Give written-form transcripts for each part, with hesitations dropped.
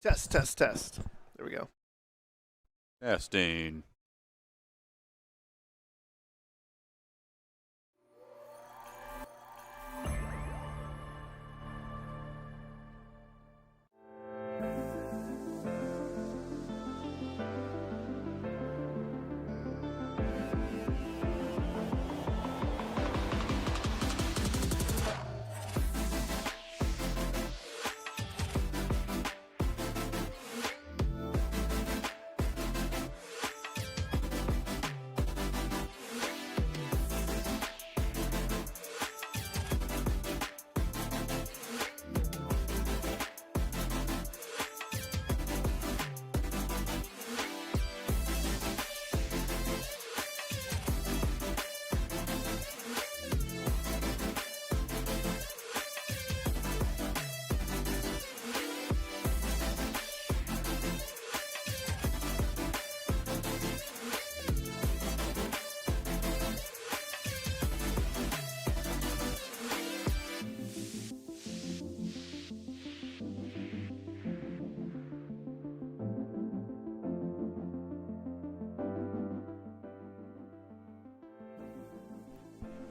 Test, test, test. There we go. Testing.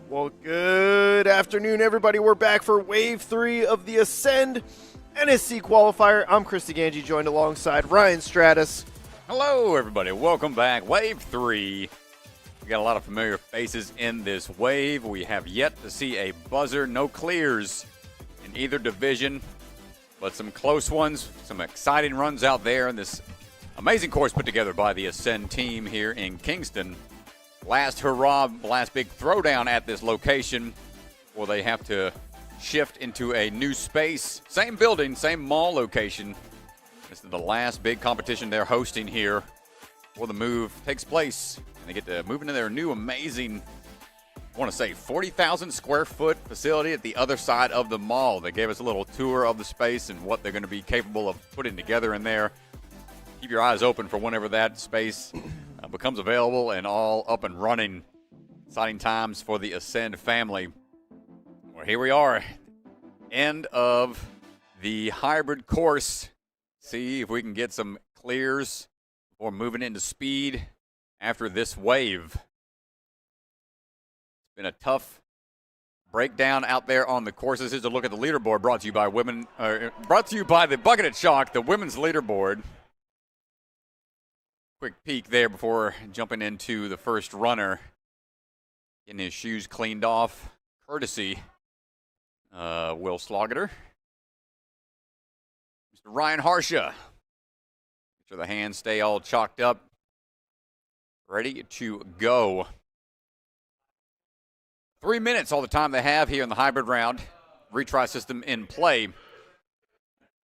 Well, good afternoon, everybody. We're back for Wave 3 of the Ascend NSC Qualifier. I'm Chris DeGangi, joined alongside Ryan Stratus. Hello, everybody. Welcome back. Wave 3. We got a lot of familiar faces in this wave. We have yet to see a buzzer. No clears in either division, but some close ones, some exciting runs out there in this amazing course put together by the Ascend team here in Kingston. Last hurrah, last big throwdown at this location. Well, they have to shift into a new space. Same building, same mall location. This is the last big competition they're hosting here before the move takes place. And they get to move into their new amazing, I want to say 40,000 square foot facility at the other side of the mall. They gave us a little tour of the space and what they're going to be capable of putting together in there. Keep your eyes open for whenever that space becomes available and all up and running. Exciting times for the Ascend family. Well, here we are, end of the hybrid course. See if we can get some clears before moving into speed after this wave. It's been a tough breakdown out there on the courses. Here's a look at the leaderboard brought to you by the Bucketed Chalk, the women's leaderboard. Quick peek there before jumping into the first runner. Getting his shoes cleaned off, courtesy Will Sloggeter. Mr. Ryan Harsha. Make sure the hands stay all chalked up. Ready to go. 3 minutes, all the time they have here in the hybrid round. Retry system in play. A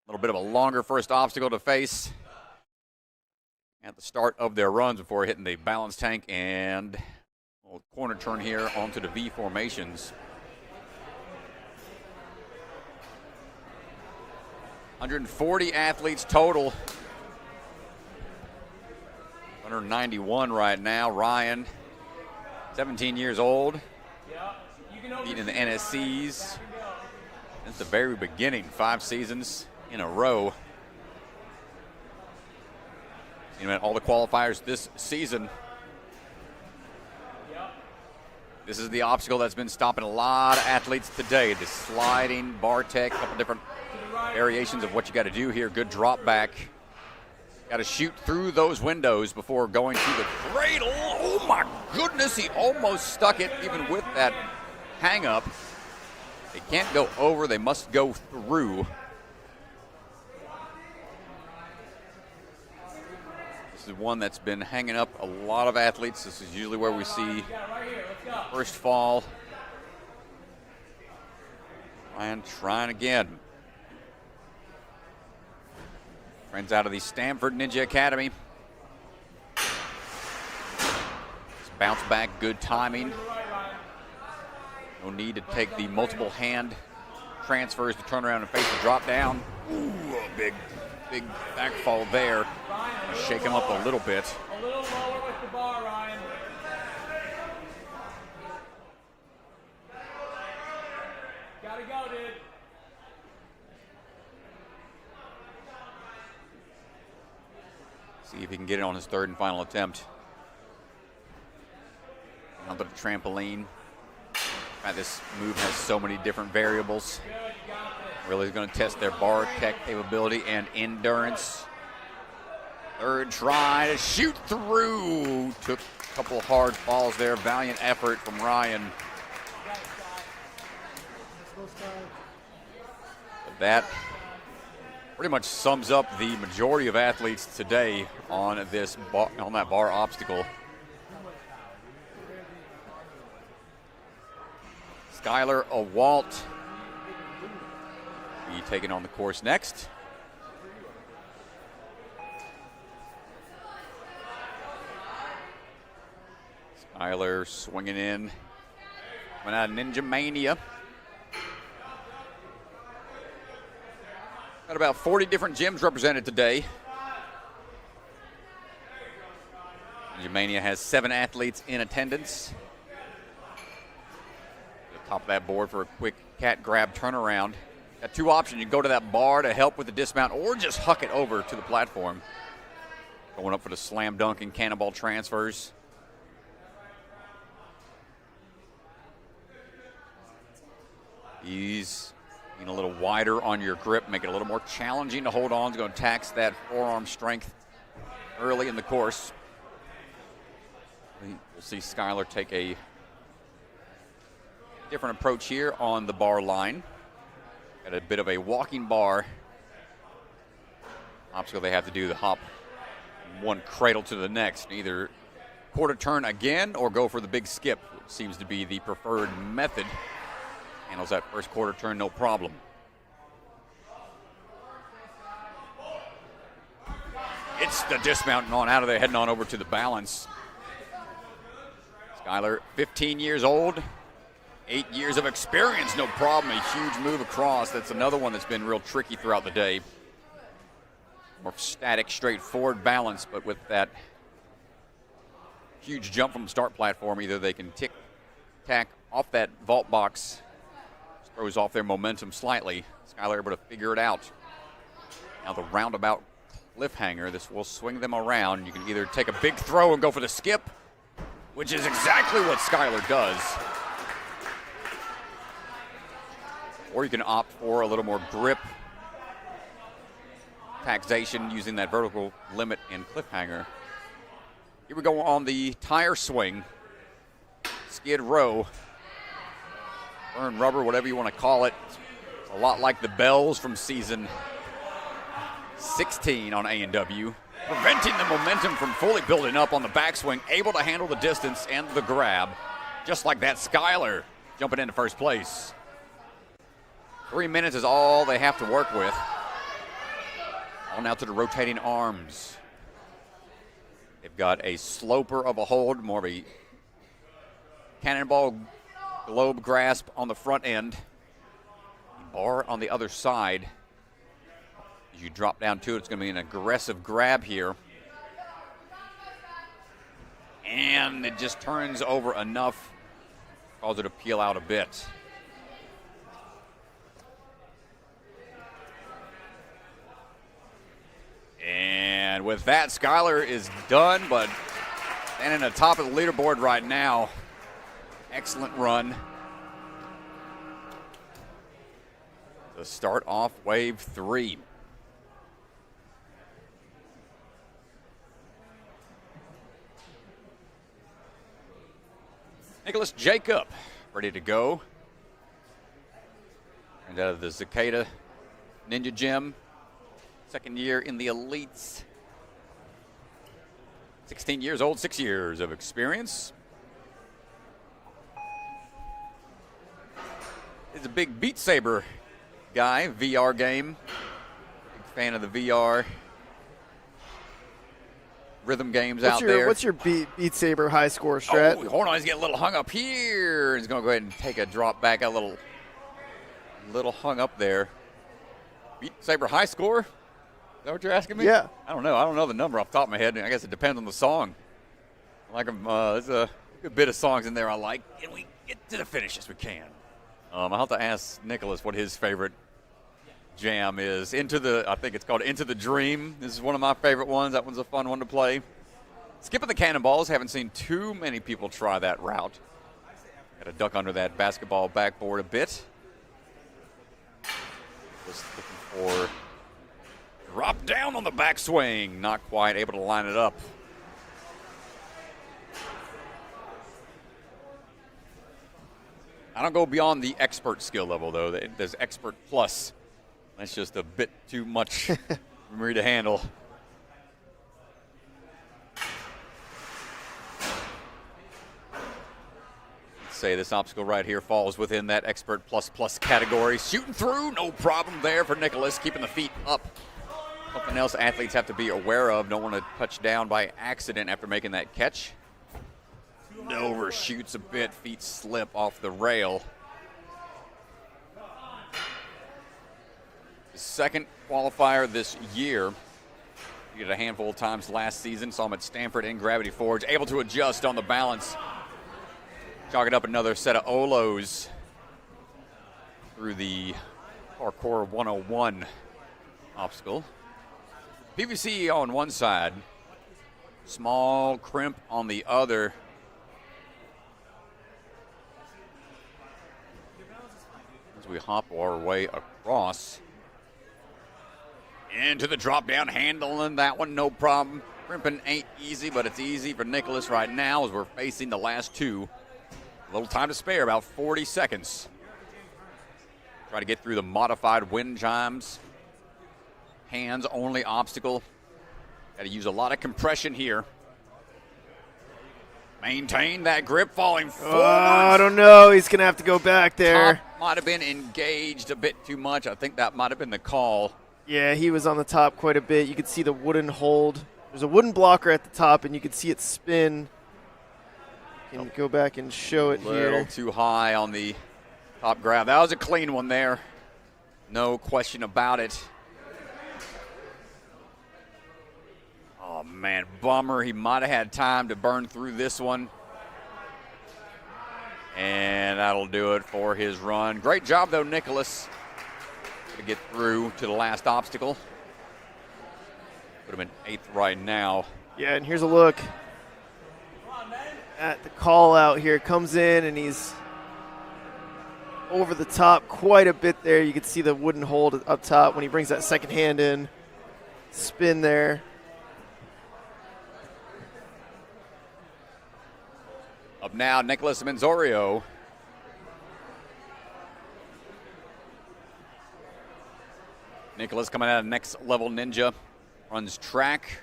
little bit of a longer first obstacle to face at the start of their runs before hitting the balance tank and a little corner turn here onto the V formations. 140 athletes total. 191 right now. Ryan, 17 years old, leading the NSCs since the very beginning, 5 seasons in a row. All the qualifiers this season. This is the obstacle that's been stopping a lot of athletes today. The sliding bar tech, a couple different variations of what you got to do here. Good drop back. Got to shoot through those windows before going to the cradle. Oh my goodness, he almost stuck it even with that hang up. They can't go over, they must go through. This is one that's been hanging up a lot of athletes. This is usually where we see first fall. Ryan trying again. Friends out of the Stanford Ninja Academy. Bounce back, good timing. No need to take the multiple hand transfers to turn around and face the drop down. Ooh, a big back fall there. Shake him up a little bit. A little lower with the bar, Ryan. Gotta go, dude. See if he can get it on his third and final attempt. Onto the trampoline. This move has so many different variables. Really going to test their bar tech capability and endurance. Third try to shoot through. Took a couple hard falls there. Valiant effort from Ryan. But that pretty much sums up the majority of athletes today on that bar obstacle. Skylar Awalt be taking on the course next. Skylar swinging in, coming out of Ninja Mania. Got about 40 different gyms represented today. Ninja Mania has 7 athletes in attendance. Top of that board for a quick cat grab turnaround. Got 2 options. You can go to that bar to help with the dismount or just huck it over to the platform. Going up for the slam dunk and cannonball transfers. He's being a little wider on your grip, make it a little more challenging to hold on. He's going to tax that forearm strength early in the course. We'll see Skylar take a different approach here on the bar line. Got a bit of a walking bar. Obstacle they have to do the hop one cradle to the next. Either quarter turn again or go for the big skip, which seems to be the preferred method. Handles that first quarter turn no problem. It's the dismount on out of there, heading on over to the balance. Skylar, 15 years old. 8 years of experience, no problem. A huge move across. That's another one that's been real tricky throughout the day. More static, straightforward balance, but with that huge jump from the start platform, either they can tack off that vault box, throws off their momentum slightly. Skylar able to figure it out. Now the roundabout cliffhanger. This will swing them around. You can either take a big throw and go for the skip, which is exactly what Skylar does. Or you can opt for a little more grip taxation using that vertical limit and cliffhanger. Here we go on the tire swing. Skid row. Burn rubber, whatever you want to call it. It's a lot like the bells from season 16 on A&W. Preventing the momentum from fully building up on the backswing. Able to handle the distance and the grab. Just like that, Skylar jumping into first place. 3 minutes is all they have to work with. On now to the rotating arms. They've got a sloper of a hold, more of a cannonball globe grasp on the front end. Bar on the other side. As you drop down to it, it's going to be an aggressive grab here. And it just turns over enough, cause it to peel out a bit. And with that, Skylar is done, but standing at the top of the leaderboard right now. Excellent run to start off wave 3. Nicolas Jacob, ready to go. And out of the Cicada Ninja Gym. Second year in the elites. 16 years old, 6 years of experience. He's a big Beat Saber guy, VR game. Big fan of the VR rhythm games out there. What's your Beat Saber high score, Strat? Oh, hold on, he's getting a little hung up here. He's going to go ahead and take a drop back, a little hung up there. Beat Saber high score? Is that what you're asking me? Yeah. I don't know the number off the top of my head. I guess it depends on the song. I like them. There's a good bit of songs in there I like, and we get to the finish as we can. I'll have to ask Nicholas what his favorite jam is. I think it's called Into the Dream. This is one of my favorite ones. That one's a fun one to play. Skipping the cannonballs. Haven't seen too many people try that route. Got to duck under that basketball backboard a bit. Just looking for drop down on the backswing. Not quite able to line it up. I don't go beyond the expert skill level, though. There's expert plus. That's just a bit too much for me to handle. Let's say this obstacle right here falls within that expert plus category. Shooting through, no problem there for Nicolas, keeping the feet up. Something else athletes have to be aware of. Don't want to touch down by accident after making that catch. Overshoots a bit, feet slip off the rail. The second qualifier this year. He did a handful of times last season. Saw him at Stanford and Gravity Forge. Able to adjust on the balance. Chalking up another set of Olos through the Parkour 101 obstacle. PVC on one side. Small crimp on the other. We hop our way across into the drop down, handling that one, no problem. Crimping ain't easy, but it's easy for Nicolas right now as we're facing the last two. A little time to spare, about 40 seconds. Try to get through the modified wind chimes. Hands only obstacle. Got to use a lot of compression here. Maintain that grip, falling forward. Oh, I don't know. He's going to have to go back there. Top might have been engaged a bit too much. I think that might have been the call. Yeah, he was on the top quite a bit. You could see the wooden hold. There's a wooden blocker at the top, and you could see it spin. Can you go back and show it here? A here? little too high on the top grab. That was a clean one there. No question about it. Oh, man, bummer. He might have had time to burn through this one. And that'll do it for his run. Great job, though, Nicolas, to get through to the last obstacle. Would have been 8th right now. Yeah, and here's a look at the call out here. Comes in, and he's over the top quite a bit there. You can see the wooden hold up top when he brings that second hand in. Spin there. Up now, Nicolas Menzorio. Nicolas coming out of Next Level Ninja. Runs track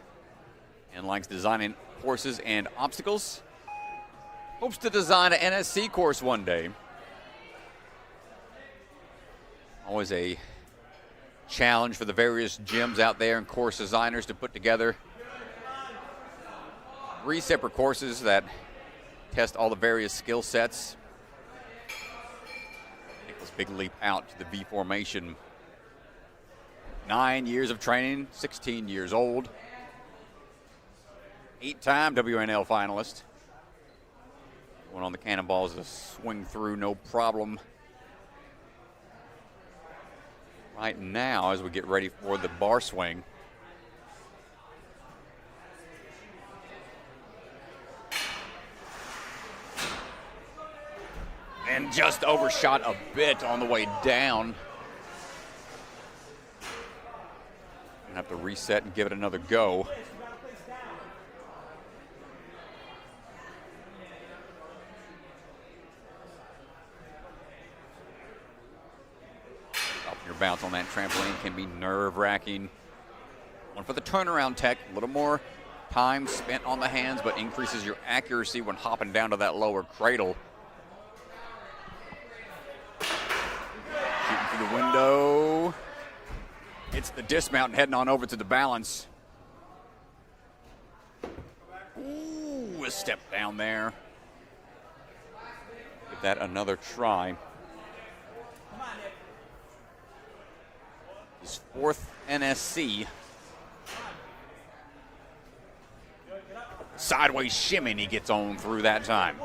and likes designing courses and obstacles. Hopes to design an NSC course one day. Always a challenge for the various gyms out there and course designers to put together 3 separate courses that test all the various skill sets. Nicolas' big leap out to the V formation. 9 years of training, 16 years old. 8-time WNL finalist. One on the cannonballs to swing through, no problem. Right now, as we get ready for the bar swing. And just overshot a bit on the way down. Gonna have to reset and give it another go. Your bounce on that trampoline can be nerve-wracking. One for the turnaround tech, a little more time spent on the hands, but increases your accuracy when hopping down to that lower cradle. Shooting through the window. It's the dismount and heading on over to the balance. Ooh, a step down there. Give that another try. His 4th NSC. Sideways shimmy, he gets on through that time.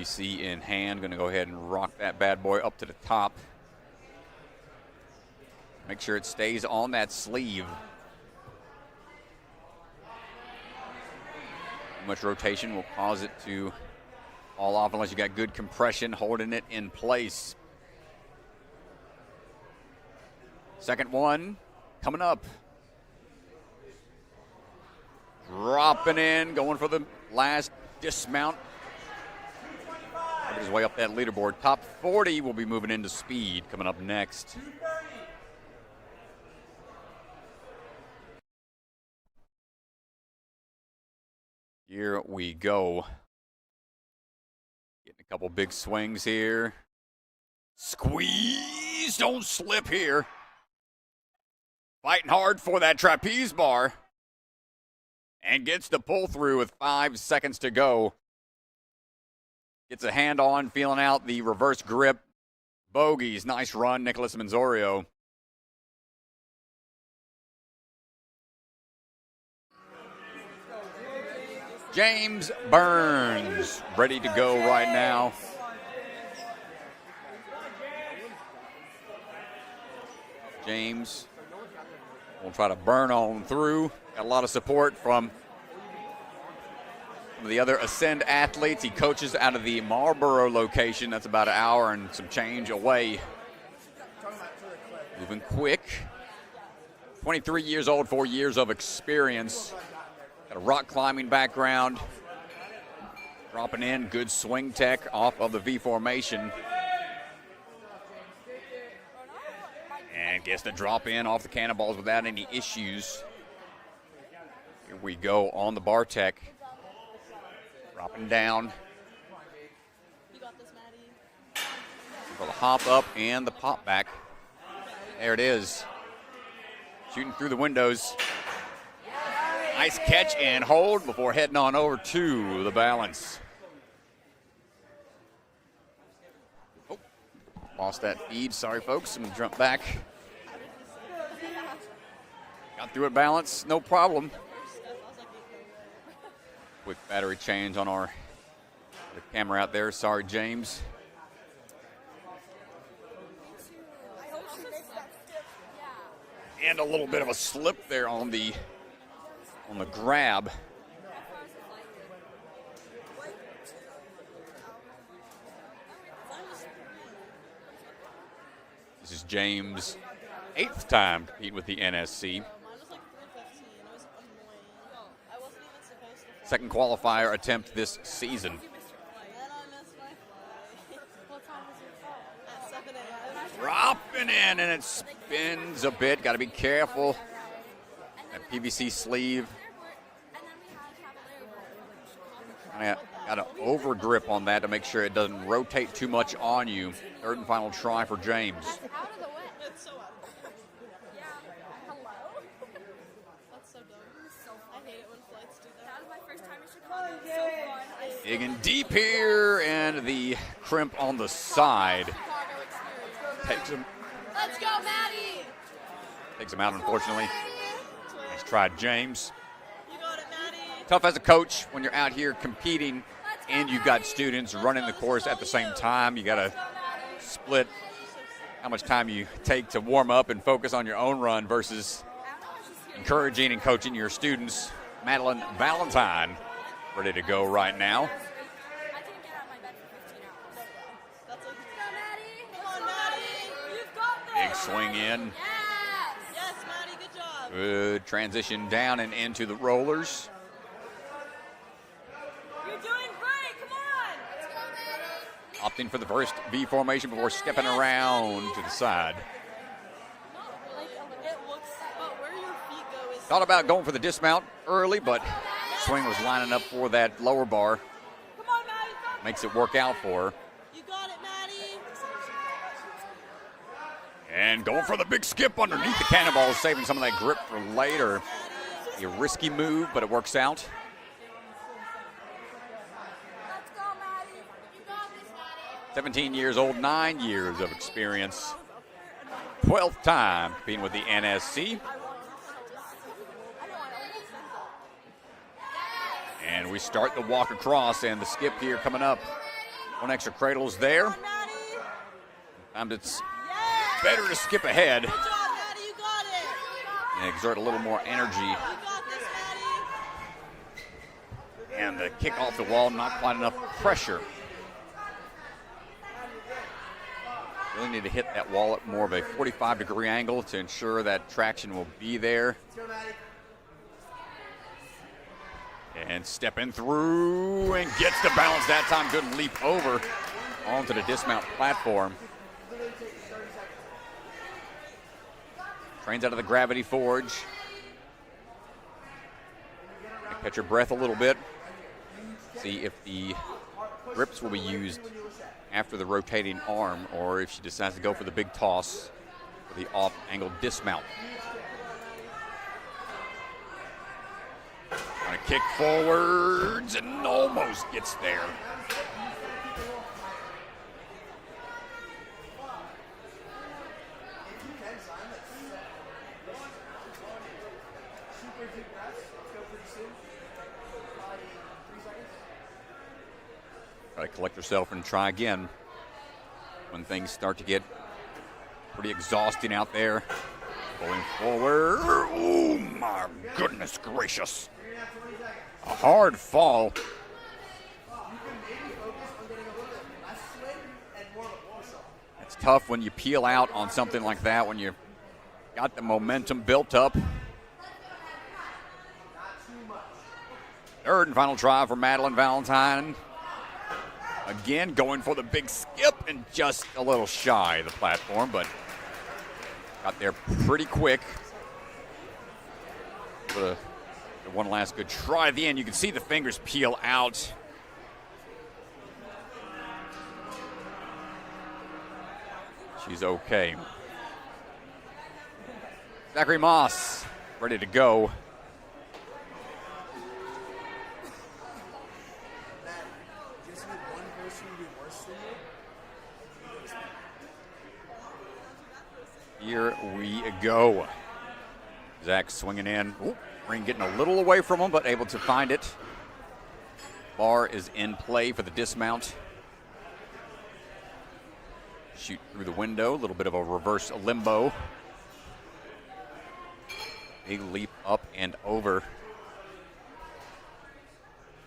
PVC in hand, going to go ahead and rock that bad boy up to the top. Make sure it stays on that sleeve. Too much rotation will cause it to fall off unless you got good compression holding it in place. Second one coming up. Dropping in, going for the last dismount. Working his way up that leaderboard. Top 40 will be moving into speed coming up next. Here we go. Getting a couple big swings here. Squeeze, don't slip here. Fighting hard for that trapeze bar. And gets the pull through with 5 seconds to go. Gets a hand on, feeling out the reverse grip. Bogeys, nice run, Nicolas Manzorio. James Burns, ready to go right now. James will try to burn on through. Got a lot of support from some of the other Ascend athletes. He coaches out of the Marlboro location. That's about an hour and some change away. Moving quick. 23 years old, 4 years of experience. Got a rock climbing background. Dropping in, good swing tech off of the V formation. And gets the drop in off the cannonballs without any issues. Here we go on the bar tech. Dropping down. You got this, Maddie. For the hop up and the pop back. There it is. Shooting through the windows. Nice catch and hold before heading on over to the balance. Oh, lost that feed. Sorry, folks. I'm going to jump back. Got through it balance. No problem. Quick battery change on the camera out there. Sorry, James. And a little bit of a slip there on the grab. This is James' 8th time competing with the NSC. Second qualifier attempt this season. Dropping in, and it spins a bit. Got to be careful. That PVC sleeve. Got an over grip on that to make sure it doesn't rotate too much on you. Third and final try for James. Digging deep here, and the crimp on the side takes him. Let's go, Maddie! Takes him out, unfortunately. Nice try, James. You got it, Maddie. Tough as a coach when you're out here competing and you've got students running the course at the same time. You got to split how much time you take to warm up and focus on your own run versus encouraging and coaching your students. Madelynn Valentine ready to go right now. Big swing in. Yes, Maddie, good job. Good transition down and into the rollers. You're doing great, come on. Opting for the first V formation before stepping around to the side. Thought about going for the dismount early, but swing was lining up for that lower bar. Come on, Maddie. Makes it work out for her. You got it, Maddie. And going for the big skip underneath the cannonball, saving some of that grip for later. A risky move, but it works out. Let's go, Maddie. You got this, Maddie. 17 years old, 9 years of experience. 12th time competing with the NSC. And we start the walk across and the skip here coming up. One extra cradle's there. Sometimes it's better to skip ahead Good job, Maddie. You got it. and exert a little more energy. You got this, Maddie. And the kick off the wall, not quite enough pressure. Really need to hit that wall at more of a 45-degree angle to ensure that traction will be there. And stepping through and gets the balance that time. Good leap over onto the dismount platform. Trains out of the gravity forge. Catch your breath a little bit. See if the grips will be used after the rotating arm or if she decides to go for the big toss for the off-angle dismount. Trying to kick forwards and almost gets there. Try to collect yourself and try again when things start to get pretty exhausting out there. Going forward. Oh, my goodness gracious. A hard fall. It's tough when you peel out on something like that, when you've got the momentum built up. Third and final try for Madelynn Valentine. Again, going for the big skip and just a little shy of the platform, but got there pretty quick. The one last good try at the end. You can see the fingers peel out. She's okay. Zachary Moss ready to go. Here we go. Zach swinging in. Ooh, ring getting a little away from him, but able to find it. Bar is in play for the dismount. Shoot through the window. A little bit of a reverse limbo. Big leap up and over.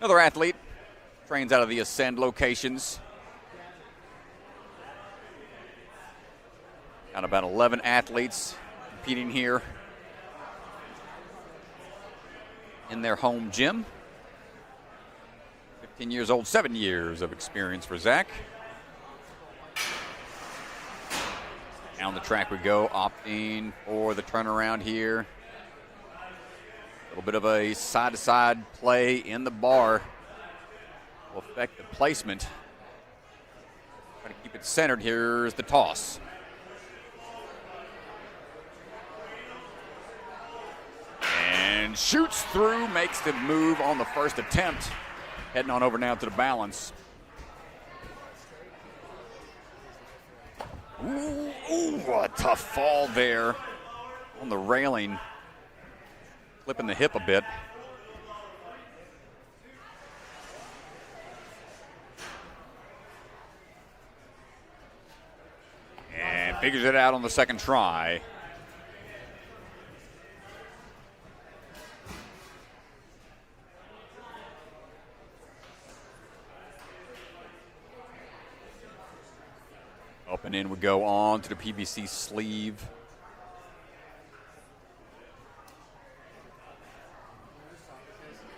Another athlete trains out of the Ascend locations. Got about 11 athletes competing here in their home gym. 15 years old, 7 years of experience for Zach. Down the track we go, opting for the turnaround here. A little bit of a side-to-side play in the bar will affect the placement. Try to keep it centered. Here's the toss. And shoots through, makes the move on the first attempt. Heading on over now to the balance. Ooh, a tough fall there on the railing. Flipping the hip a bit. And figures it out on the second try. Up and in we go on to the PVC sleeve.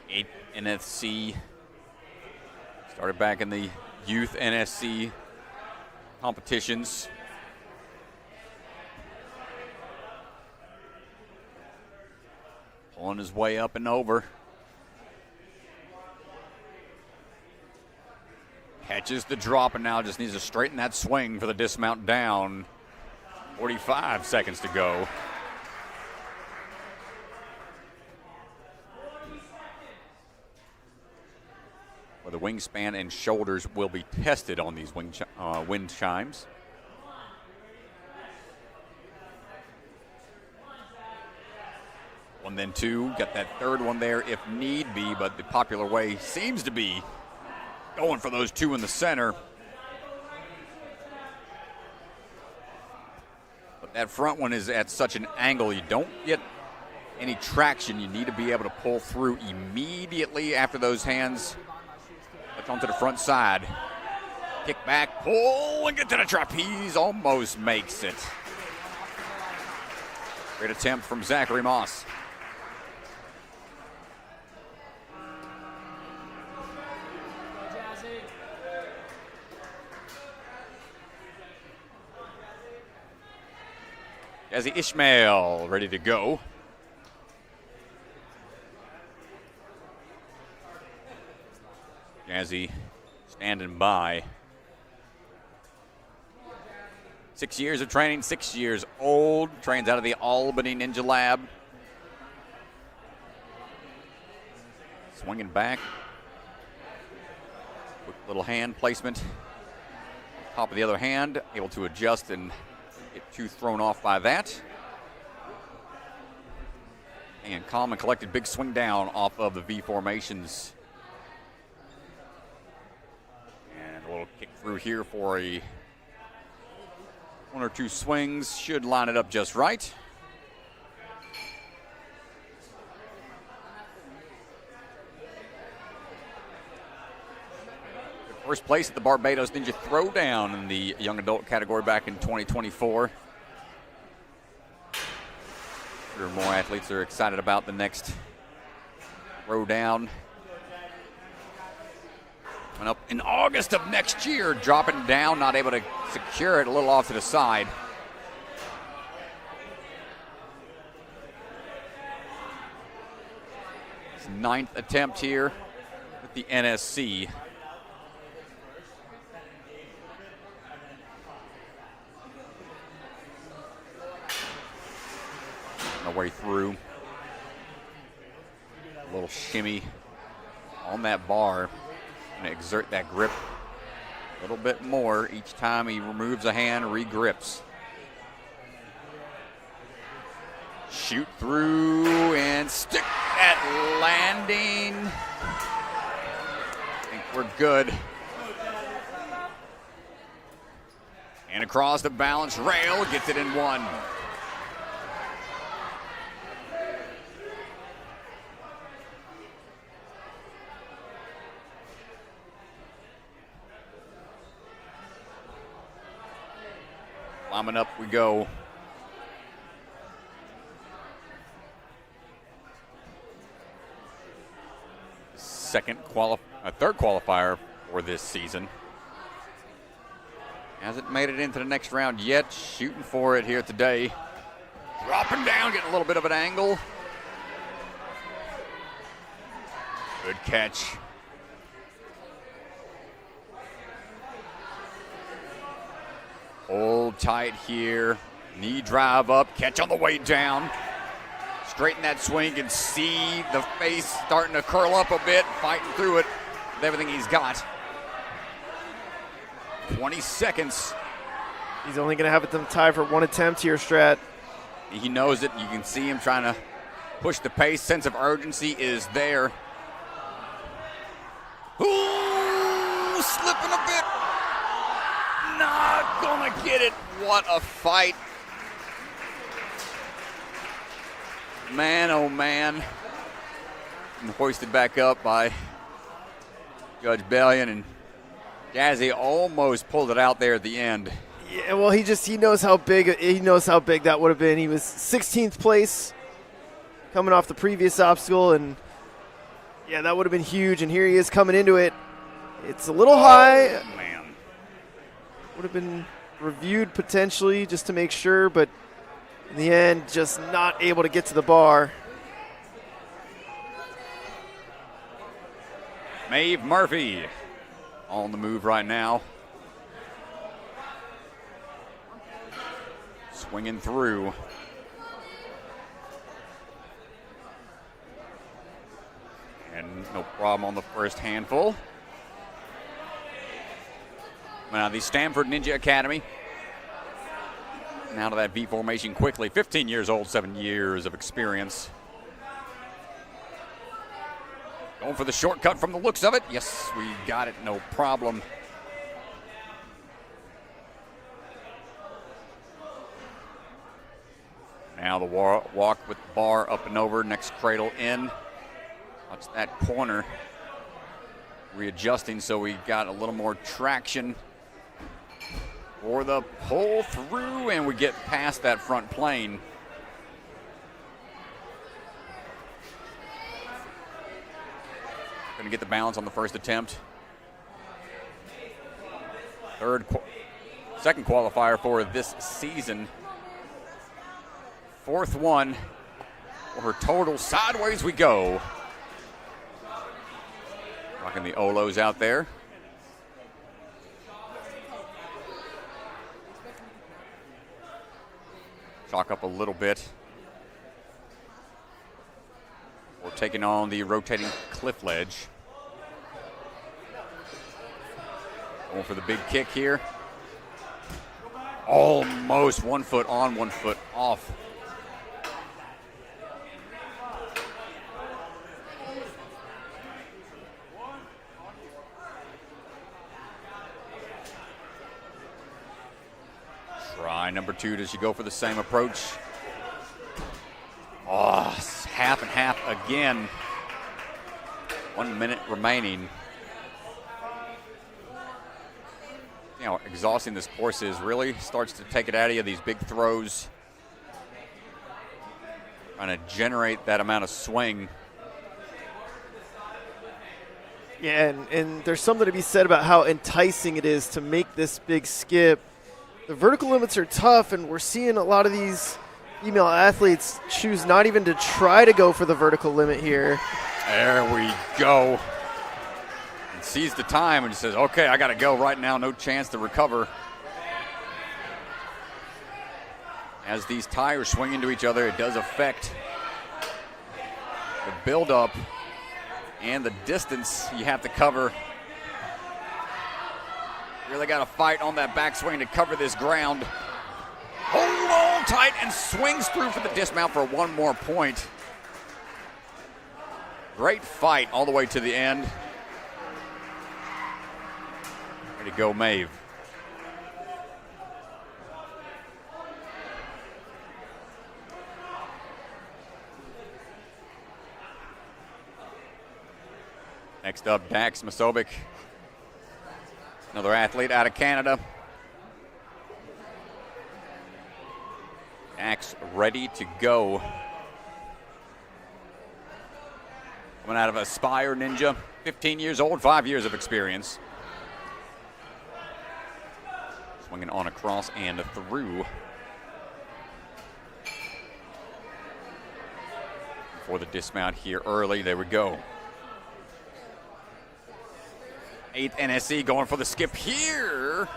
Eight NSC. Started back in the youth NSC competitions. Pulling his way up and over. Catches the drop and now just needs to straighten that swing for the dismount down. 45 seconds to go. Where the wingspan and shoulders will be tested on these wind chimes. One, then two. Got that third one there if need be, but the popular way seems to be going for those two in the center. that front one is at such an angle, you don't get any traction. You need to be able to pull through immediately after those hands touch onto the front side. Kick back, pull, and get to the trapeze. Almost makes it. Great attempt from Zachary Moss. Jaazib Ismail ready to go. Jaazib standing by. 6 years of training, 6 years old. Trains out of the Albany Ninja Lab. Swinging back. Quick little hand placement. Top of the other hand, able to adjust and get too thrown off by that. And calm and collected, big swing down off of the V formations. And a little kick through here for a one or two swings. Should line it up just right. First place at the Barbados Ninja Throwdown in the young adult category back in 2024. Sure, more athletes are excited about the next Throwdown. Coming up in August of next year, dropping down, not able to secure it, a little off to the side. His 9th attempt here with the NSC. Our way through. A little shimmy on that bar. Gonna exert that grip a little bit more each time he removes a hand, re-grips. Shoot through and stick that landing. I think we're good. And across the balance rail, gets it in one. Climbing up we go. Third qualifier for this season. Hasn't made it into the next round yet. Shooting for it here today. Dropping down, getting a little bit of an angle. Good catch. Hold tight here. Knee drive up, catch on the way down. Straighten that swing and see the face starting to curl up a bit, fighting through it with everything he's got. 20 seconds. He's only going to have it them tie for one attempt here, Strat. He knows it. You can see him trying to push the pace. Sense of urgency is there. Ooh, slipping a bit. Not gonna get it. What a fight. Man, oh man. And hoisted back up by Judge Bellion, and Jaazib almost pulled it out there at the end. Yeah, well, he knows how big that would have been. He was 16th place coming off the previous obstacle, and yeah, that would have been huge. And here he is coming into it. It's a little high. Man. Would have been reviewed potentially just to make sure, but in the end, just not able to get to the bar. Maeve Murphy on the move right now. Swinging through. And no problem on the first handful. Now the Stanford Ninja Academy. Now to that V formation quickly. 15 years old, 7 years of experience. Going for the shortcut from the looks of it. Yes, we got it, no problem. Now the walk with the bar up and over, next cradle in. Watch that corner. Readjusting so we got a little more traction for the pull through, and we get past that front plane. Going to get the balance on the first attempt. Second qualifier for this season. Fourth one for her total. Sideways we go. Rocking the Olos out there. Chalk up a little bit. We're taking on the rotating cliff ledge. Going for the big kick here. Almost 1 foot on, 1 foot off. Try number 2. Does she go for the same approach? Oh, half and half again. 1 minute remaining. You know, exhausting this course is, really starts to take it out of you, these big throws. Trying to generate that amount of swing. Yeah, and there's something to be said about how enticing it is to make this big skip. The vertical limits are tough, and we're seeing a lot of these female athletes choose not even to try to go for the vertical limit here. There we go. And sees the time and says, okay, I got to go right now. No chance to recover. As these tires swing into each other, it does affect the buildup and the distance you have to cover. Really got to fight on that backswing to cover this ground. Hold on tight and swings through for the dismount for one more point. Great fight all the way to the end. Way to go, Maeve. Next up, Dax Musovic. Another athlete out of Canada. Dax ready to go. Coming out of Aspire Ninja, 15 years old, 5 years of experience. Swinging on across and through. For the dismount here early, there we go. 8th NSC going for the skip here.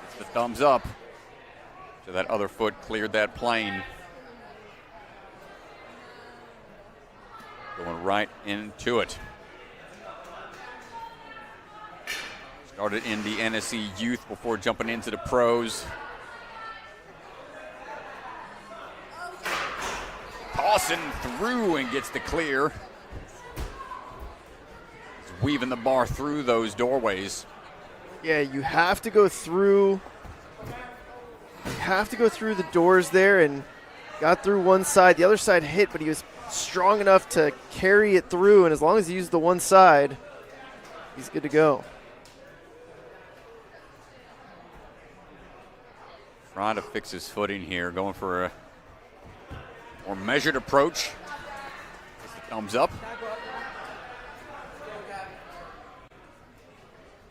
It's the thumbs up. So that other foot cleared that plane. Going right into it. Started in the NSC youth before jumping into the pros. Tossing through and gets the clear. Weaving the bar through those doorways. Yeah, you have to go through. You have to go through the doors there, and got through one side. The other side hit, but he was strong enough to carry it through, and as long as he used the one side, he's good to go. Trying to fix his footing here, going for a more measured approach. Thumbs up.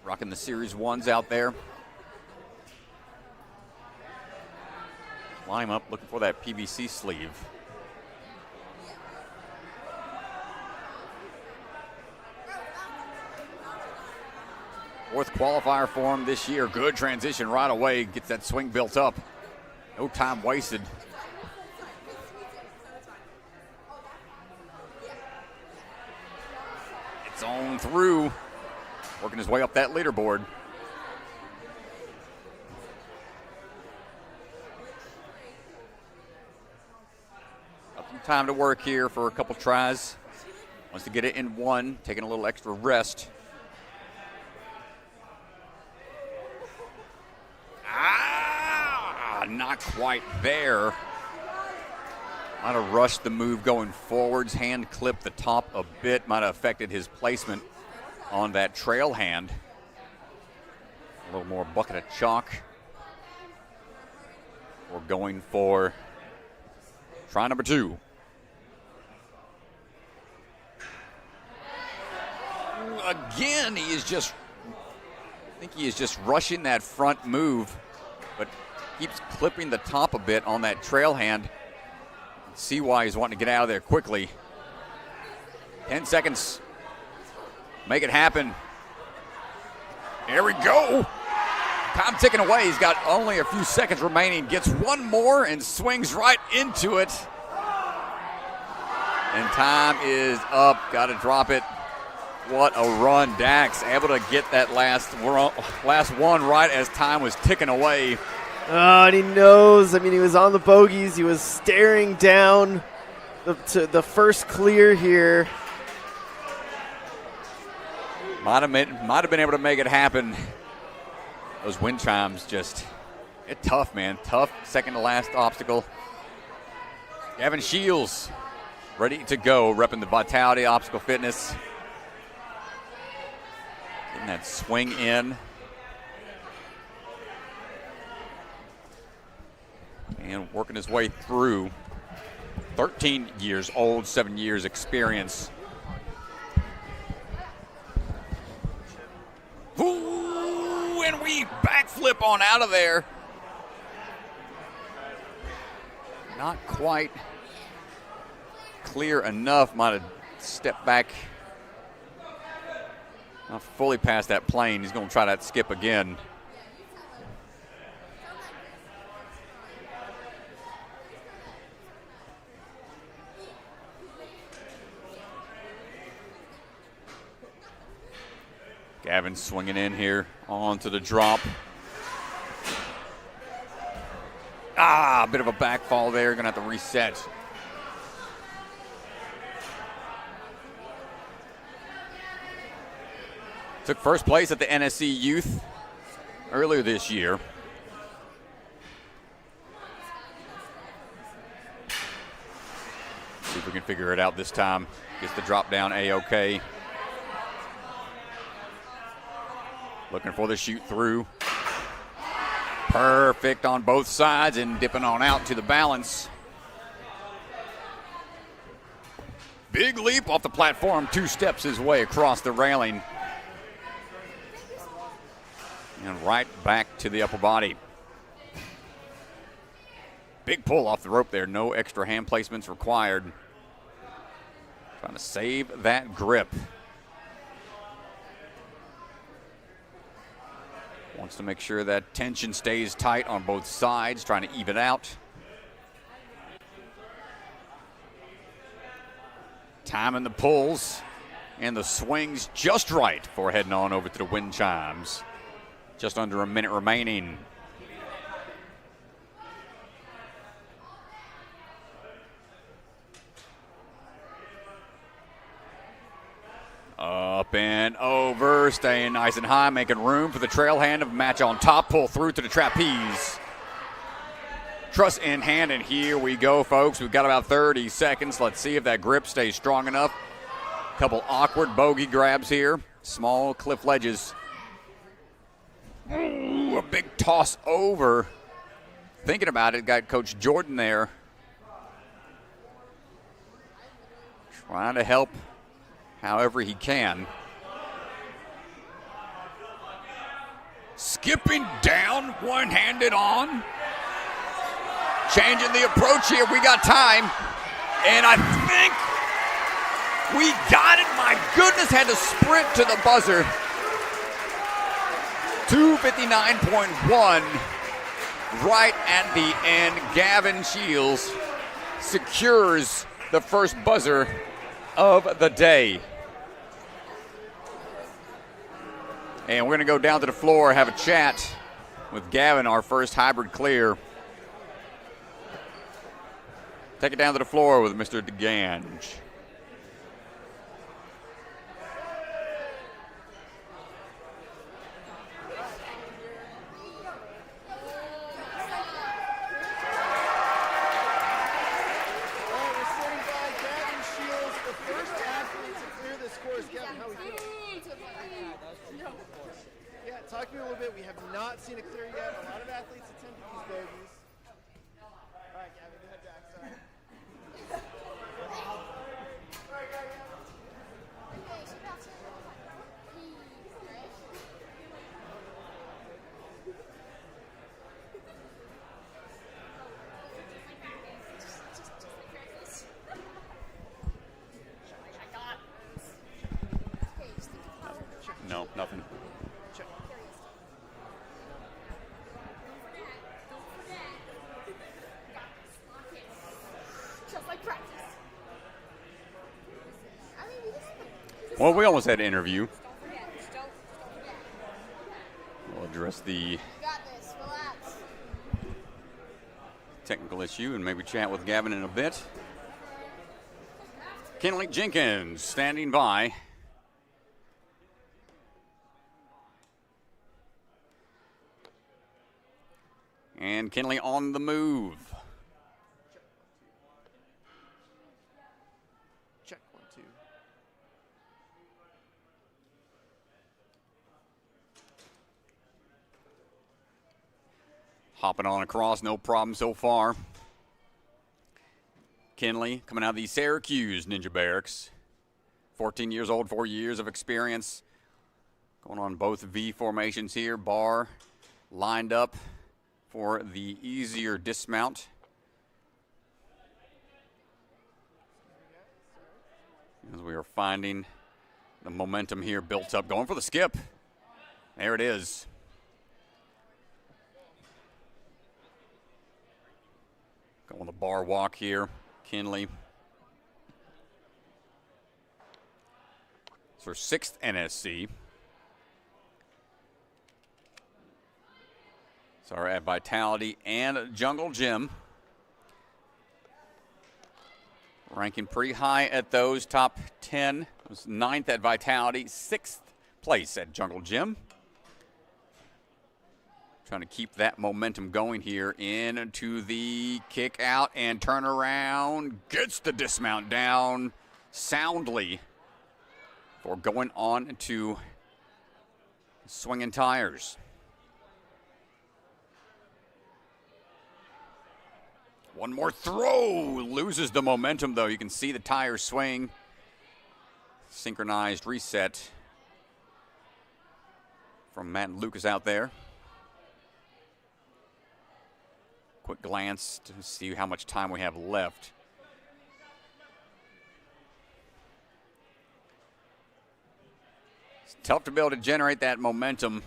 Rocking the Series 1s out there. Climb up, looking for that PVC sleeve. Fourth qualifier for him this year. Good transition right away. Gets that swing built up. No time wasted. It's on through. Working his way up that leaderboard. Got some time to work here for a couple tries. Wants to get it in one, taking a little extra rest. Not quite there. Might have rushed the move going forwards, hand clipped the top a bit, might have affected his placement on that trail hand. A little more bucket of chalk. We're going for try number 2. Again, I think he is just rushing that front move, but keeps clipping the top a bit on that trail hand. See why he's wanting to get out of there quickly. 10 seconds. Make it happen. Here we go. Time ticking away. He's got only a few seconds remaining. Gets one more and swings right into it. And time is up. Got to drop it. What a run. Dax able to get that last one right as time was ticking away. Oh, and he knows. I mean, he was on the bogeys. He was staring down to the first clear here. Might have been able to make it happen. Those wind chimes it's tough, man. Tough second to last obstacle. Gavin Sheils ready to go, repping the Vitality Obstacle Fitness. Getting that swing in. And working his way through. 13 years old, 7 years experience. Ooh, and we backflip on out of there. Not quite clear enough. Might have stepped back. Not fully past that plane. He's going to try that skip again. Gavin swinging in here onto the drop. A bit of a backfall there. Gonna have to reset. Took first place at the NSC Youth earlier this year. See if we can figure it out this time. Gets the drop down A-OK. Looking for the shoot through. Perfect on both sides and dipping on out to the balance. Big leap off the platform, 2 steps his way across the railing. And right back to the upper body. Big pull off the rope there, no extra hand placements required. Trying to save that grip. Wants to make sure that tension stays tight on both sides, trying to even out. Timing the pulls and the swings just right for heading on over to the wind chimes. Just under a minute remaining. Up and over, staying nice and high, making room for the trail hand of match on top, pull through to the trapeze. Truss in hand, and here we go, folks. We've got about 30 seconds. Let's see if that grip stays strong enough. Couple awkward bogey grabs here. Small cliff ledges. Ooh, a big toss over. Thinking about it, got Coach Jordan there. Trying to help however he can. Skipping down, one-handed on. Changing the approach here. We got time. And I think we got it. My goodness, had to sprint to the buzzer. 2:59.1 right at the end. Gavin Sheils secures the first buzzer of the day. And we're going to go down to the floor, have a chat with Gavin, our first hybrid clear. Take it down to the floor with Mr. DeGange. seen it clear yet. A lot of athletes attempt these bogeys. All right, Gavin, go ahead, Dax. Sorry. Okay, so that's P, right? Just like practice. I got this. Okay, just think of how. No, nothing. Check. Don't forget. Got this. Lock in. Just like practice. I mean, this is Well, we almost had an interview. don't forget. Just don't forget. We'll address the You got this. Relax. technical issue and maybe chat with Gavin in a bit. Kinley Jenkins standing by. And Kinley on the move. Check 1, 2. Hopping on across, no problem so far. Kinley coming out of the Syracuse Ninja Barracks. 14 years old, 4 years of experience. Going on both V formations here. Bar lined up for the easier dismount. As we are finding the momentum here built up. Going for the skip. There it is. Going the bar walk here, Kinley. It's her 6th NSC. So we're at Vitality and Jungle Gym. Ranking pretty high at those top 10. It was 9th at Vitality, 6th place at Jungle Gym. Trying to keep that momentum going here into the kick out and turn around. Gets the dismount down soundly for going on to swinging tires. One more throw. Loses the momentum, though. You can see the tires swing. Synchronized reset from Matt and Lucas out there. Quick glance to see how much time we have left. It's tough to be able to generate that momentum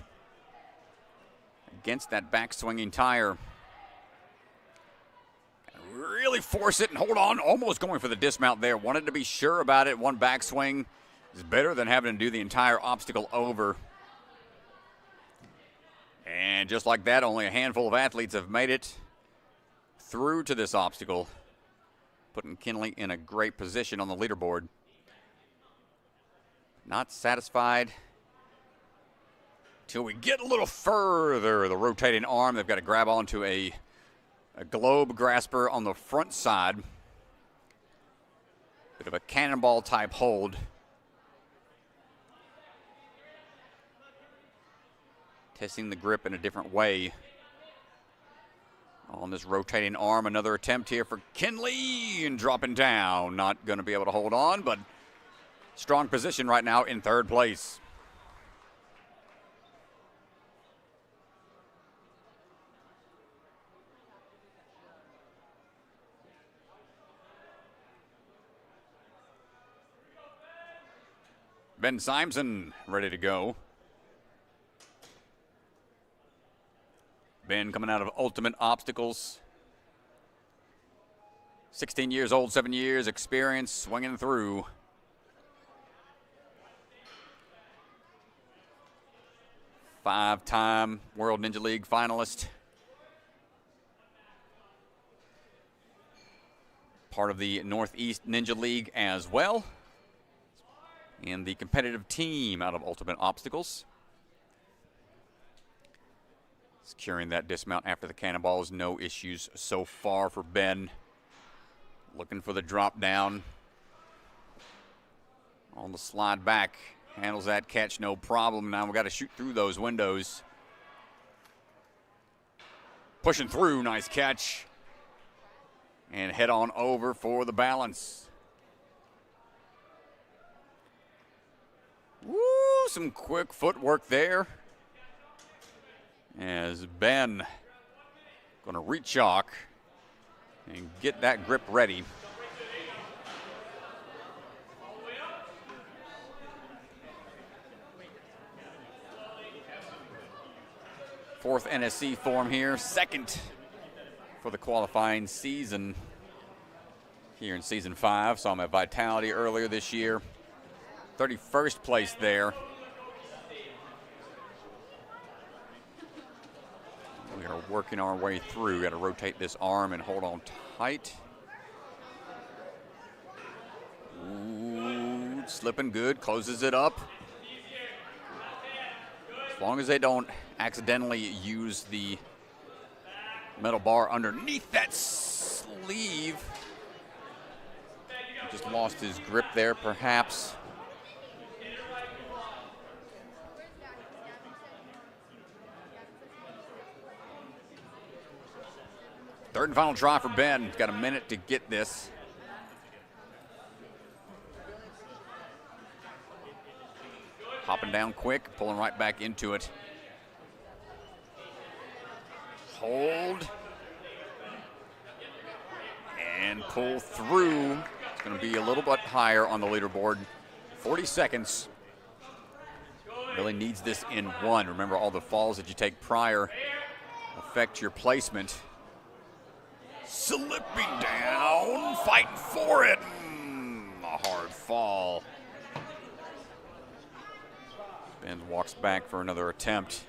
against that back-swinging tire. Really force it and hold on. Almost going for the dismount there. Wanted to be sure about it. One backswing is better than having to do the entire obstacle over. And just like that, only a handful of athletes have made it through to this obstacle, putting Kinley in a great position on the leaderboard. Not satisfied till we get a little further. The rotating arm, they've got to grab onto a globe grasper on the front side. Bit of a cannonball type hold. Testing the grip in a different way. On this rotating arm, another attempt here for Kinley and dropping down. Not going to be able to hold on, but strong position right now in 3rd place. Ben Simpson ready to go. Ben coming out of Ultimate Obstacles. 16 years old, 7 years experience, swinging through. Five-time World Ninja League finalist. Part of the Northeast Ninja League as well. And the competitive team out of Ultimate Obstacles. Securing that dismount after the cannonballs. No issues so far for Ben. Looking for the drop down. On the slide back. Handles that catch no problem. Now we've got to shoot through those windows. Pushing through, nice catch. And head on over for the balance. Woo, some quick footwork there. As Ben going to re-chalk and get that grip ready. Fourth NSC form here, second for the qualifying season here in season 5. Saw him at Vitality earlier this year. 31st place there. We are working our way through. Got to rotate this arm and hold on tight. Ooh, slipping good, closes it up. As long as they don't accidentally use the metal bar underneath that sleeve. Just lost his grip there, perhaps. Third and final try for Ben. He's got a minute to get this. Hopping down quick, pulling right back into it. Hold. And pull through. It's going to be a little bit higher on the leaderboard. 40 seconds. Really needs this in one. Remember, all the falls that you take prior affect your placement. Slipping down, fighting for it. A hard fall. Ben walks back for another attempt.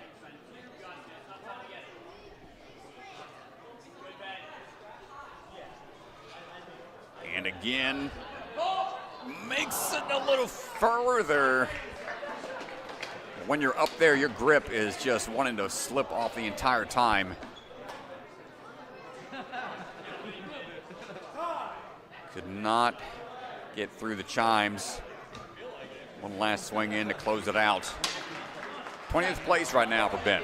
And again, makes it a little further. When you're up there, your grip is just wanting to slip off the entire time. Could not get through the chimes. One last swing in to close it out. 20th place right now for Ben.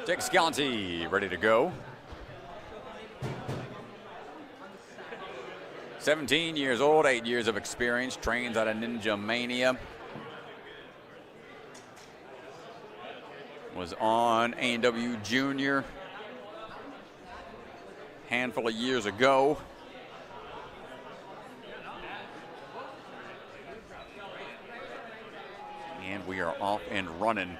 Dick Sconti ready to go. 17 years old, 8 years of experience, trains out of Ninja Mania. Was on A&W Junior handful of years ago. And we are off and running.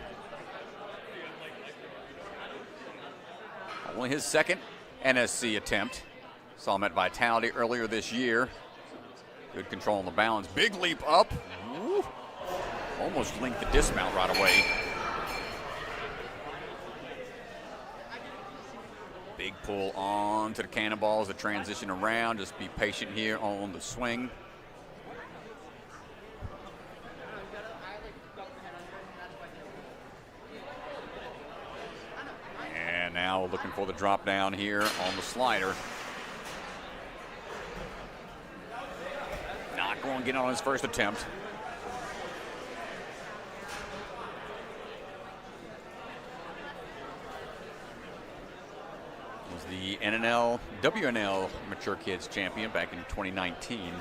Only his second NSC attempt. Saw him at Vitality earlier this year. Good control on the balance. Big leap up. Ooh. Almost linked the dismount right away. Big pull on to the cannonballs, the transition around. Just be patient here on the swing. And now looking for the drop down here on the slider. Not going to get on his first attempt. Was the NNL, WNL Mature Kids champion back in 2019.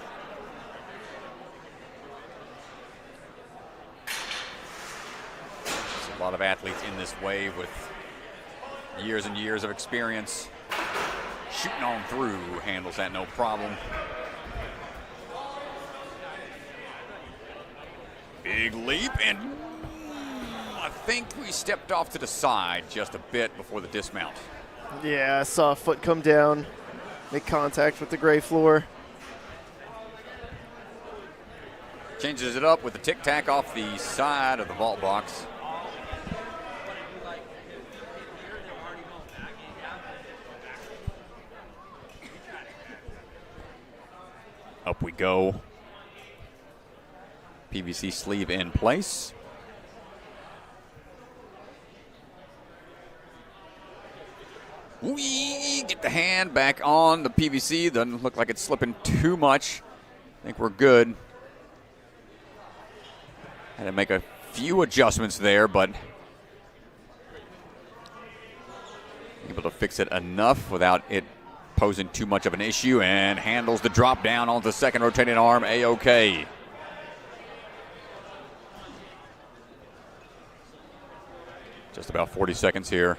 There's a lot of athletes in this wave with years and years of experience. Shooting on through, handles that no problem. Big leap, and I think we stepped off to the side just a bit before the dismount. Yeah, I saw a foot come down, make contact with the gray floor. Changes it up with the tic-tac off the side of the vault box. Up we go. PVC sleeve in place. We get the hand back on the PVC. Doesn't look like it's slipping too much. I think we're good. Had to make a few adjustments there, but able to fix it enough without it posing too much of an issue, and handles the drop down onto the second rotating arm A-OK. Just about 40 seconds here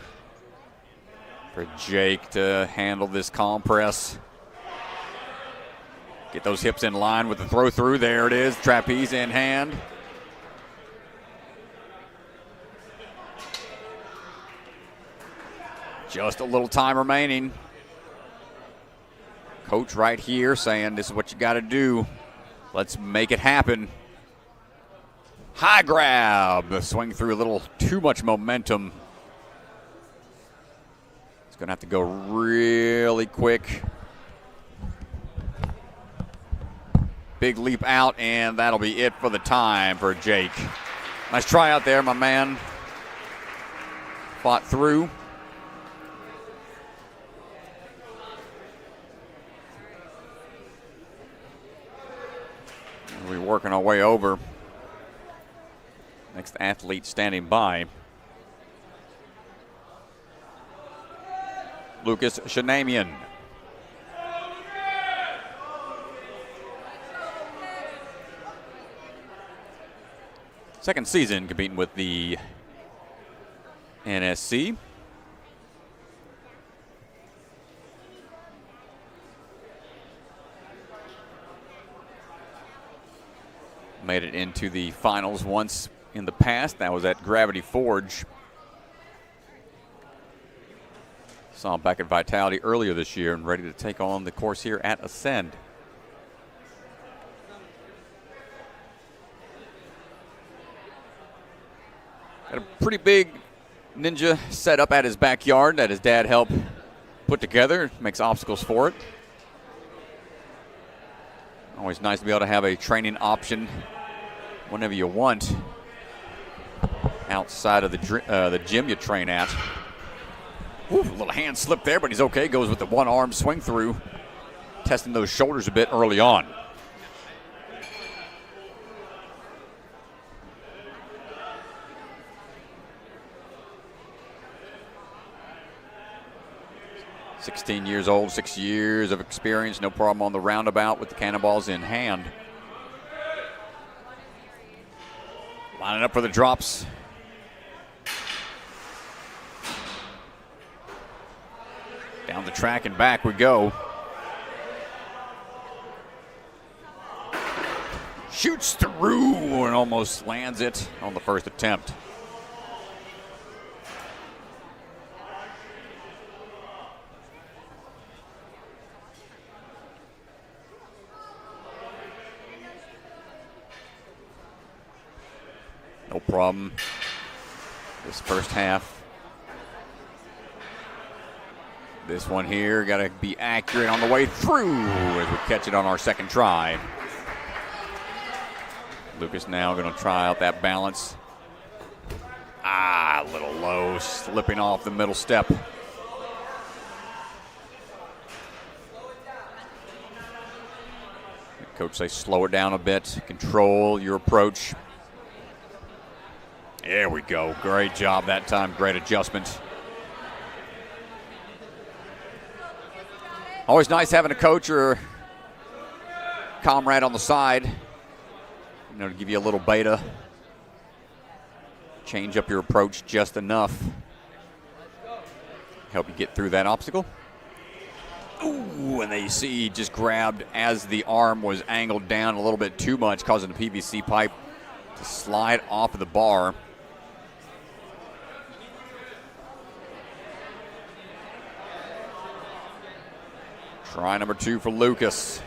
for Jake to handle this compress. Get those hips in line with the throw through. There it is, trapeze in hand. Just a little time remaining. Coach right here saying this is what you got to do. Let's make it happen. High grab. The swing through a little too much momentum. It's going to have to go really quick. Big leap out, and that'll be it for the time for Jake. Nice try out there, my man. Fought through. We're working our way over. Next athlete standing by. Lucas Shanamian. Second season competing with the NSC. Made it into the finals once in the past. That was at Gravity Forge. Saw him back at Vitality earlier this year and ready to take on the course here at Ascend. Got a pretty big ninja set up at his backyard that his dad helped put together. Makes obstacles for it. Always nice to be able to have a training option whenever you want outside of the gym you train at. Ooh, a little hand slip there, but he's okay. Goes with the one arm swing through, testing those shoulders a bit early on. "16 years old, 6 years of experience, no problem on the roundabout with the cannonballs in hand." Lining up for the drops. Down the track and back we go. Shoots through and almost lands it on the first attempt. No problem. This first half. This one here, got to be accurate on the way through as we catch it on our second try. Lucas now going to try out that balance. A little low, slipping off the middle step. Coach say slow it down a bit, control your approach. There we go, great job that time, great adjustment. Always nice having a coach or comrade on the side, you know, to give you a little beta. Change up your approach just enough. Help you get through that obstacle. Ooh, and there you see he just grabbed as the arm was angled down a little bit too much, causing the PVC pipe to slide off of the bar. Try number 2 for Lucas.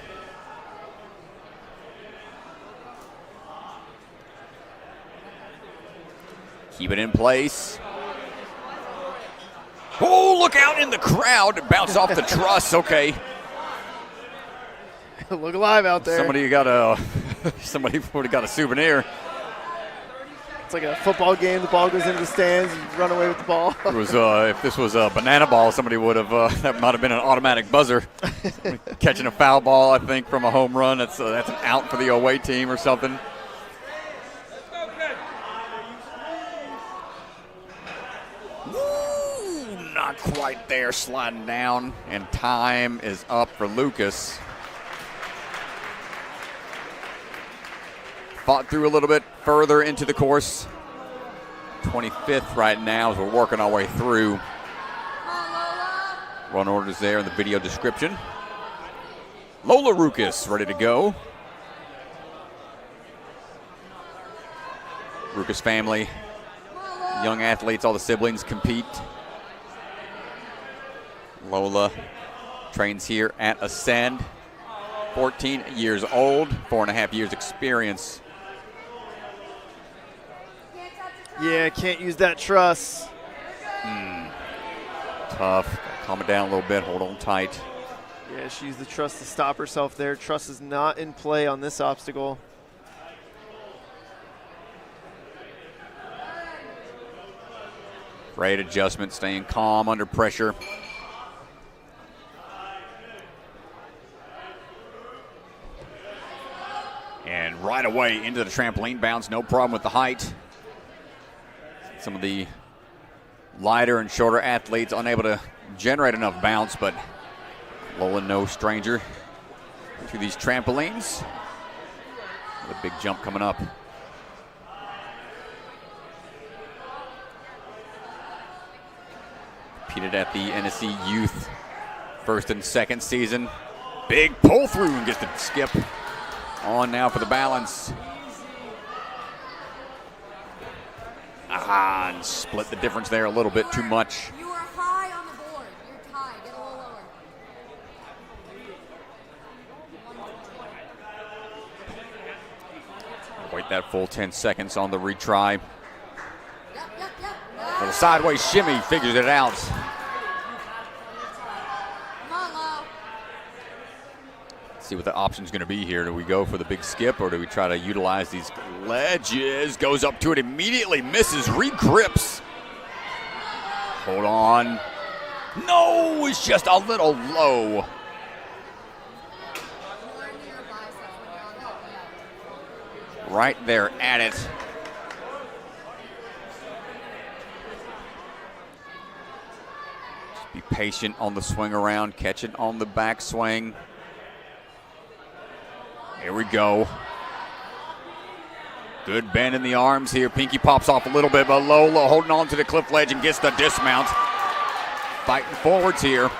Keep it in place. Oh, look out in the crowd. It bounced off the truss. Okay. Look alive out there. Somebody would have got a souvenir. It's like a football game. The ball goes into the stands. You run away with the ball. It was if this was a banana ball, somebody would have. That might have been an automatic buzzer. Catching a foul ball, I think, from a home run. That's an out for the away team or something. Ooh, not quite there, sliding down, and time is up for Roukous. Fought through a little bit further into the course. 25th right now as we're working our way through. Run orders there in the video description. Lola Roukous ready to go. Roukous family, young athletes, all the siblings compete. Lola trains here at Ascend. 14 years old, 4.5 years experience. Yeah, can't use that truss. Tough. Gotta calm it down a little bit, hold on tight. Yeah, she used the truss to stop herself there. Truss is not in play on this obstacle. Great adjustment, staying calm under pressure. And right away into the trampoline bounce, no problem with the height. Some of the lighter and shorter athletes unable to generate enough bounce, but Lola no stranger to these trampolines. The big jump coming up. Competed at the NSC Youth first and second season. Big pull through and gets the skip on now for the balance. And split the difference there a little bit too much. You are high on the board. You're tied. Get a little lower. Wait that full 10 seconds on the retry. Yep. Little sideways shimmy, figures it out. Come on, Lo. See what the option's going to be here. Do we go for the big skip or do we try to utilize these ledges? Goes up to it immediately, misses, regrips. Hold on. No, it's just a little low. Right there at it. Just be patient on the swing around, catch it on the back swing. Here we go. Good bend in the arms here. Pinky pops off a little bit, but Lola holding on to the cliff ledge and gets the dismount. Fighting forwards here.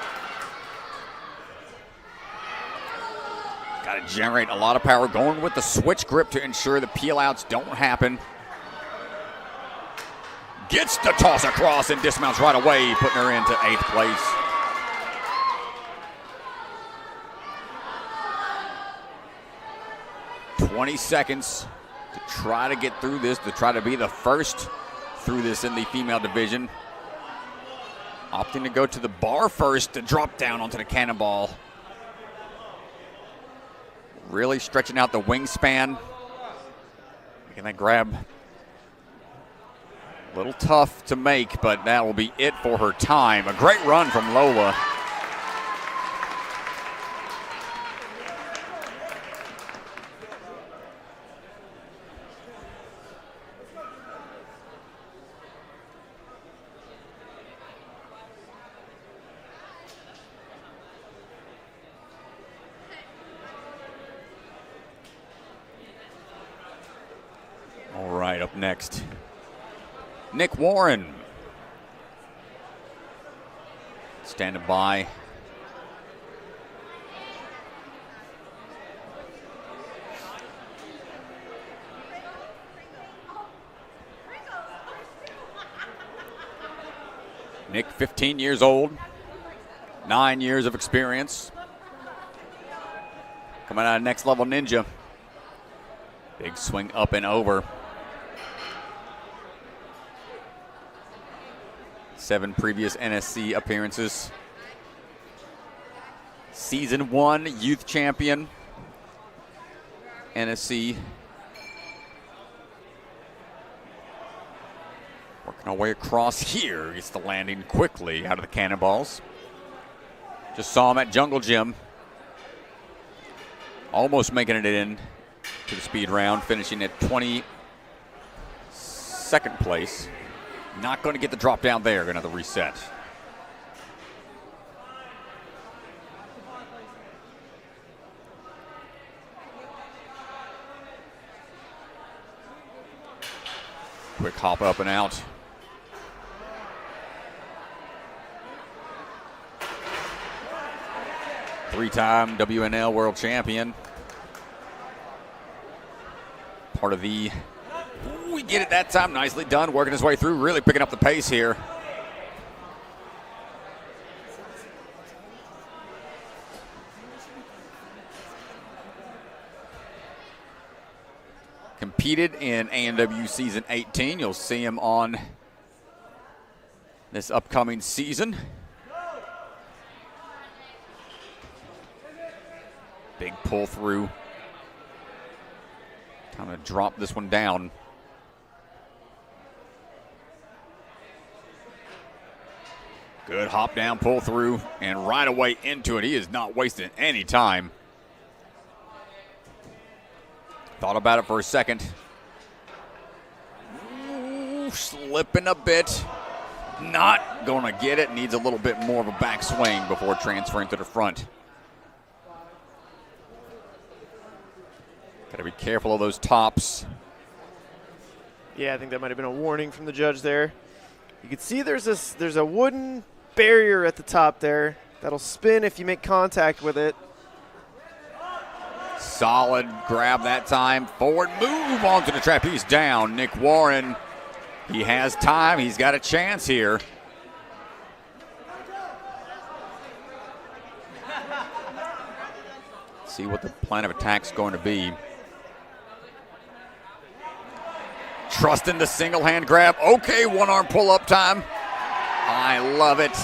Got to generate a lot of power. Going with the switch grip to ensure the peel outs don't happen. Gets the toss across and dismounts right away, putting her into 8th place. "20 seconds to try to get through this, to try to be the first through this in the female division. Opting to go to the bar first to drop down onto the cannonball. Really stretching out the wingspan. Making that grab a little tough to make, but that will be it for her time. A great run from Lola. Up next, Nick Warren. Standing by. Nick, 15 years old, 9 years of experience. Coming out of Next Level Ninja. Big swing up and over. 7 previous NSC appearances. Season 1 youth champion. NSC. Working our way across here. Gets the landing quickly out of the cannonballs. Just saw him at Jungle Gym. Almost making it in to the speed round. Finishing at 22nd place. Not going to get the drop down there. Going to have to reset. Quick hop up and out. Three-time WNL world champion. Part of the... We get it that time. Nicely done. Working his way through. Really picking up the pace here. Competed in A&W Season 18. You'll see him on this upcoming season. Big pull through. Time to drop this one down. Good hop down, pull through, and right away into it. He is not wasting any time. Thought about it for a second. Ooh, slipping a bit. Not going to get it. Needs a little bit more of a backswing before transferring to the front. Got to be careful of those tops. Yeah, I think that might have been a warning from the judge there. You can see there's a wooden barrier at the top there that'll spin if you make contact with it. Solid grab that time. Forward move onto the trapeze down. Nick Warren, he has time. He's got a chance here. See what the plan of attack's going to be. Trusting the single hand grab. Okay, one arm pull up time. I love it.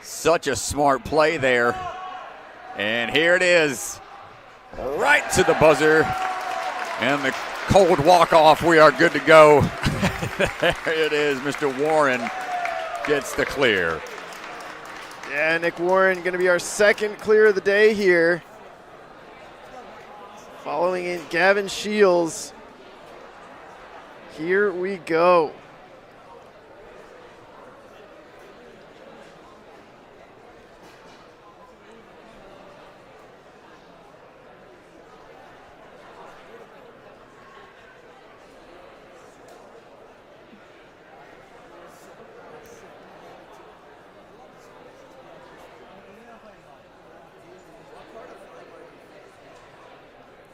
Such a smart play there. And here it is. Right to the buzzer. And the cold walk off. We are good to go. There it is. Mr. Warren gets the clear. Yeah, Nick Warren going to be our second clear of the day here. Following in Gavin Sheils. Here we go.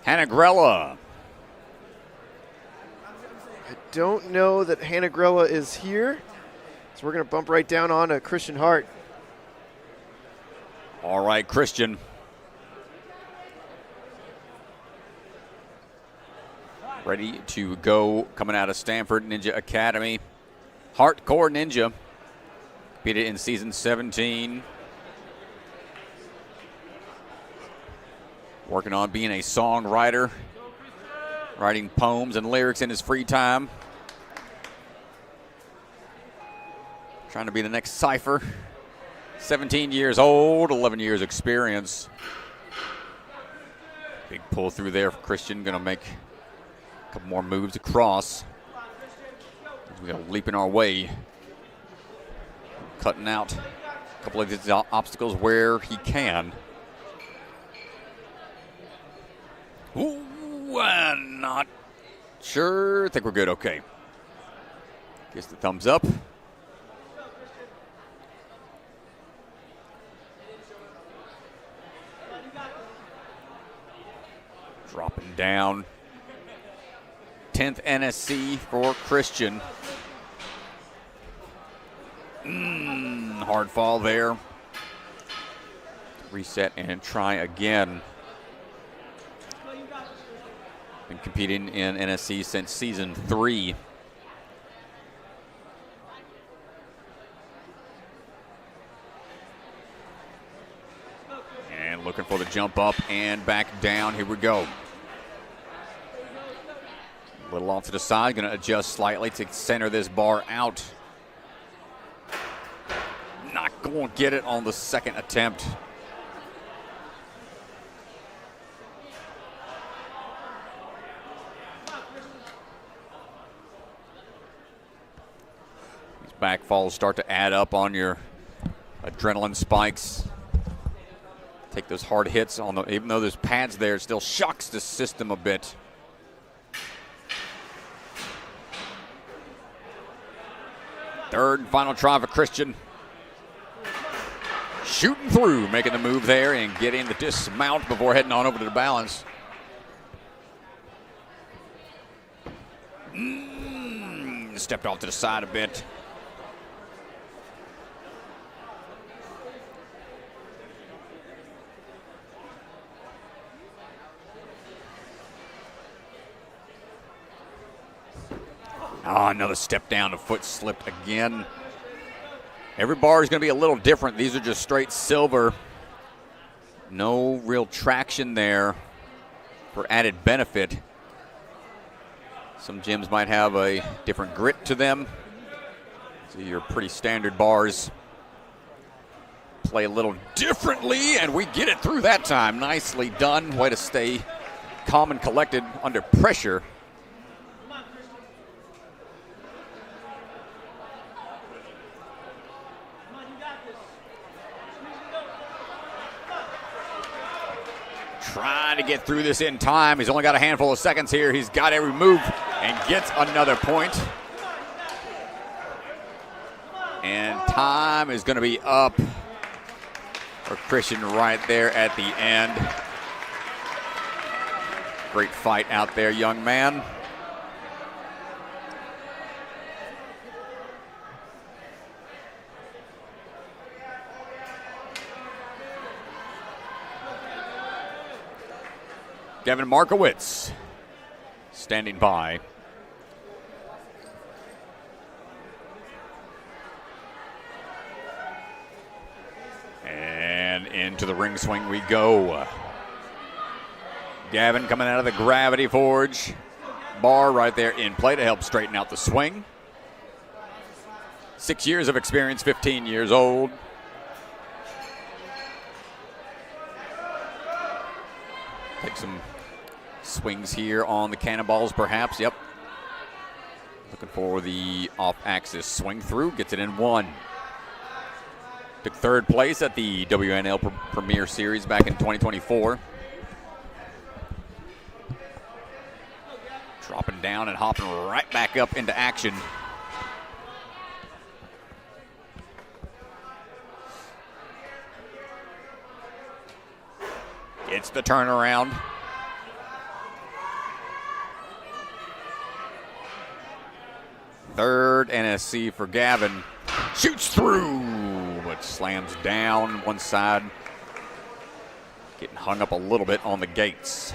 Hannah Grella. I don't know that Hannah Grella is here, so we're going to bump right down on to Christian Hart. All right, Christian. Ready to go coming out of Stanford Ninja Academy. Hardcore Ninja. Competed in season 17. Working on being a songwriter. Writing poems and lyrics in his free time. Trying to be the next Cypher. 17 years old, 11 years experience. Big pull through there for Christian. Going to make a couple more moves across. We go leaping our way. Cutting out a couple of these obstacles where he can. Ooh, not sure. I think we're good. Okay. Gives the thumbs up. Dropping down. 10th NSC for Christian. Hard fall there. Reset and try again. Been competing in NSC since season 3. And looking for the jump up and back down. Here we go. A little off to the side. Going to adjust slightly to center this bar out. Not going to get it on the second attempt. These back falls start to add up on your adrenaline spikes. Take those hard hits on the, even though there's pads there, it still shocks the system a bit. Third and final try for Christian. Shooting through, making the move there and getting the dismount before heading on over to the balance. Stepped off to the side a bit. Oh, another step down, the foot slipped again. Every bar is going to be a little different. These are just straight silver. No real traction there for added benefit. Some gyms might have a different grit to them. So your pretty standard bars play a little differently, and we get it through that time. Nicely done. Way to stay calm and collected under pressure. Trying to get through this in time. He's only got a handful of seconds here. He's got every move and gets another point. And time is going to be up for Christian right there at the end. Great fight out there, young man. Gavin Markowitz standing by. And into the ring swing we go. Gavin coming out of the Gravity Forge. Bar right there in play to help straighten out the swing. 6 years of experience, 15 years old. Take some swings here on the cannonballs, perhaps. Yep. Looking for the off-axis swing through. Gets it in one. Took third place at the WNL Premier Series back in 2024. Dropping down and hopping right back up into action. It's the turnaround. Third NSC for Gavin. Shoots through, but slams down one side. Getting hung up a little bit on the gates.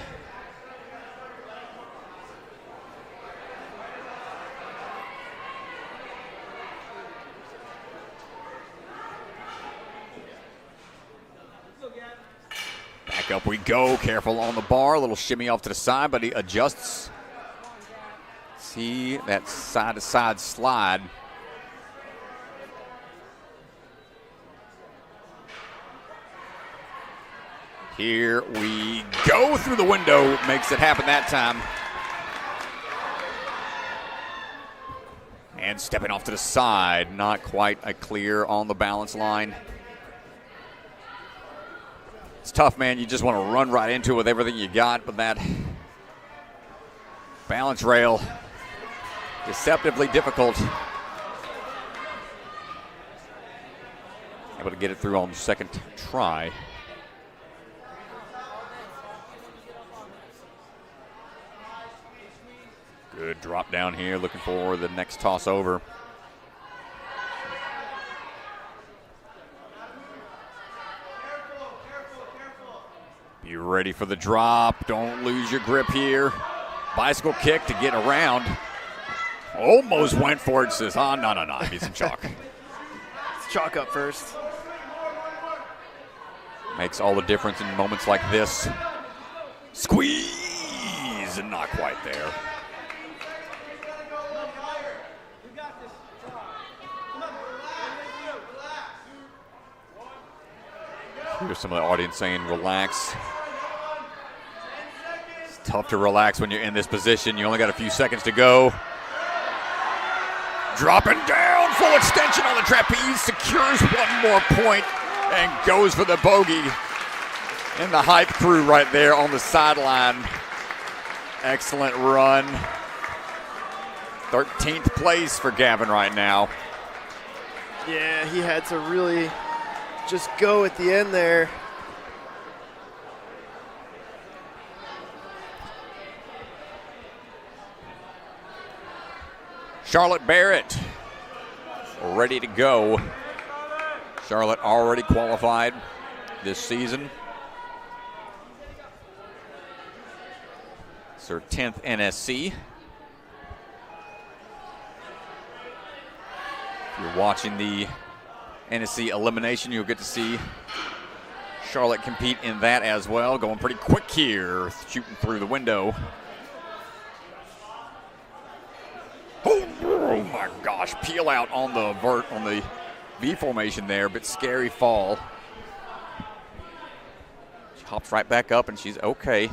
Back up we go. Careful on the bar. A little shimmy off to the side, but he adjusts. See that side-to-side slide. Here we go through the window. Makes it happen that time. And stepping off to the side. Not quite a clear on the balance line. It's tough, man. You just want to run right into it with everything you got, but that balance rail, deceptively difficult. Able to get it through on the second try. Good drop down here, looking for the next toss over. Be ready for the drop. Don't lose your grip here. Bicycle kick to get around. Almost went for it. Says, oh, no. Need some chalk. Let's chalk up first. Makes all the difference in moments like this. Squeeze, and not quite there. Here's some of the audience saying, relax. It's tough to relax when you're in this position. You only got a few seconds to go. Dropping down, full extension on the trapeze, secures one more point and goes for the bogey. And the hype crew right there on the sideline. Excellent run. 13th place for Gavin right now. Yeah, he had to really just go at the end there. Charlotte Barrett, ready to go. Charlotte already qualified this season. It's her 10th NSC. If you're watching the NSC elimination, you'll get to see Charlotte compete in that as well. Going pretty quick here, shooting through the window. Oh my gosh, peel out on the V formation there, but scary fall. She hops right back up and she's okay.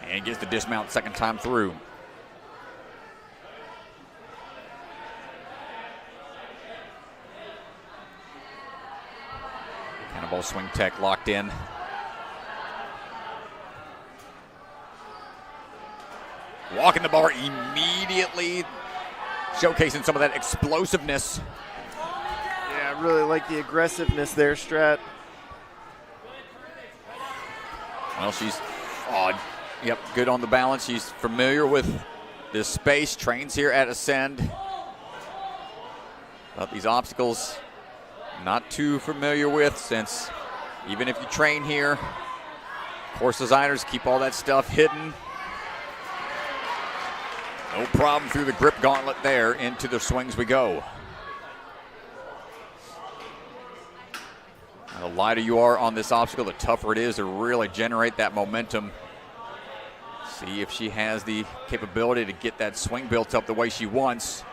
And gets the dismount second time through. Cannonball swing tech locked in. Walking the bar immediately, showcasing some of that explosiveness. Yeah, I really like the aggressiveness there, Strat. Well, she's good on the balance. She's familiar with this space, trains here at Ascend. But these obstacles, not too familiar with, since even if you train here, course designers keep all that stuff hidden. No problem through the grip gauntlet there. Into the swings we go. The lighter you are on this obstacle, the tougher it is to really generate that momentum. See if she has the capability to get that swing built up the way she wants.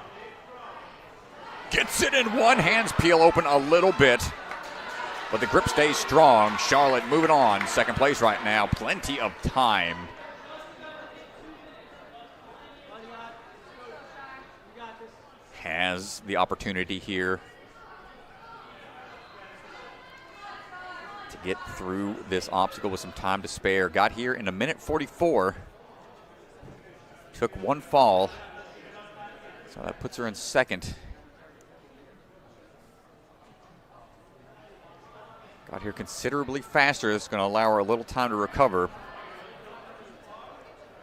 Gets it in one, hands peel open a little bit, but the grip stays strong. Charlotte moving on, second place right now, plenty of time. Has the opportunity here to get through this obstacle with some time to spare. Got here in 1:44. Took one fall, so that puts her in second. Got here considerably faster. It's going to allow her a little time to recover.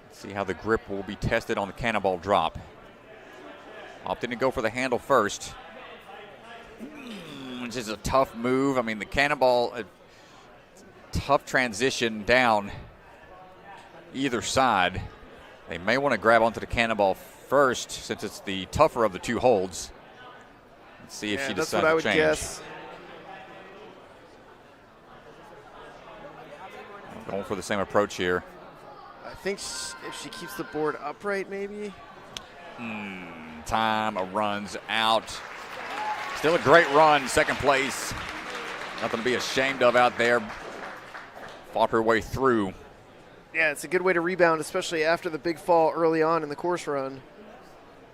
Let's see how the grip will be tested on the cannonball drop. Opting to go for the handle first, which is a tough move. I mean, the cannonball, a tough transition down either side. They may want to grab onto the cannonball first since it's the tougher of the two holds. Let's see if she decides to change. That's what I would guess. Going for the same approach here. I think if she keeps the board upright, maybe. Time runs out. Still a great run, second place. Nothing to be ashamed of out there. Fought her way through. Yeah, it's a good way to rebound, especially after the big fall early on in the course run.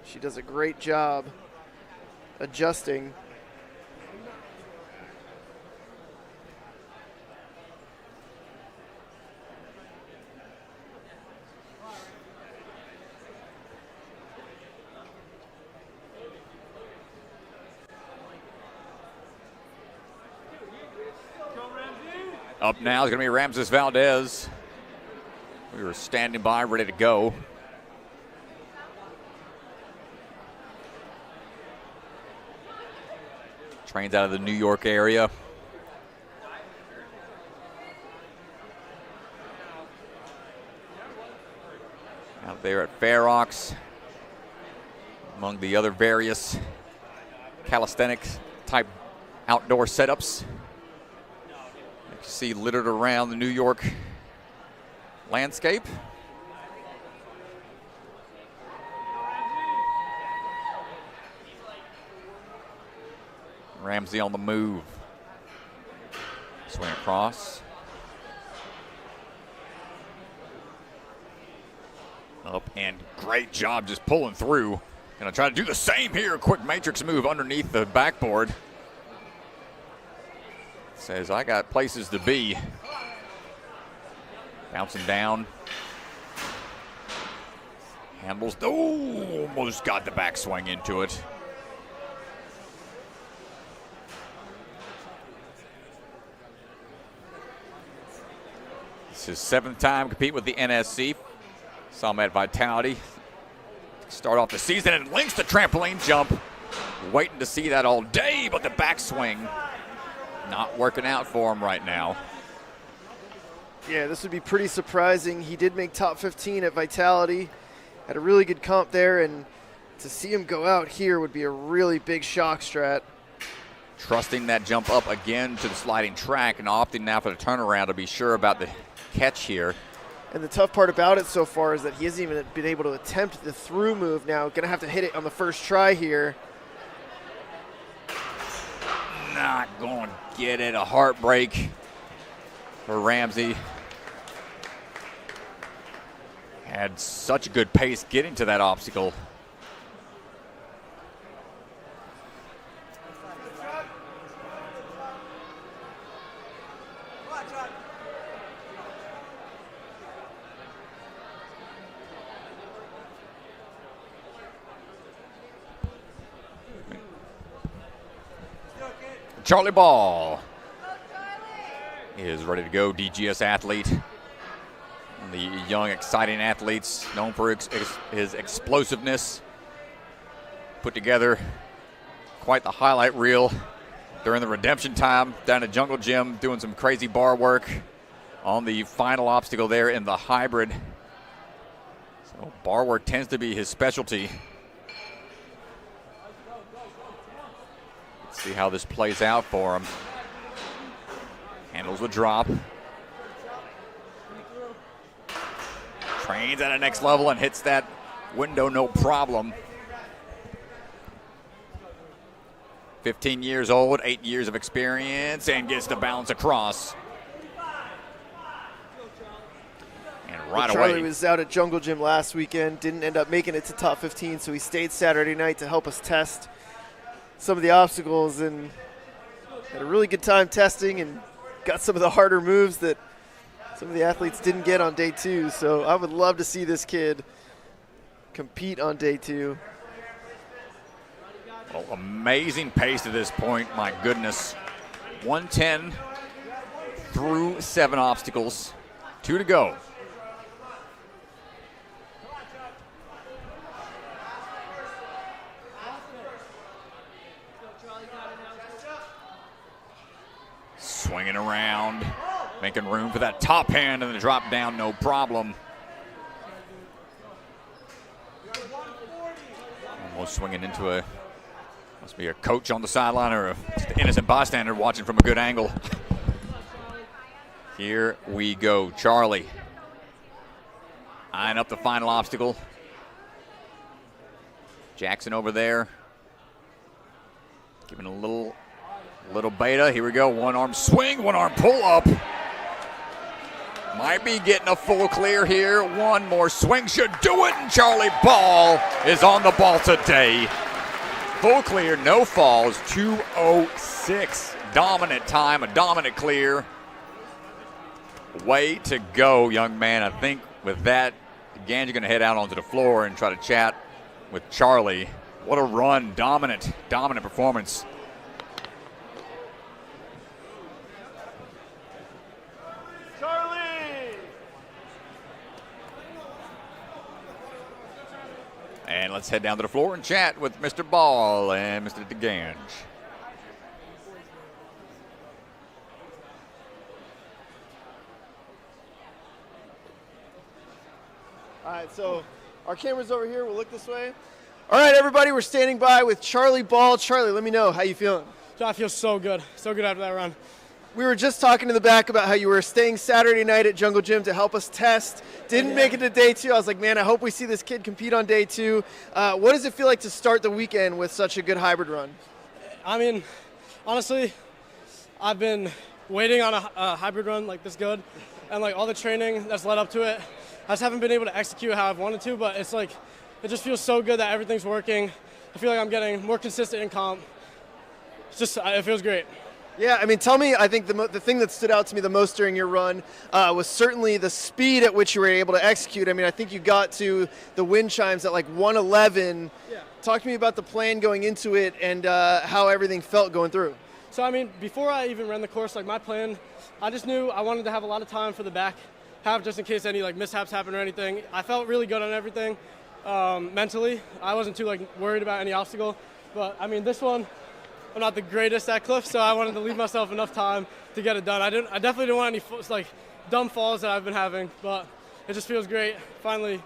She does a great job adjusting. Up now is going to be Ramcis Valdez. We were standing by, ready to go. Trains out of the New York area. Out there at Fair Oaks, among the other various calisthenics type outdoor setups you see littered around the New York landscape. Ramsey on the move. Swing across. Up and great job just pulling through. Gonna try to do the same here. Quick matrix move underneath the backboard. Says, I got places to be. Bouncing down. Handles, oh, almost got the backswing into it. It's his 7th time compete with the NSC. Saw him at Vitality. Start off the season and links the trampoline jump. Waiting to see that all day, but the backswing not working out for him right now. Yeah, this would be pretty surprising. He did make top 15 at Vitality. Had a really good comp there, and to see him go out here would be a really big shock strat. Trusting that jump up again to the sliding track and opting now for the turnaround to be sure about the catch here. And the tough part about it so far is that he hasn't even been able to attempt the through move now. Going to have to hit it on the first try here. Not going to get it. A heartbreak for Ramsey. Had such a good pace getting to that obstacle. Charlie Ball is ready to go. DGS athlete. The young, exciting athletes known for his explosiveness. Put together quite the highlight reel during the redemption time down at Jungle Gym, doing some crazy bar work on the final obstacle there in the hybrid. So bar work tends to be his specialty. Let's see how this plays out for him. Handles the drop. Trains at a next level and hits that window no problem. 15 years old, 8 years of experience, and gets the bounce across. And right away. Charlie was out at Jungle Gym last weekend, didn't end up making it to top 15, so he stayed Saturday night to help us test some of the obstacles and had a really good time testing and got some of the harder moves that some of the athletes didn't get on day 2. So I would love to see this kid compete on day 2. Well, amazing pace to this point, my goodness. 110 through 7 obstacles, 2 to go. Swinging around, making room for that top hand and the drop down, no problem. Almost swinging into a, must be a coach on the sideline or just an innocent bystander watching from a good angle. Here we go, Charlie. Eyeing up the final obstacle. Jackson over there. Giving a little beta. Here we go. One arm swing, one arm pull up. Might be getting a full clear here. One more swing should do it, and Charlie Ball is on the ball today. Full clear, no falls, 2:06. Dominant time, a dominant clear. Way to go, young man. I think with that, again, you're going to head out onto the floor and try to chat with Charlie. What a run. Dominant performance. And let's head down to the floor and chat with Mr. Ball and Mr. DeGange. All right, so our camera's over here. We'll look this way. All right, everybody, we're standing by with Charlie Ball. Charlie, let me know, how you feeling? I feel so good. So good after that run. We were just talking to the back about how you were staying Saturday night at Jungle Gym to help us test. Didn't make it to day 2. I was like, man, I hope we see this kid compete on day 2. What does it feel like to start the weekend with such a good hybrid run? I mean, honestly, I've been waiting on a hybrid run like this good, and like all the training that's led up to it, I just haven't been able to execute how I've wanted to. But it's like it just feels so good that everything's working. I feel like I'm getting more consistent in comp. It feels great. Yeah, I mean, tell me, I think the thing that stood out to me the most during your run was certainly the speed at which you were able to execute. I mean, I think you got to the wind chimes at like 111. Yeah. Talk to me about the plan going into it and how everything felt going through. So, I mean, before I even ran the course, like my plan, I just knew I wanted to have a lot of time for the back half just in case any like mishaps happen or anything. I felt really good on everything mentally. I wasn't too like worried about any obstacle. But, I mean, this one, I'm not the greatest at cliff, so I wanted to leave myself enough time to get it done. I definitely didn't want any like dumb falls that I've been having, but it just feels great. Finally,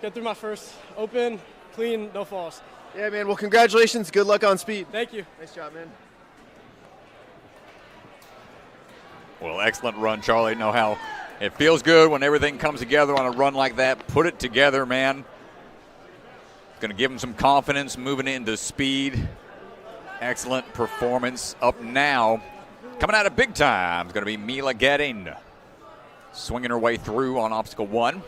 get through my first open, clean, no falls. Yeah, man. Well, congratulations. Good luck on speed. Thank you. Nice job, man. Well, excellent run, Charlie. Know how it feels good when everything comes together on a run like that. Put it together, man. Going to give him some confidence moving into speed. Excellent performance. Up now, coming out of big time, is going to be Mila Goetting, swinging her way through on obstacle 1.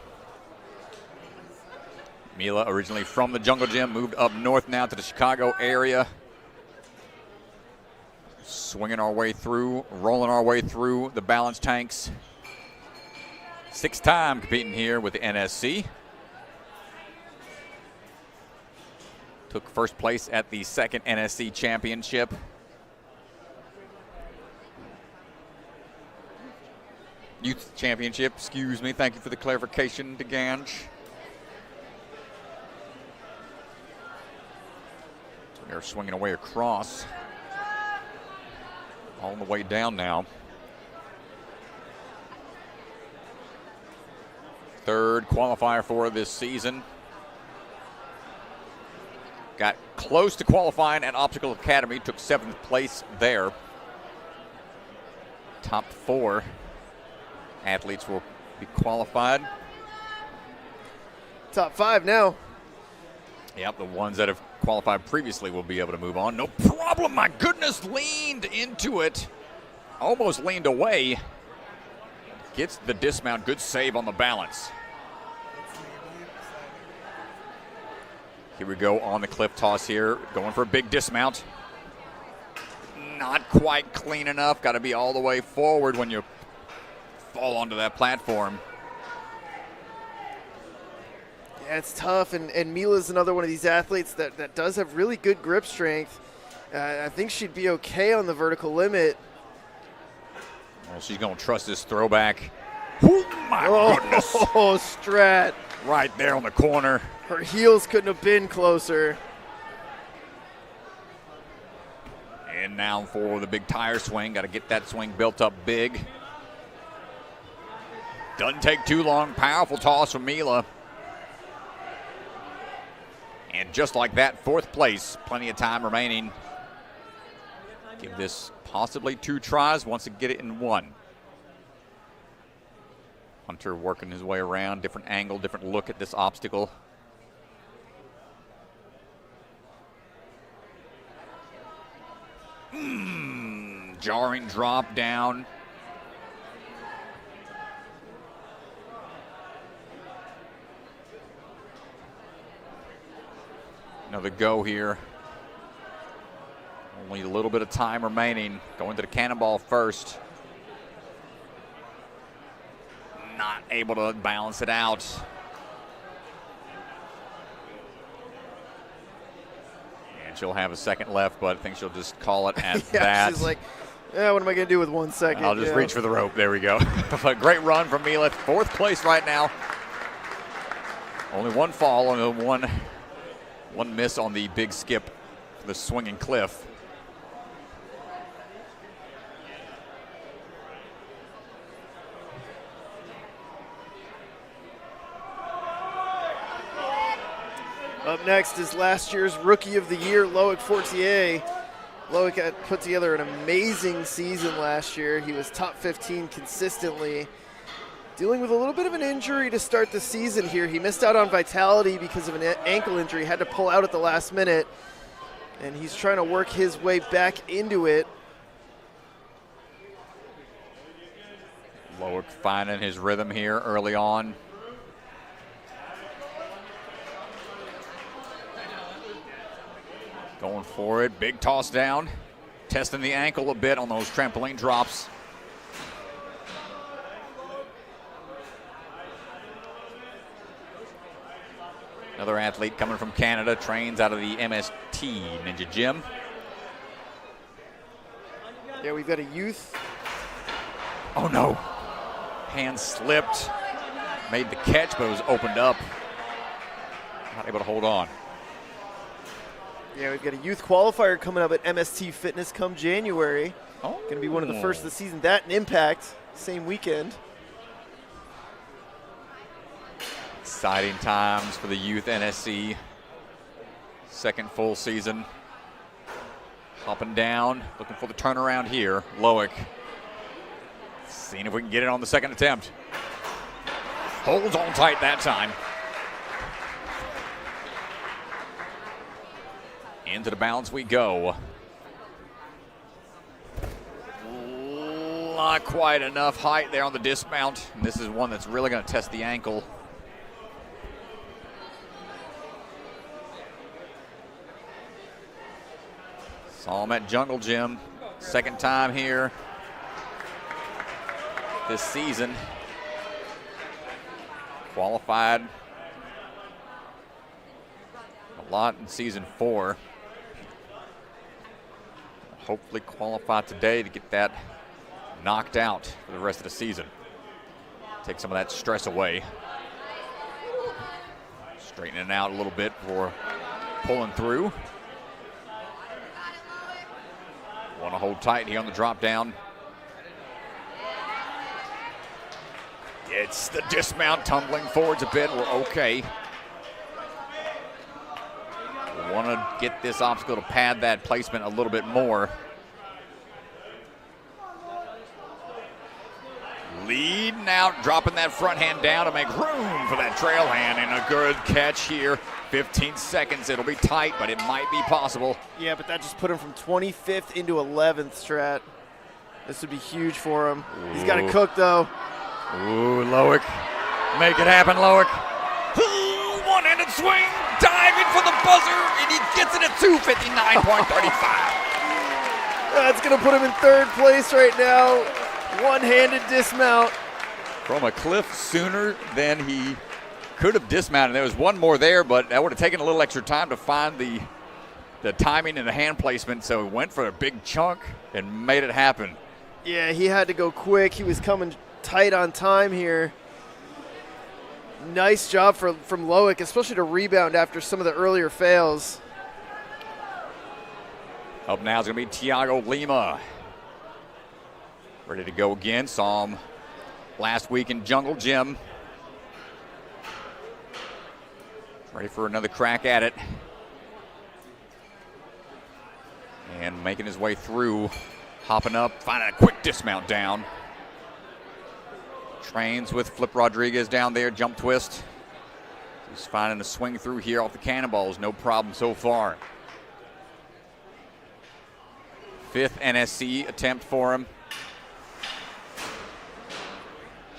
Mila, originally from the Jungle Gym, moved up north now to the Chicago area. Swinging our way through, rolling our way through the balance tanks. 6th time competing here with the NSC. Took first place at the 2nd NSC Championship. Youth Championship, excuse me. Thank you for the clarification, DeGange. They're swinging away across. On the way down now. 3rd qualifier for this season. Got close to qualifying at Obstacle Academy, took 7th place there. Top 4 athletes will be qualified. Top 5 now. Yep, the ones that have qualified previously will be able to move on. No problem, my goodness, leaned into it. Almost leaned away. Gets the dismount, good save on the balance. Here we go on the cliff toss here, going for a big dismount. Not quite clean enough, got to be all the way forward when you fall onto that platform. Yeah, it's tough, and Mila's another one of these athletes that does have really good grip strength. I think she'd be okay on the vertical limit. Well, she's going to trust this throwback. Oh, my goodness. Oh, Strat. Right there on the corner. Her heels couldn't have been closer. And now for the big tire swing. Got to get that swing built up big. Doesn't take too long. Powerful toss from Mila. And just like that, 4th place. Plenty of time remaining. Give this possibly 2 tries. Wants to get it in 1. Hunter working his way around. Different angle, different look at this obstacle. Jarring drop down. Another go here. Only a little bit of time remaining. Going to the cannonball first. Not able to balance it out. And she'll have a second left, but I think she'll just call it at Yeah, that. she's like, what am I going to do with 1 second? I'll just reach for the rope. There we go. A great run from Mila. 4th place right now. Only 1 fall, only one miss on the big skip for the swinging cliff. Up next is last year's Rookie of the Year, Loik Fortier. Loik had put together an amazing season last year. He was top 15 consistently. Dealing with a little bit of an injury to start the season here. He missed out on vitality because of an ankle injury, had to pull out at the last minute, and he's trying to work his way back into it. Loik finding his rhythm here early on. Going for it, big toss down. Testing the ankle a bit on those trampoline drops. Another athlete coming from Canada, trains out of the MST Ninja Gym. Yeah, we've got a youth. Oh no, hand slipped. Made the catch, but it was opened up. Not able to hold on. Yeah, we've got a youth qualifier coming up at MST Fitness come January. Oh. Going to be one of the first of the season. That and Impact, same weekend. Exciting times for the youth NSC. Second full season. Hopping down, looking for the turnaround here. Loik. Seeing if we can get it on the second attempt. Holds on tight that time. Into the balance we go. Not quite enough height there on the dismount. And this is one that's really going to test the ankle. Saw him at Jungle Gym. Second time here this season. Qualified a lot in season 4. Hopefully qualify today to get that knocked out for the rest of the season. Take some of that stress away. Straightening it out a little bit before pulling through. Want to hold tight here on the drop down. It's the dismount, tumbling forwards a bit. We're okay. We want to get this obstacle to pad that placement a little bit more. Leading out, dropping that front hand down to make room for that trail hand, and a good catch here. 15 seconds, it'll be tight, but it might be possible. Yeah, but that just put him from 25th into 11th, Strat. This would be huge for him. Ooh. He's got to cook, though. Ooh, Loik. Make it happen, Loik. One-handed swing, diving for the buzzer, and he gets it at 2:59.35. That's going to put him in 3rd place right now. One-handed dismount. From a cliff sooner than he could have dismounted. There was one more there, but that would have taken a little extra time to find the timing and the hand placement, so he went for a big chunk and made it happen. Yeah, he had to go quick. He was coming tight on time here. Nice job from Loik, especially to rebound after some of the earlier fails. Up now is going to be Tiago Lima. Ready to go again. Saw him last week in Jungle Gym. Ready for another crack at it. And making his way through. Hopping up, finding a quick dismount down. Trains with Flip Rodriguez down there, jump twist. He's finding a swing through here off the cannonballs, no problem so far. 5th NSC attempt for him.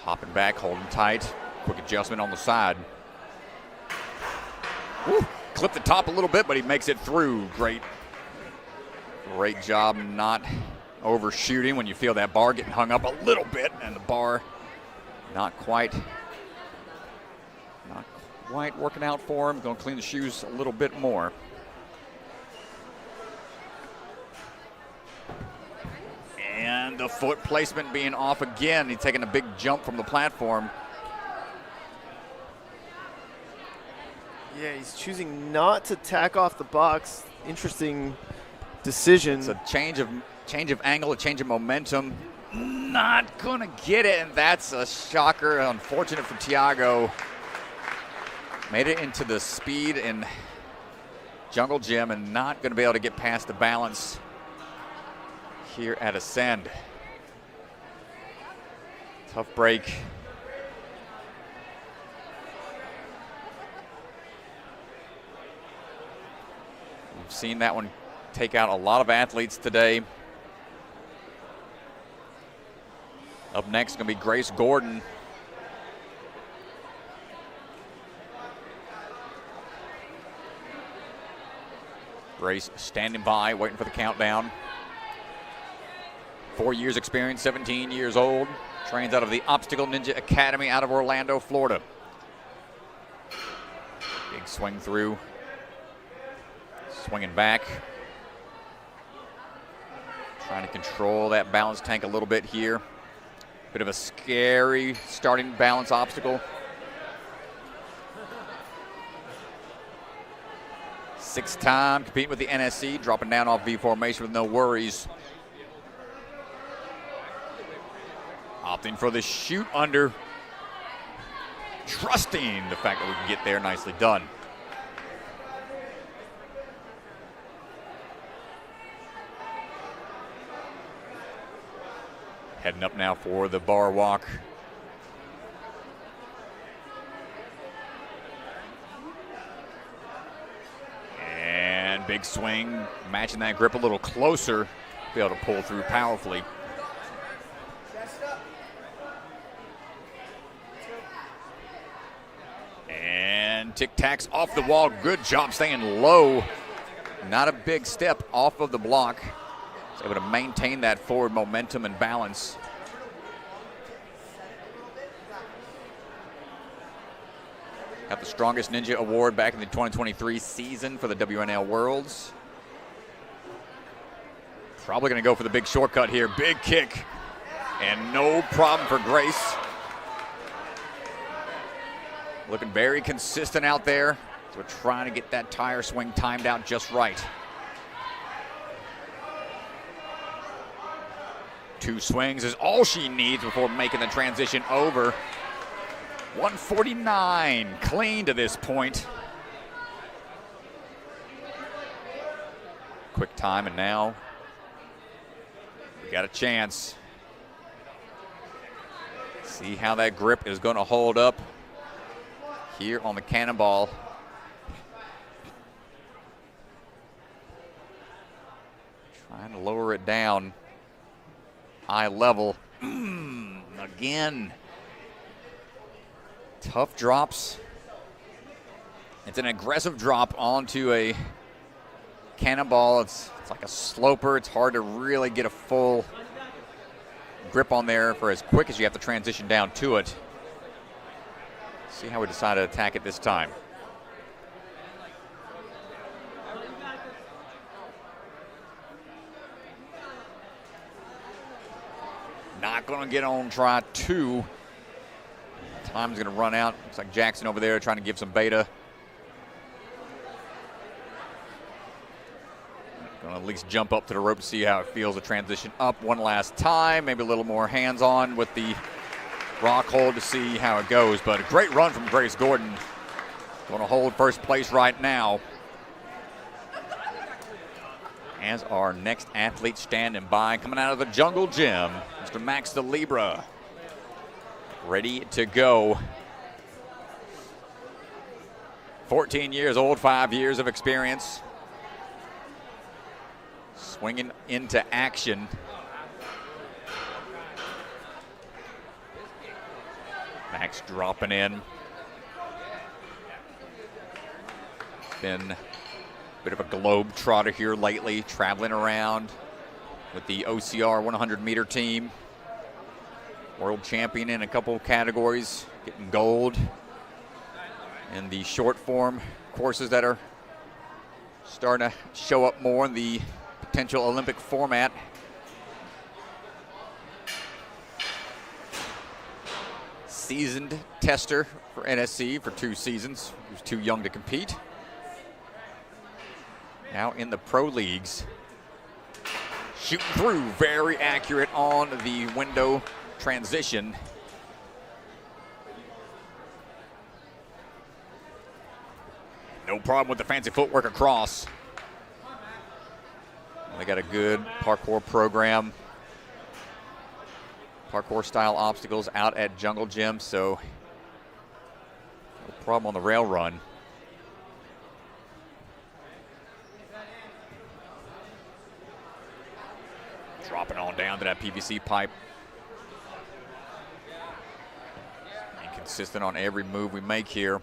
Hopping back, holding tight. Quick adjustment on the side. Woo. Clipped the top a little bit, but he makes it through. Great job not overshooting when you feel that bar getting hung up a little bit, and the bar not quite working out for him. Going to clean the shoes a little bit more. And the foot placement being off again. He's taking a big jump from the platform. Yeah, he's choosing not to tack off the box. Interesting decision. It's a change of angle, a change of momentum. Not gonna get it, and that's a shocker. Unfortunate for Tiago. Made it into the speed in Jungle Gym and not gonna be able to get past the balance here at Ascend. Tough break. We've seen that one take out a lot of athletes today. Up next is going to be Grace Gordon. Grace standing by, waiting for the countdown. 4 years experience, 17 years old. Trains out of the Obstacle Ninja Academy out of Orlando, Florida. Big swing through. Swinging back. Trying to control that balance tank a little bit here. Bit of a scary starting balance obstacle. 6th time competing with the NSC, dropping down off V formation with no worries. Opting for the shoot under. Trusting the fact that we can get there. Nicely done. Heading up now for the bar walk. And big swing, matching that grip a little closer. Be able to pull through powerfully. And tic-tacs off the wall. Good job staying low. Not a big step off of the block. Was able to maintain that forward momentum and balance. Got the Strongest Ninja Award back in the 2023 season for the WNL Worlds. Probably going to go for the big shortcut here. Big kick. And no problem for Grace. Looking very consistent out there. So we're trying to get that tire swing timed out just right. 2 swings is all she needs before making the transition over. 149 clean to this point. Quick time, and now we got a chance. See how that grip is going to hold up here on the cannonball. Trying to lower it down. Eye level. Again. Tough drops. It's an aggressive drop onto a cannonball. It's like a sloper. It's hard to really get a full grip on there for as quick as you have to transition down to it. See how we decide to attack it this time. Not going to get on try 2. Time's going to run out. Looks like Jackson over there trying to give some beta. Going to at least jump up to the rope to see how it feels to transition up one last time. Maybe a little more hands-on with the rock hold to see how it goes. But a great run from Grace Gordon. Going to hold first place right now. As our next athlete standing by, coming out of the Jungle Gym, Mr. Max DeLibra, ready to go. 14 years old, 5 years of experience. Swinging into action. Max dropping in. Been a bit of a globe trotter here lately, traveling around with the OCR 100-meter team. World champion in a couple of categories, getting gold in the short form courses that are starting to show up more in the potential Olympic format. Seasoned tester for NSC for 2 seasons. He was too young to compete. Now in the pro leagues. Shooting through, very accurate on the window transition. No problem with the fancy footwork across. They got a good parkour program. Parkour style obstacles out at Jungle Gym, so no problem on the rail run. Dropping on down to that PVC pipe. Consistent on every move we make here.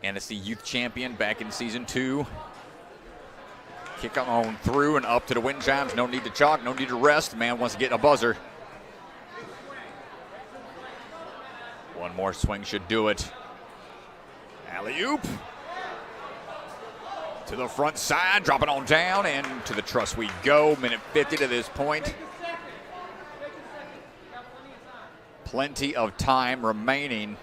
NSC Youth Champion back in Season 2. Kick on through and up to the wind chimes. No need to chalk, no need to rest. Man wants to get a buzzer. One more swing should do it. Alley-oop. To the front side, dropping on down, and to the truss we go. Minute 50 to this point. Plenty of time remaining.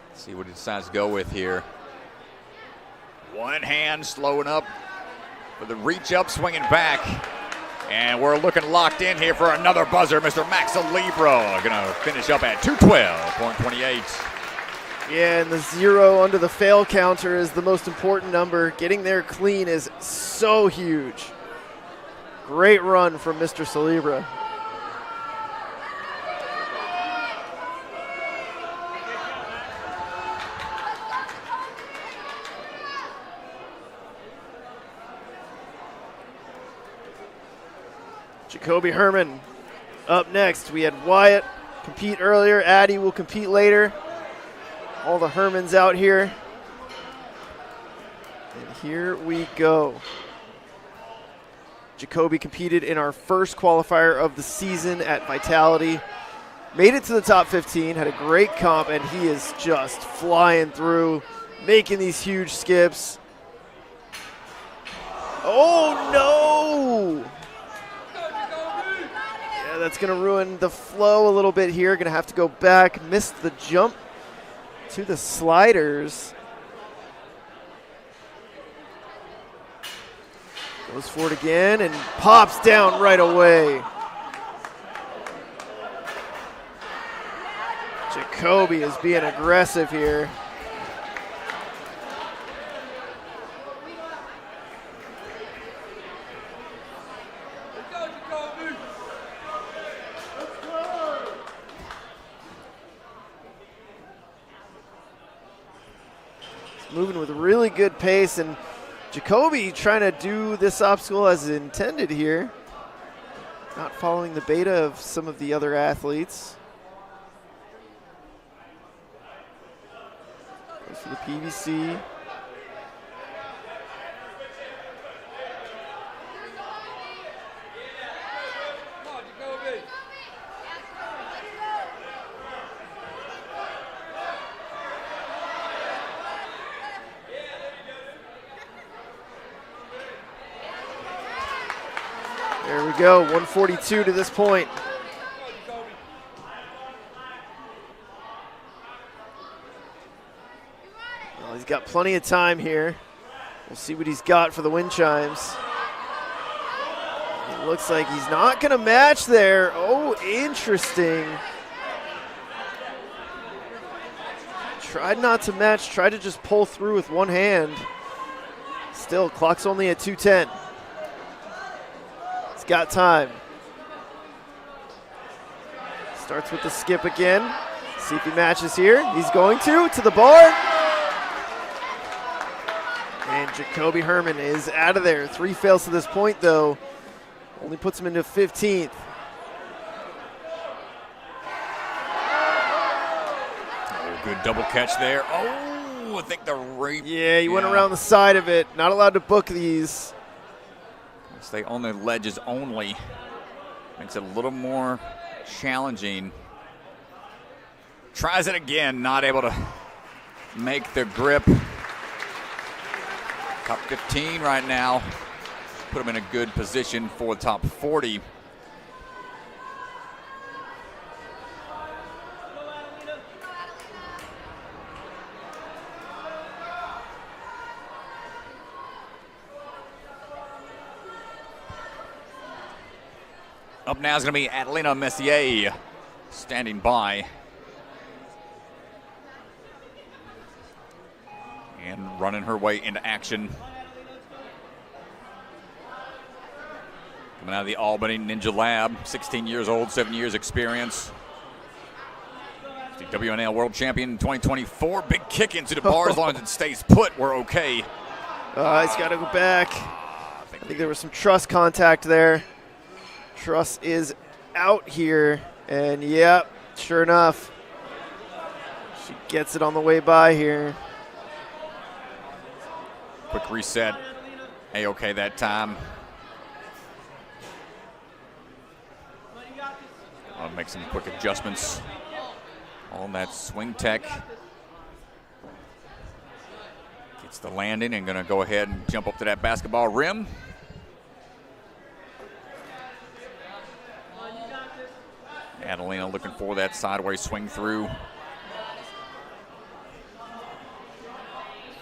Let's see what he decides to go with here. One hand slowing up for the reach up, swinging back. And we're looking locked in here for another buzzer. Mr. Max Alibro going to finish up at 212.28. Yeah, and the 0 under the fail counter is the most important number. Getting there clean is so huge. Great run from Mr. Salibra. Jacoby Herman up next. We had Wyatt compete earlier. Addy will compete later. All the Hermans out here. And here we go. Jacoby competed in our first qualifier of the season at Vitality. Made it to the top 15, had a great comp, and he is just flying through, making these huge skips. Oh no! Yeah, that's gonna ruin the flow a little bit here. Gonna have to go back, missed the jump to the sliders. Goes for it again and pops down right away. Jacoby is being aggressive here. Moving with really good pace, and Jacoby trying to do this obstacle as intended here. Not following the beta of some of the other athletes. Goes for the PVC. There we go, 142 to this point. Well, he's got plenty of time here. We'll see what he's got for the wind chimes. It looks like he's not gonna match there. Oh, interesting. Tried not to match, tried to just pull through with one hand. Still, clock's only at 2:10. Got time. Starts with the skip again. See if he matches here. He's going to the bar. And Jacoby Herman is out of there. 3 fails to this point, though. Only puts him into 15th. Oh, good double catch there. Oh, I think the rape. Yeah, he went around the side of it. Not allowed to book these. Stay on the ledges only. Makes it a little more challenging. Tries it again, not able to make the grip. Top 15 right now. Put him in a good position for the top 40. Up now is going to be Adelena Messier standing by. And running her way into action. Coming out of the Albany Ninja Lab, 16 years old, 7 years experience. The WNL World Champion in 2024. Big kick into the bar. As long as it stays put, we're okay. He's got to go back. I think there was some truss contact there. Truss is out here, and yep, sure enough, she gets it on the way by here. Quick reset. A-OK that time. I'll make some quick adjustments on that swing tech. Gets the landing and gonna go ahead and jump up to that basketball rim. Adelena looking for that sideways swing through.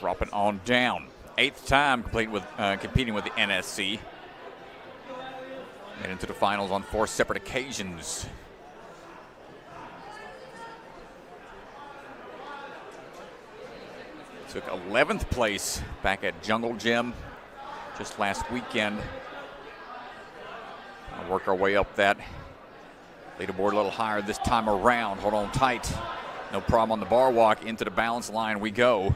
Dropping on down. 8th time competing with the NSC. And into the finals on 4 separate occasions. Took 11th place back at Jungle Gym just last weekend. I'll work our way up that leaderboard a little higher this time around. Hold on tight. No problem on the bar walk. Into the balance line we go.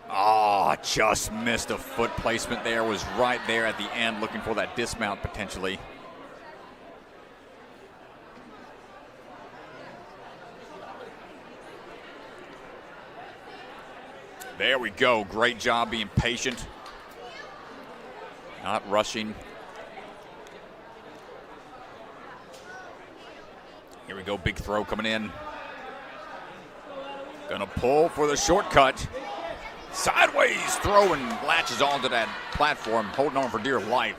Oh, just missed a foot placement there. Was right there at the end looking for that dismount potentially. There we go. Great job being patient. Not rushing. Here we go. Big throw coming in. Gonna pull for the shortcut. Sideways throw and latches onto that platform, holding on for dear life.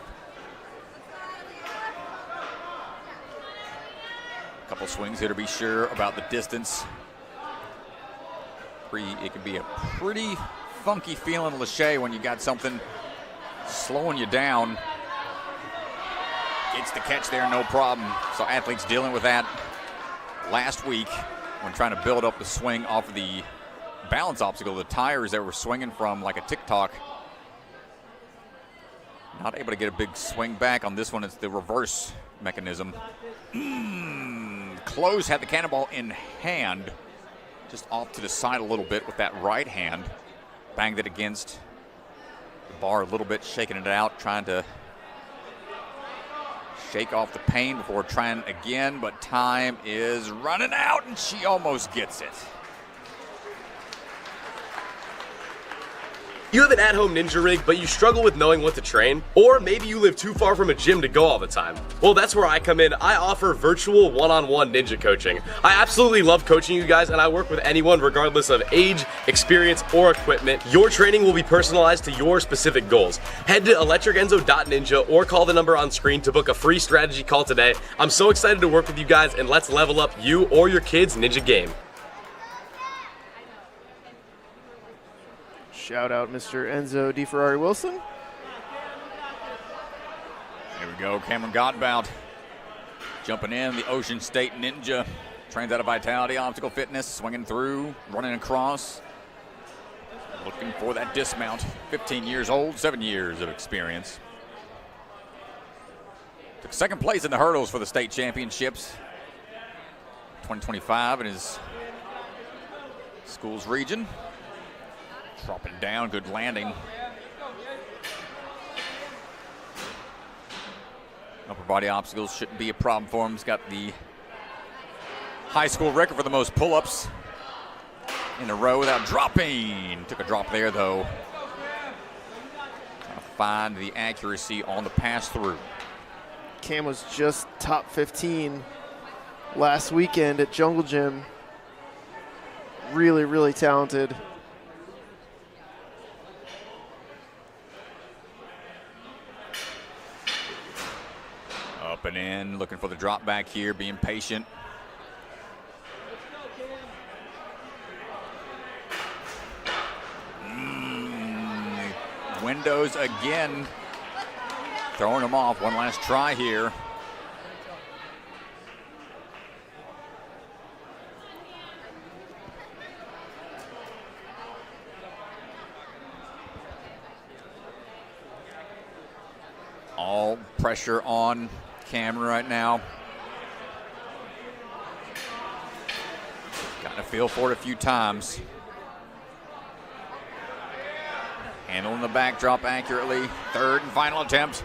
Couple swings here to be sure about the distance. It can be a pretty funky feeling, Lachey, when you got something slowing you down. Gets the catch there, no problem. So athletes dealing with that last week when trying to build up the swing off of the balance obstacle, the tires that were swinging from like a TikTok. Not able to get a big swing back. On this one, it's the reverse mechanism. Close, had the cannonball in hand. Just off to the side a little bit with that right hand. Banged it against the bar a little bit, shaking it out, trying to shake off the pain before trying again, but time is running out and she almost gets it. You have an at-home ninja rig, but you struggle with knowing what to train? Or maybe you live too far from a gym to go all the time. Well, that's where I come in. I offer virtual one-on-one ninja coaching. I absolutely love coaching you guys, and I work with anyone regardless of age, experience, or equipment. Your training will be personalized to your specific goals. Head to electricenzo.ninja or call the number on screen to book a free strategy call today. I'm so excited to work with you guys, and let's level up you or your kids' ninja game. Shout out Mr. Enzo DeFerrari Wilson. There we go, Cameron Godbout jumping in, the Ocean State Ninja. Trains out of Vitality, Obstacle Fitness, swinging through, running across. Looking for that dismount. 15 years old, 7 years of experience. Took 2nd place in the hurdles for the state championships 2025 in his school's region. Dropping down, good landing. Upper body obstacles shouldn't be a problem for him. He's got the high school record for the most pull-ups in a row without dropping. Took a drop there, though. Trying to find the accuracy on the pass-through. Cam was just top 15 last weekend at Jungle Gym. Really, really talented. Up and in, looking for the drop back here, being patient. Windows again, throwing them off. One last try here. All pressure on Cameron right now. Gotten a feel for it a few times. Handling the backdrop accurately. Third and final attempt.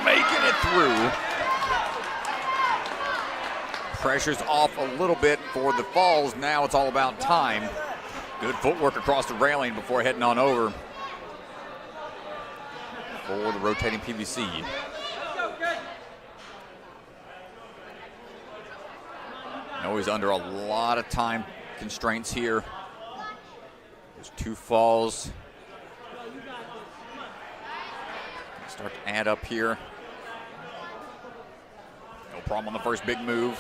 Making it through. Pressure's off a little bit for the falls. Now it's all about time. Good footwork across the railing before heading on over for the rotating PVC. Know he's under a lot of time constraints here. There's 2 falls. Start to add up here. No problem on the first big move.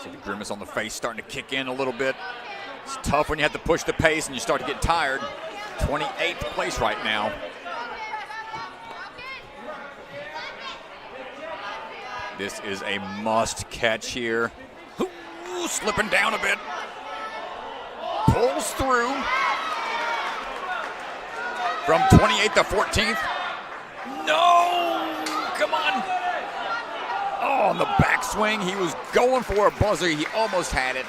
See the grimace on the face starting to kick in a little bit. It's tough when you have to push the pace and you start to get tired. 28th place right now. This is a must catch here. Ooh, slipping down a bit. Pulls through. From 28th to 14th. No! Come on! Oh, on the backswing, he was going for a buzzer. He almost had it.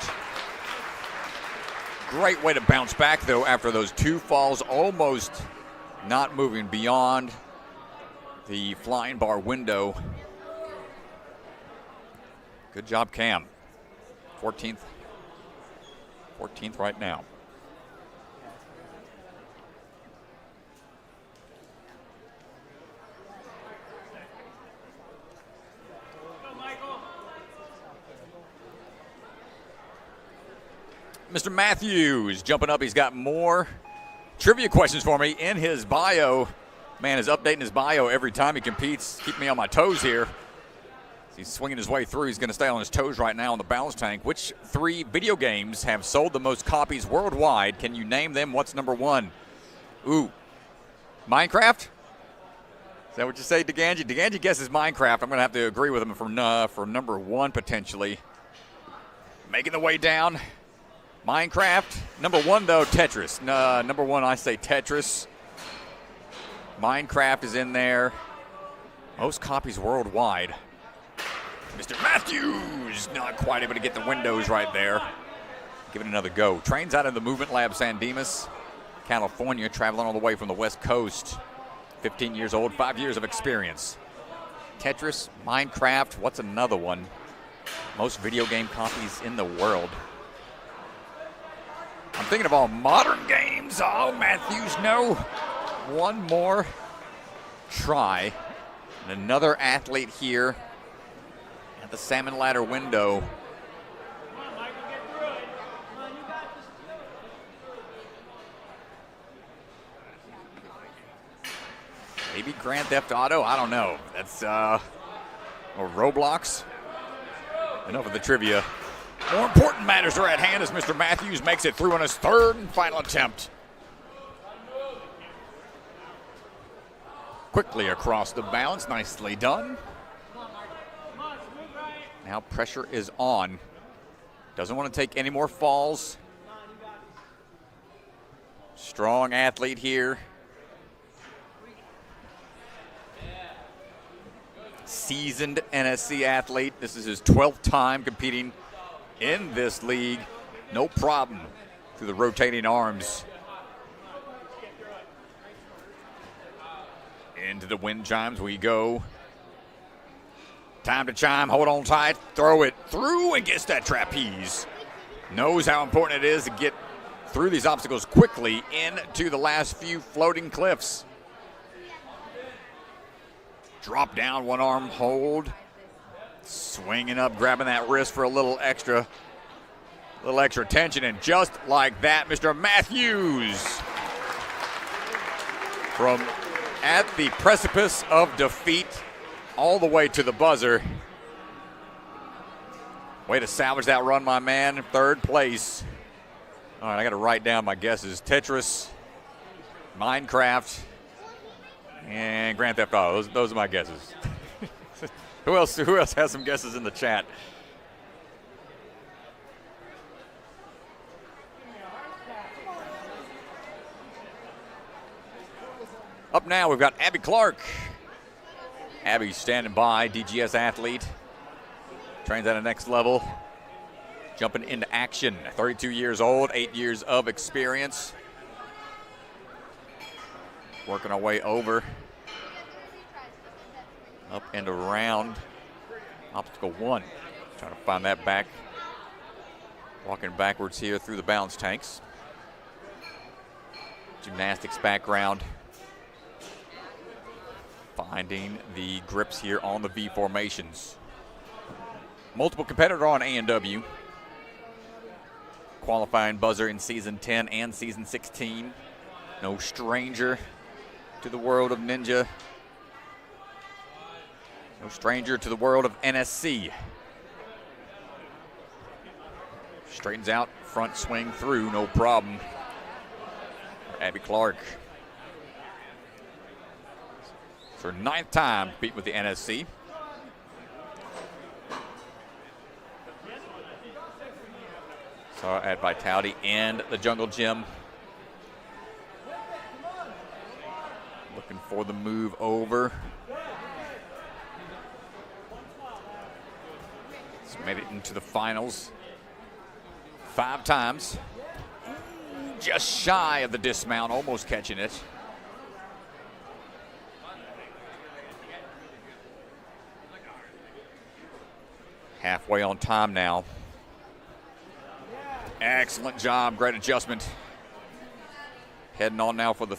Great way to bounce back, though, after those 2 falls, almost not moving beyond the flying bar window. Good job, Cam. 14th right now. Mr. Matthews jumping up. He's got more trivia questions for me in his bio. Man is updating his bio every time he competes. Keep me on my toes here. He's swinging his way through. He's going to stay on his toes right now on the balance tank. Which 3 video games have sold the most copies worldwide? Can you name them? What's number 1? Ooh, Minecraft? Is that what you say, DeGangi? DeGangi guesses Minecraft. I'm going to have to agree with him for number 1 potentially. Making the way down. Minecraft. Number 1, though, Tetris. Number 1, I say Tetris. Minecraft is in there. Most copies worldwide. Mr. Matthews not quite able to get the windows right there. Give it another go. Trains out of the Movement Lab San Dimas, California, traveling all the way from the West Coast. 15 years old, 5 years of experience. Tetris, Minecraft, what's another one? Most video game copies in the world. I'm thinking of all modern games. Oh, Matthews, no. One more try. And another athlete here at the salmon ladder window. Maybe Grand Theft Auto? I don't know. That's, or Roblox. Enough of the trivia. More important matters are at hand as Mr. Matthews makes it through on his 3rd and final attempt. Quickly across the balance, nicely done. Now pressure is on. Doesn't want to take any more falls. Strong athlete here. Seasoned NSC athlete. This is his 12th time competing in this league. No problem through the rotating arms. Into the wind chimes we go. Time to chime, hold on tight, throw it through and gets that trapeze. Knows how important it is to get through these obstacles quickly into the last few floating cliffs. Drop down, one arm hold. Swinging up, grabbing that wrist for a little extra tension, and just like that, Mr. Matthews, from at the precipice of defeat all the way to the buzzer. Way to salvage that run, my man. 3rd place. All right, I got to write down my guesses. Tetris, Minecraft, and Grand Theft Auto. Those are my guesses. Who else has some guesses in the chat? Up now, we've got Abby Clark. Abby standing by, DGS athlete. Trains at a next level. jumping into action. 32 years old, 8 years of experience. Working our way over, up and around obstacle 1. Trying to find that back. Walking backwards here through the balance tanks. Gymnastics background. Finding the grips here on the V formations. Multiple competitor on A&W. Qualifying buzzer in season 10 and season 16. No stranger to the world of ninja. No stranger to the world of NSC. Straightens out, front swing through, no problem. Abby Clark. It's her 9th time competing with the NSC. Saw her at Vitality and the Jungle Gym. Looking for the move over. She's made it into the finals 5 times. Just shy of the dismount, almost catching it. Halfway on time now. Excellent job, great adjustment. Heading on now for the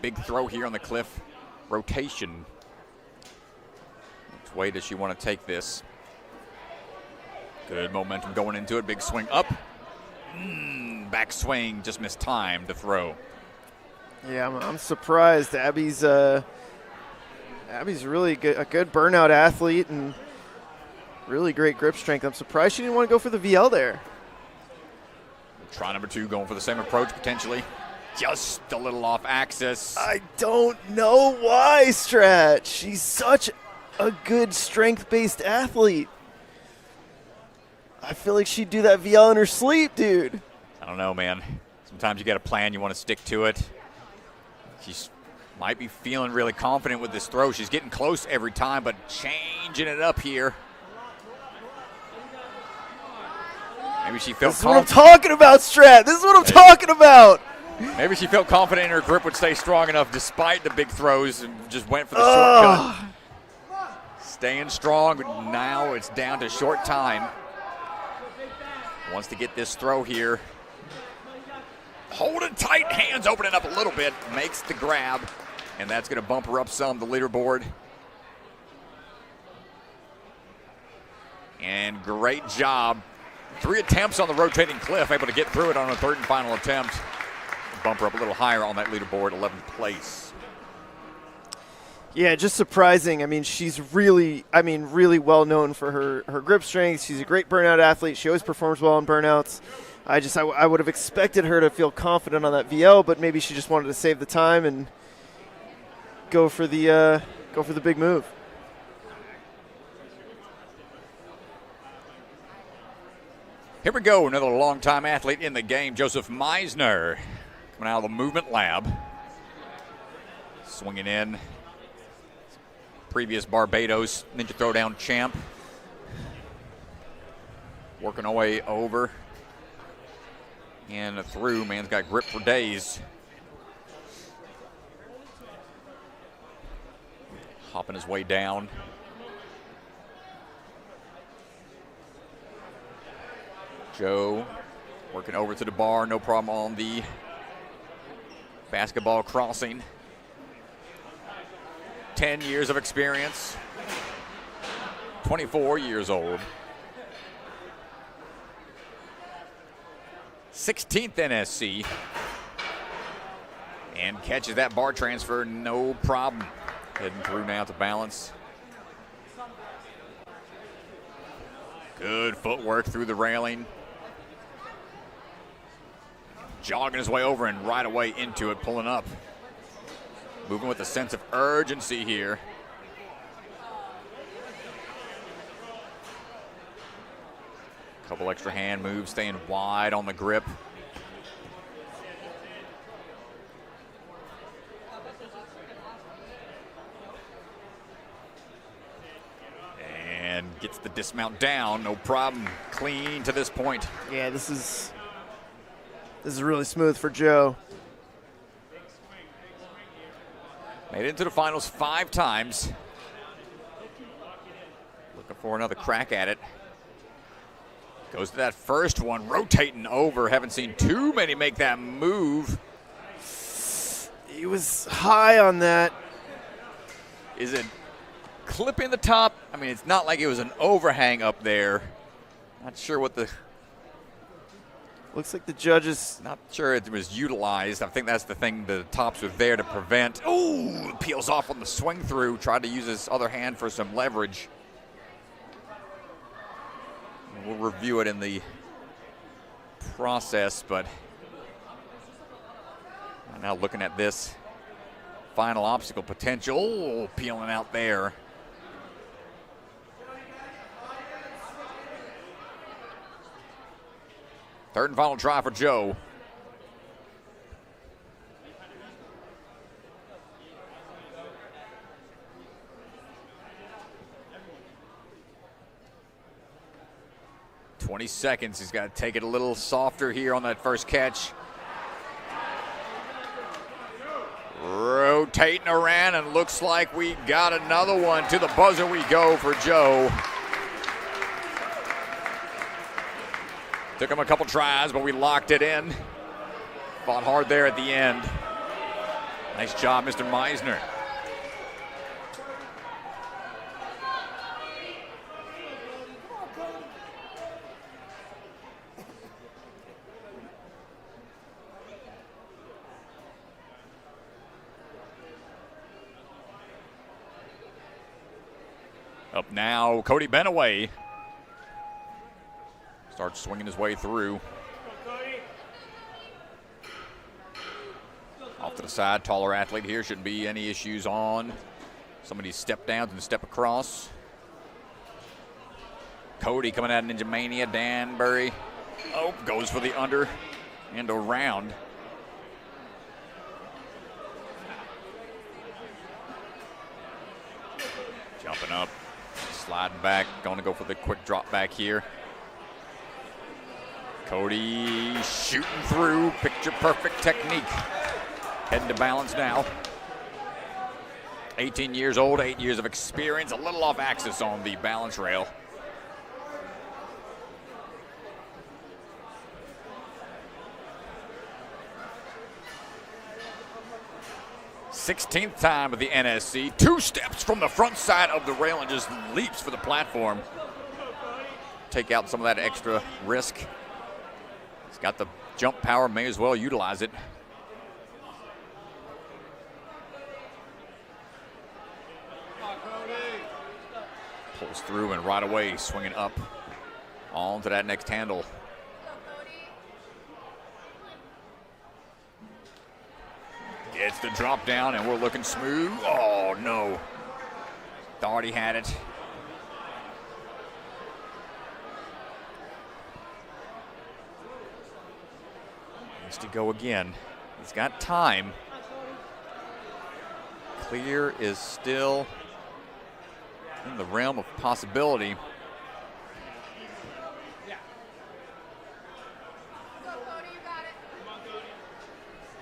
big throw here on the cliff. Rotation. Which way does she want to take this? Good momentum going into it, big swing up. Back swing, just missed time to throw. Yeah, I'm surprised. Abby's really good, a good burnout athlete and really great grip strength. I'm surprised she didn't want to go for the VL there. Try number 2, going for the same approach potentially. Just a little off axis. I don't know why, Strat. She's such a good strength-based athlete. I feel like she'd do that VL in her sleep, dude. I don't know, man. Sometimes you got a plan, you want to stick to it. She might be feeling really confident with this throw. She's getting close every time, but changing it up here. Maybe she felt This is what I'm talking about, Strat. This is what I'm talking about. Maybe she felt confident her grip would stay strong enough despite the big throws and just went for the shortcut. Staying strong, but now it's down to short time. Wants to get this throw here. Hold it tight, hands opening up a little bit, makes the grab, and that's going to bump her up some, the leaderboard. And great job. 3 attempts on the rotating cliff, able to get through it on a 3rd and final attempt. Bump her up a little higher on that leaderboard, 11th place. Yeah, just surprising. I mean, she's really well known for her grip strength. She's a great burnout athlete. She always performs well on burnouts. I would have expected her to feel confident on that VL, but maybe she just wanted to save the time and go for the big move. Here we go, another longtime athlete in the game, Joseph Meisner, coming out of the movement lab. Swinging in. Previous Barbados Ninja Throwdown champ. Working our way over. And through, man's got grip for days. Hopping his way down. Joe working over to the bar, no problem on the basketball crossing. 10 years of experience, 24 years old. 16th NSC. And catches that bar transfer, no problem. Heading through now to balance. Good footwork through the railing. Jogging his way over and right away into it, pulling up. Moving with a sense of urgency here. Couple extra hand moves, staying wide on the grip. And gets Gets the dismount down, no problem. Clean to this point. Yeah, this is really smooth for Joe. Made it into the finals 5 times. Looking for another crack at it. Goes to that first one, rotating over. Haven't seen too many make that move. He was high on that. Is it clipping the top? I mean, it's not like it was an overhang up there. Not sure what the... Looks like the judges... Not sure it was utilized. I think that's the thing the tops were there to prevent. Ooh, peels off on the swing through. Tried to use his other hand for some leverage. We'll review it in the process, but now looking at this final obstacle potential. Oh, peeling out there. Third and final try for Joe. "20 seconds. He's got to take it a little softer here on that first catch. Rotating around, and looks like we got another one. To the buzzer we go for Joe. Took him a couple tries, but we locked it in. Fought hard there at the end. Nice job, Mr. Meisner. Up now, Cody Beneway. Starts swinging his way through. Off to the side, taller athlete here. Shouldn't be any issues on some of these step downs and step across. Cody coming out of Ninja Mania. Danbury. Oh, goes for the under and around. Jumping up, sliding back, going to go for the quick drop back here. Cody shooting through, picture perfect technique. Heading to balance now. 18 years old, 8 years of experience, a little off axis on the balance rail. "16th time of the NSC. 2 steps from the front side of the rail and just leaps for the platform. Take out some of that extra risk. He's got the jump power, may as well utilize it. Pulls through and right away swinging up onto that next handle. Gets the drop down, and we're looking smooth. Oh, no. Thought he had it. Needs to go again. He's got time. Clear is still in the realm of possibility.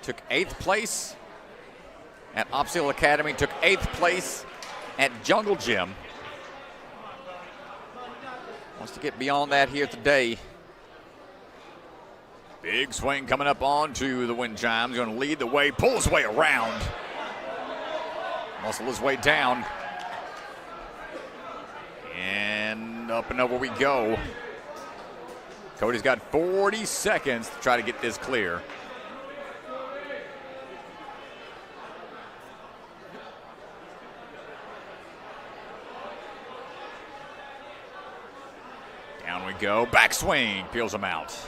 Took 8th place at Opsil Academy, took 8th place at Jungle Gym. Wants to get beyond that here today. Big swing coming up onto the wind chimes. Going to lead the way, pull his way around. Muscle his way down. And up and over we go. Cody's got 40 seconds to try to get this clear. Down we go. Backswing. Peels him out.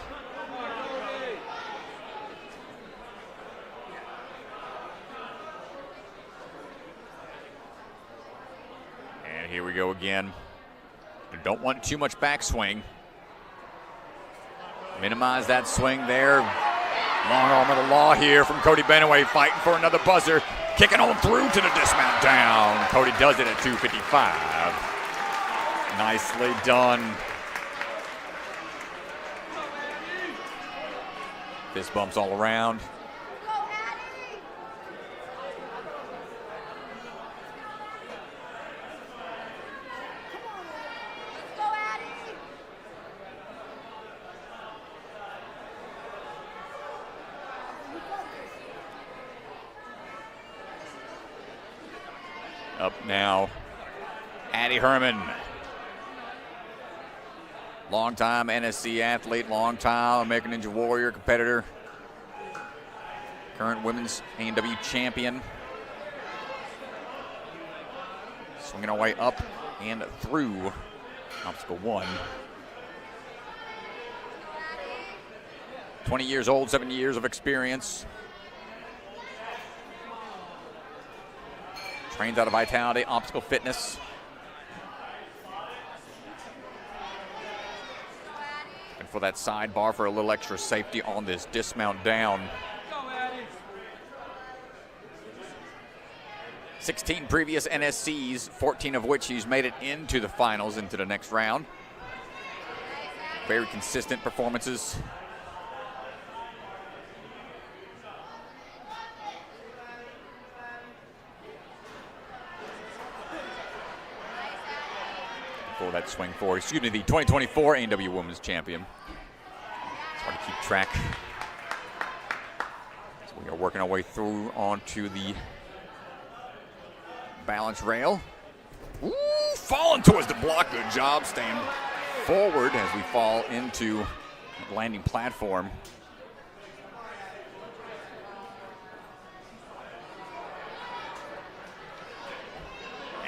And here we go again. Don't want too much backswing. Minimize that swing there. Long arm of the law here from Cody Beneway, fighting for another buzzer. Kicking on through to the dismount down. Cody does it at 2:55. Nicely done. Fist bumps all around. Up now, Addy Herman. Longtime NSC athlete, longtime American Ninja Warrior competitor. Current women's A&W champion. Swinging our way up and through obstacle 1. 20 years old, 7 years of experience. Trains out of Vitality, Obstacle Fitness. And for that sidebar for a little extra safety on this dismount down. 16 previous NSCs, 14 of which he's made it into the finals, into the next round. Very consistent performances. For that swing forward, excuse me, the 2024 A&W Women's Champion. It's hard to keep track. So we are working our way through onto the balance rail. Ooh, falling towards the block. Good job staying forward as we fall into the landing platform.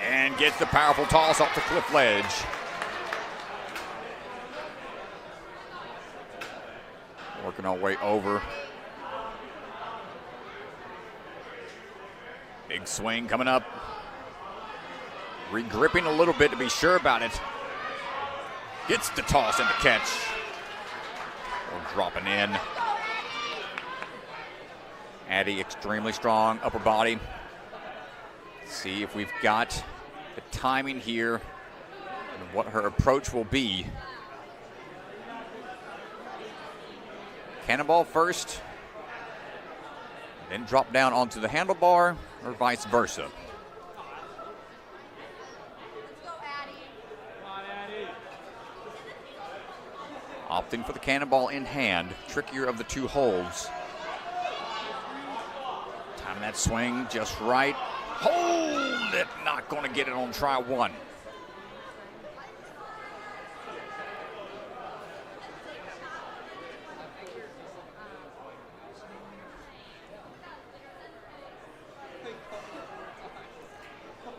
And gets the powerful toss off the cliff ledge. Working our way over. Big swing coming up. Regripping a little bit to be sure about it. Gets the toss and the catch. Or dropping in. Addy extremely strong upper body. Let's see if we've got the timing here and what her approach will be. Cannonball first, then drop down onto the handlebar, or vice versa. Opting for the cannonball in hand, trickier of the two holds. Timing that swing just right. Hold it, not going to get it on try 1.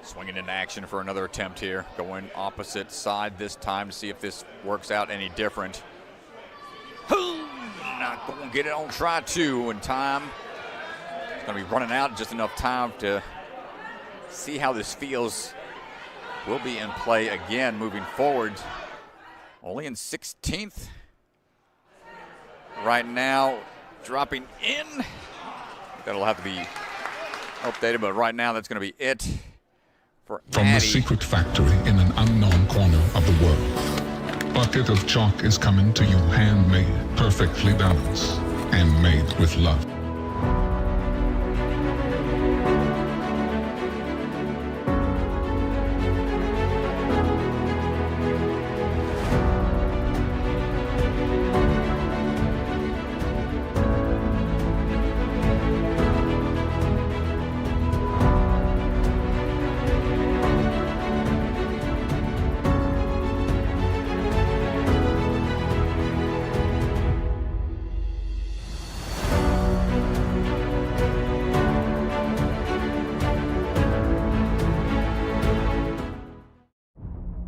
Swinging into action for another attempt here. Going opposite side this time to see if this works out any different. Not going to get it on try 2 in time. It's going to be running out just enough time to see how this feels. Will be in play again moving forward. Only in 16th right now, dropping in. That'll have to be updated, but right now that's going to be it for From Addy. the secret factory in an unknown corner of the world, bucket of chalk is coming to you handmade, perfectly balanced, and made with love.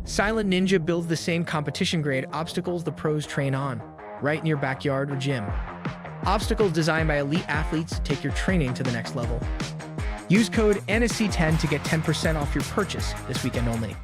Silent Ninja builds the same competition-grade obstacles the pros train on, right in your backyard or gym. Obstacles designed by elite athletes take your training to the next level. Use code NSC10 to get 10% off your purchase this weekend only.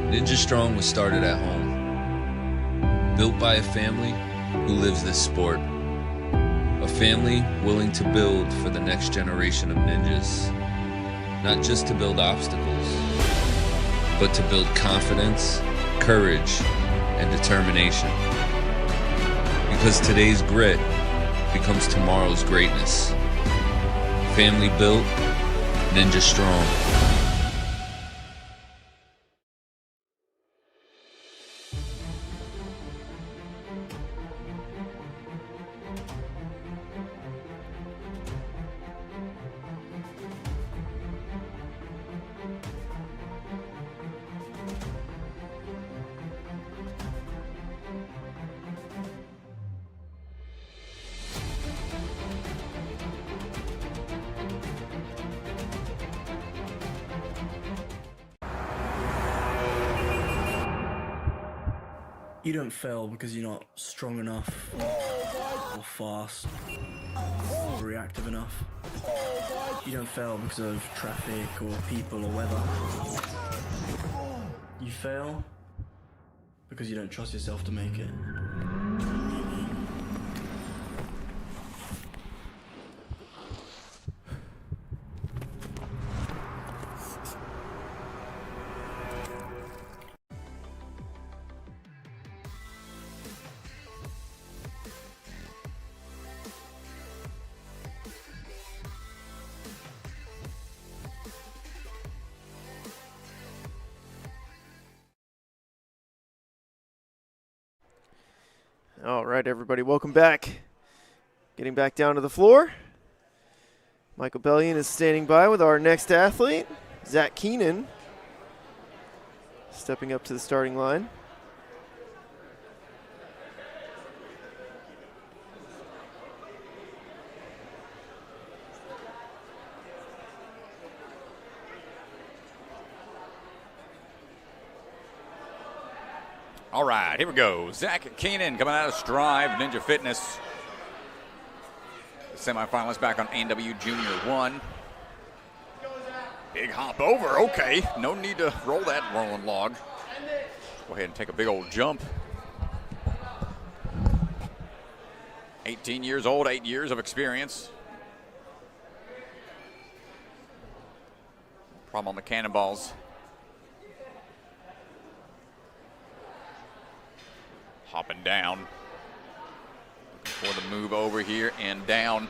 Ninja Strong was started at home, built by a family who lives this sport. A family willing to build for the next generation of ninjas. Not just to build obstacles, but to build confidence, courage, and determination. Because today's grit becomes tomorrow's greatness. Family built, Ninja Strong. You don't fail because you're not strong enough, or fast, or reactive enough. You don't fail because of traffic or people or weather. You fail because you don't trust yourself to make it. All right, everybody, welcome back. Getting back down to the floor. Michael Bellion is standing by with our next athlete, Zack Keenan, stepping up to the starting line. All right, here we go. Zack Keenan coming out of Strive Ninja Fitness. Semifinalist back on A&W Junior 1. Big hop over. Okay, no need to roll that rolling log. Go ahead and take a big old jump. 18 years old, 8 years of experience. Problem on the cannonballs. Hopping down. Looking for the move over here and down.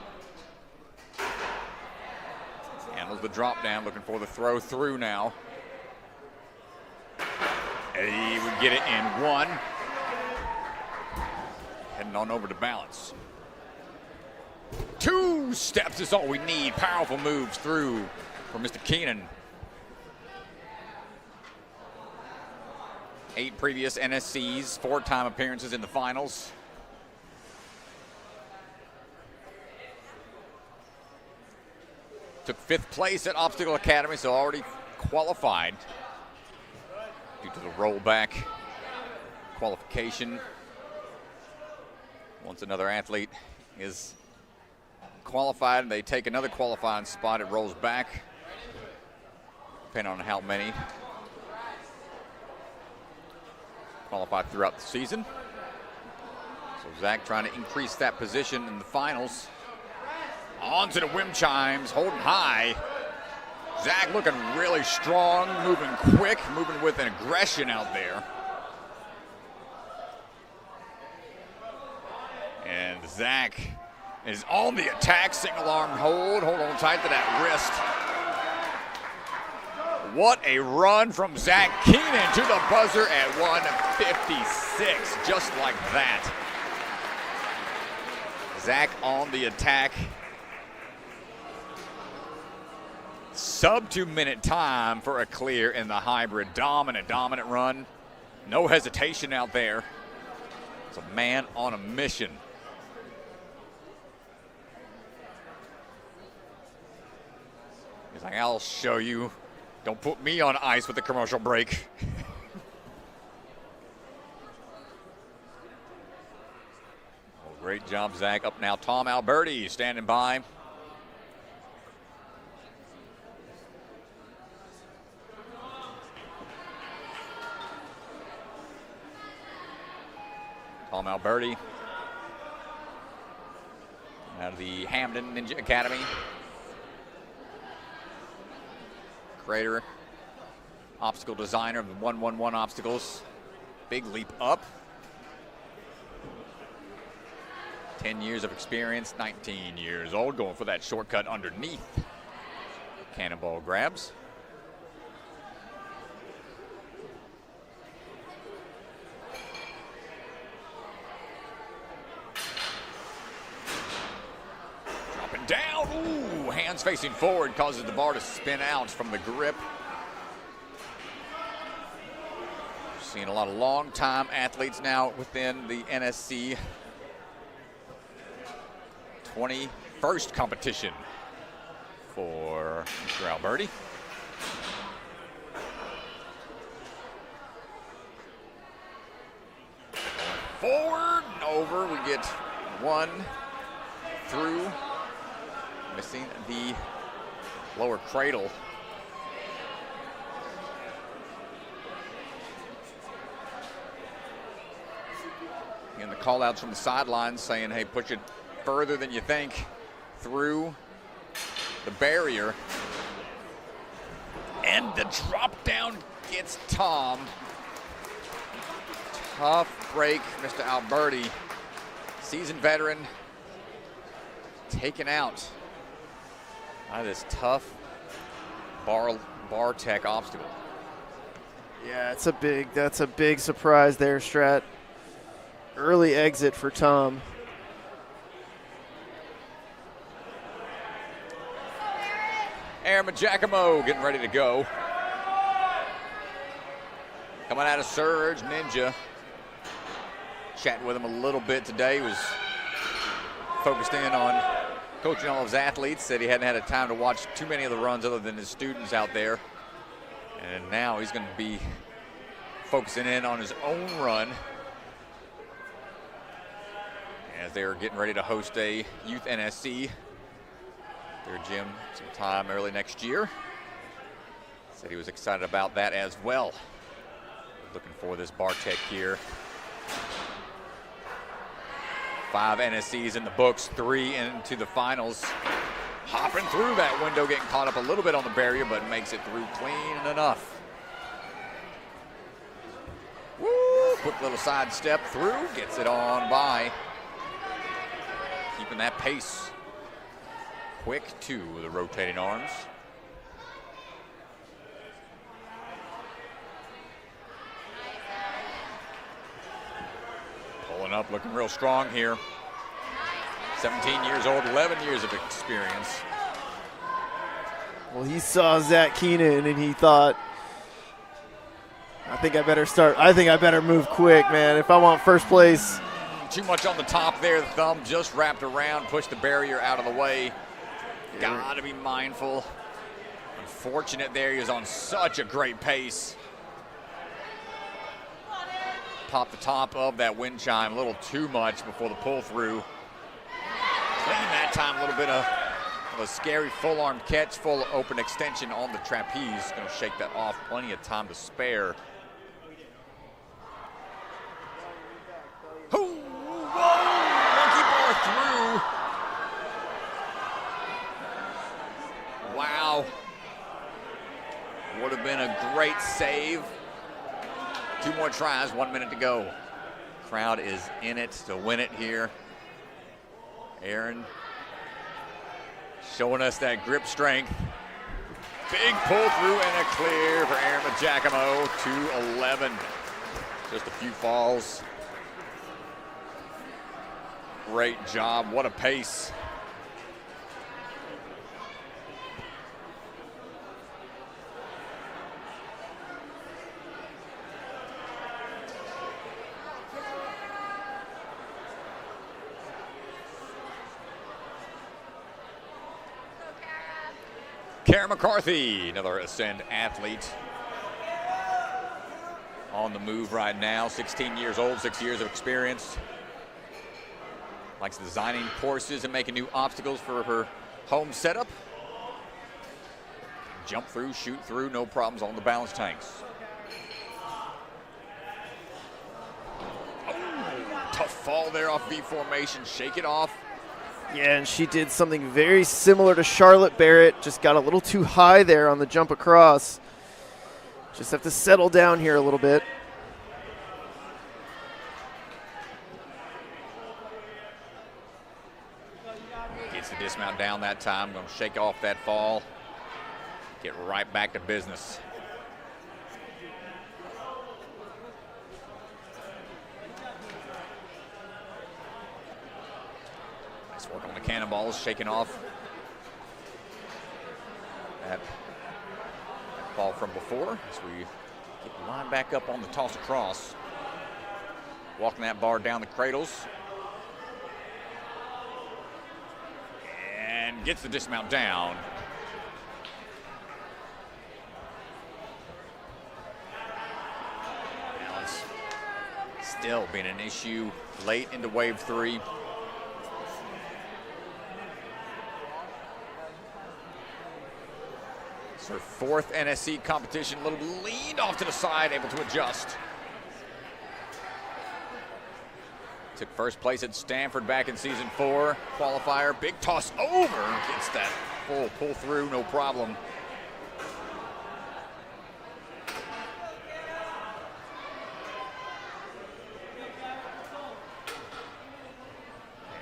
Handles the drop down, looking for the throw through now. He would get it in one. Heading on over to balance. 2 steps is all we need. Powerful moves through for Mr. Keenan. 8 previous NSCs, 4-time appearances in the finals. Took 5th place at Obstacle Academy, so already qualified due to the rollback qualification. Once another athlete is qualified and they take another qualifying spot, it rolls back, depending on how many qualified throughout the season. So Zack trying to increase that position in the finals. On to the whim chimes, holding high. Zack looking really strong, moving quick, moving with an aggression out there. And Zack is on the attack, single arm hold on tight to that wrist. What a run from Zack Keenan to the buzzer at 1:56, just like that. Zack on the attack. Sub 2-minute time for a clear in the hybrid. Dominant run. No hesitation out there. It's a man on a mission. He's like, I'll show you. Don't put me on ice with the commercial break. Oh, great job, Zack. Up now, Tom Alberti standing by. Tom Alberti out of the Hamden Ninja Academy. Creator, obstacle designer of the 111 obstacles. Big leap up. 10 years of experience, 19 years old, going for that shortcut underneath. Cannonball grabs. Dropping down, ooh, hands facing forward causes the bar to spin out from the grip. Seeing a lot of long-time athletes now within the NSC 21st competition for Mr. Alberti. Forward and over, we get one through, missing the lower cradle. And the call outs from the sidelines saying, hey, push it further than you think through the barrier. And the drop down gets Tom. Tough break, Mr. Alberti. Seasoned veteran taken out by this tough bar tech obstacle. Yeah, that's a big surprise there, Strat. Early exit for Tom. Aaron Giacomo getting ready to go. Coming out of Surge Ninja. Chatting with him a little bit today. He was focused in on coaching all of his athletes. Said he hadn't had a time to watch too many of the runs other than his students out there. And now he's going to be focusing in on his own run as they are getting ready to host a Youth NSC, their gym, sometime early next year. Said he was excited about that as well. Looking for this bar tech here. 5 NSCs in the books, 3 into the finals. Hopping through that window, getting caught up a little bit on the barrier, but makes it through clean enough. Woo! Quick little side step through, gets it on by. Keeping that pace. Quick to the rotating arms. Pulling up, looking real strong here. 17 years old, 11 years of experience. Well, he saw Zack Keenan and he thought, I think I better move quick, man, if I want first place. Too much on the top there. The thumb just wrapped around, pushed the barrier out of the way. Gotta be mindful. Unfortunate there, he was on such a great pace. Popped the top of that wind chime a little too much before the pull through. Clean that time, a little bit of a scary full arm catch, full open extension on the trapeze. Gonna shake that off, plenty of time to spare. Whoa, monkey bar through. Wow. Would have been a great save. 2 more tries, 1 minute to go. Crowd is in it to win it here. Aaron showing us that grip strength. Big pull through and a clear for Aaron Giacomo, 2:11. Just a few falls. Great job, what a pace. Cara McCarthy, another Ascend athlete. On the move right now, 16 years old, 6 years of experience. Likes designing courses and making new obstacles for her home setup. Jump through, shoot through, no problems on the balance tanks. Oh, Tough fall there off V formation. Shake it off. Yeah, and she did something very similar to Charlotte Barrett. Just got a little too high there on the jump across. Just have to settle down here a little bit. Gets the dismount down that time. Going to shake off that fall. Get right back to business. Nice work on the cannonballs, shaking off that fall from before. As we get lined back up on the toss across. Walking that bar down the cradles. And gets the dismount down. Balance still being an issue late into wave 3. It's her 4th NSC competition, a little leaned off to the side, able to adjust. Took first place at Stanford back in season 4 qualifier. Big toss over, gets that full pull through, no problem.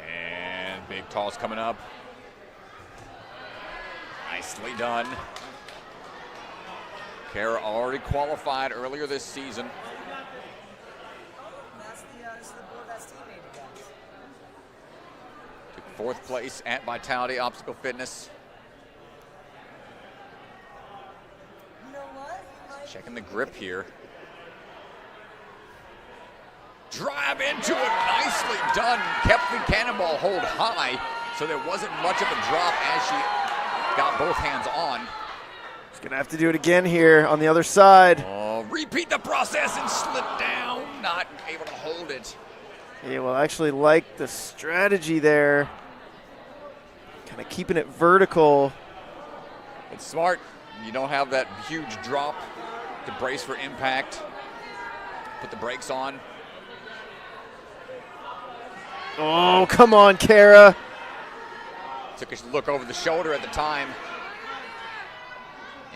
And big toss coming up. Nicely done. Cara already qualified earlier this season. Took 4th place at Vitality Obstacle Fitness. Checking the grip here. Drive into it, nicely done. Kept the cannonball hold high, so there wasn't much of a drop as she got both hands on. She's gonna have to do it again here on the other side. Oh, repeat the process and slip down, not able to hold it. Yeah, well, I actually like the strategy there. Kind of keeping it vertical. It's smart. You don't have that huge drop to brace for impact. Put the brakes on. Oh, come on, Cara. Took a look over the shoulder at the time.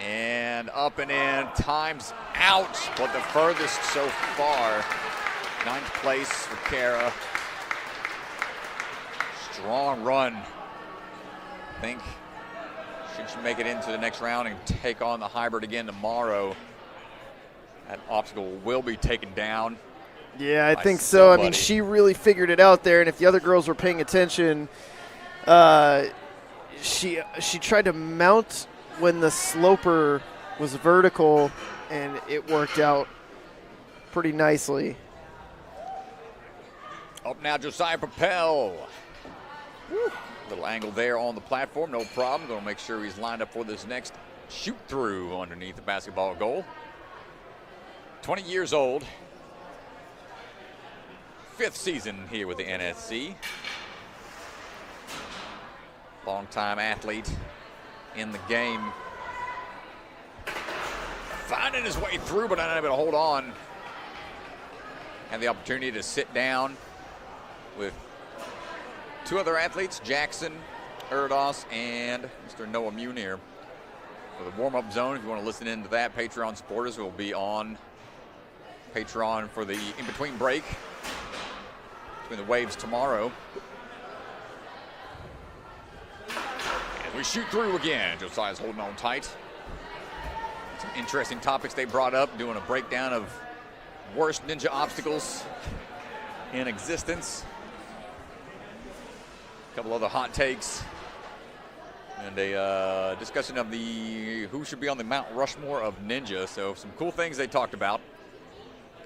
And up and in, time's out, but the furthest so far. 9th place for Cara. Strong run. I think should she make it into the next round and take on the hybrid again tomorrow, that obstacle will be taken down. Yeah, I think so. I mean, she really figured it out there, and if the other girls were paying attention, she tried to mount when the sloper was vertical, and it worked out pretty nicely. Up now, Josiah Pippel. Little angle there on the platform, no problem. Going to make sure he's lined up for this next shoot through underneath the basketball goal. 20 years old. 5th season here with the NSC. Long-time athlete in the game. Finding his way through, but not able to hold on. Had the opportunity to sit down with 2 other athletes, Jackson Erdos and Mr. Noah Munir. For the warm-up zone, if you want to listen into that, Patreon supporters will be on Patreon for the in-between break between the waves tomorrow. And we shoot through again. Josiah's holding on tight. Some interesting topics they brought up, doing a breakdown of worst ninja obstacles in existence. A couple other hot takes. And a discussion of who should be on the Mount Rushmore of ninja. So some cool things they talked about.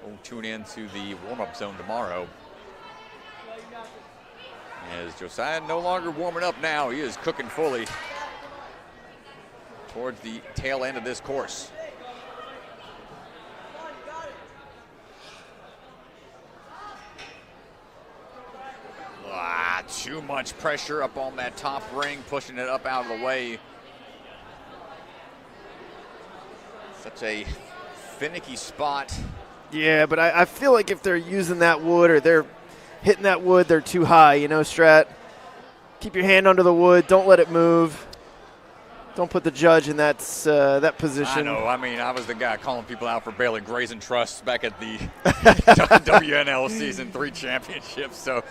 Go tune in to the warm-up zone tomorrow. As Josiah no longer warming up now, he is cooking fully towards the tail end of this course. Too much pressure up on that top ring, pushing it up out of the way. Such a finicky spot. Yeah, but I feel like if they're using that wood or they're hitting that wood, they're too high, you know, Strat. Keep your hand under the wood. Don't let it move. Don't put the judge in that position. I know. I mean, I was the guy calling people out for barely grazing trusts back at the WNL Season 3 championship, so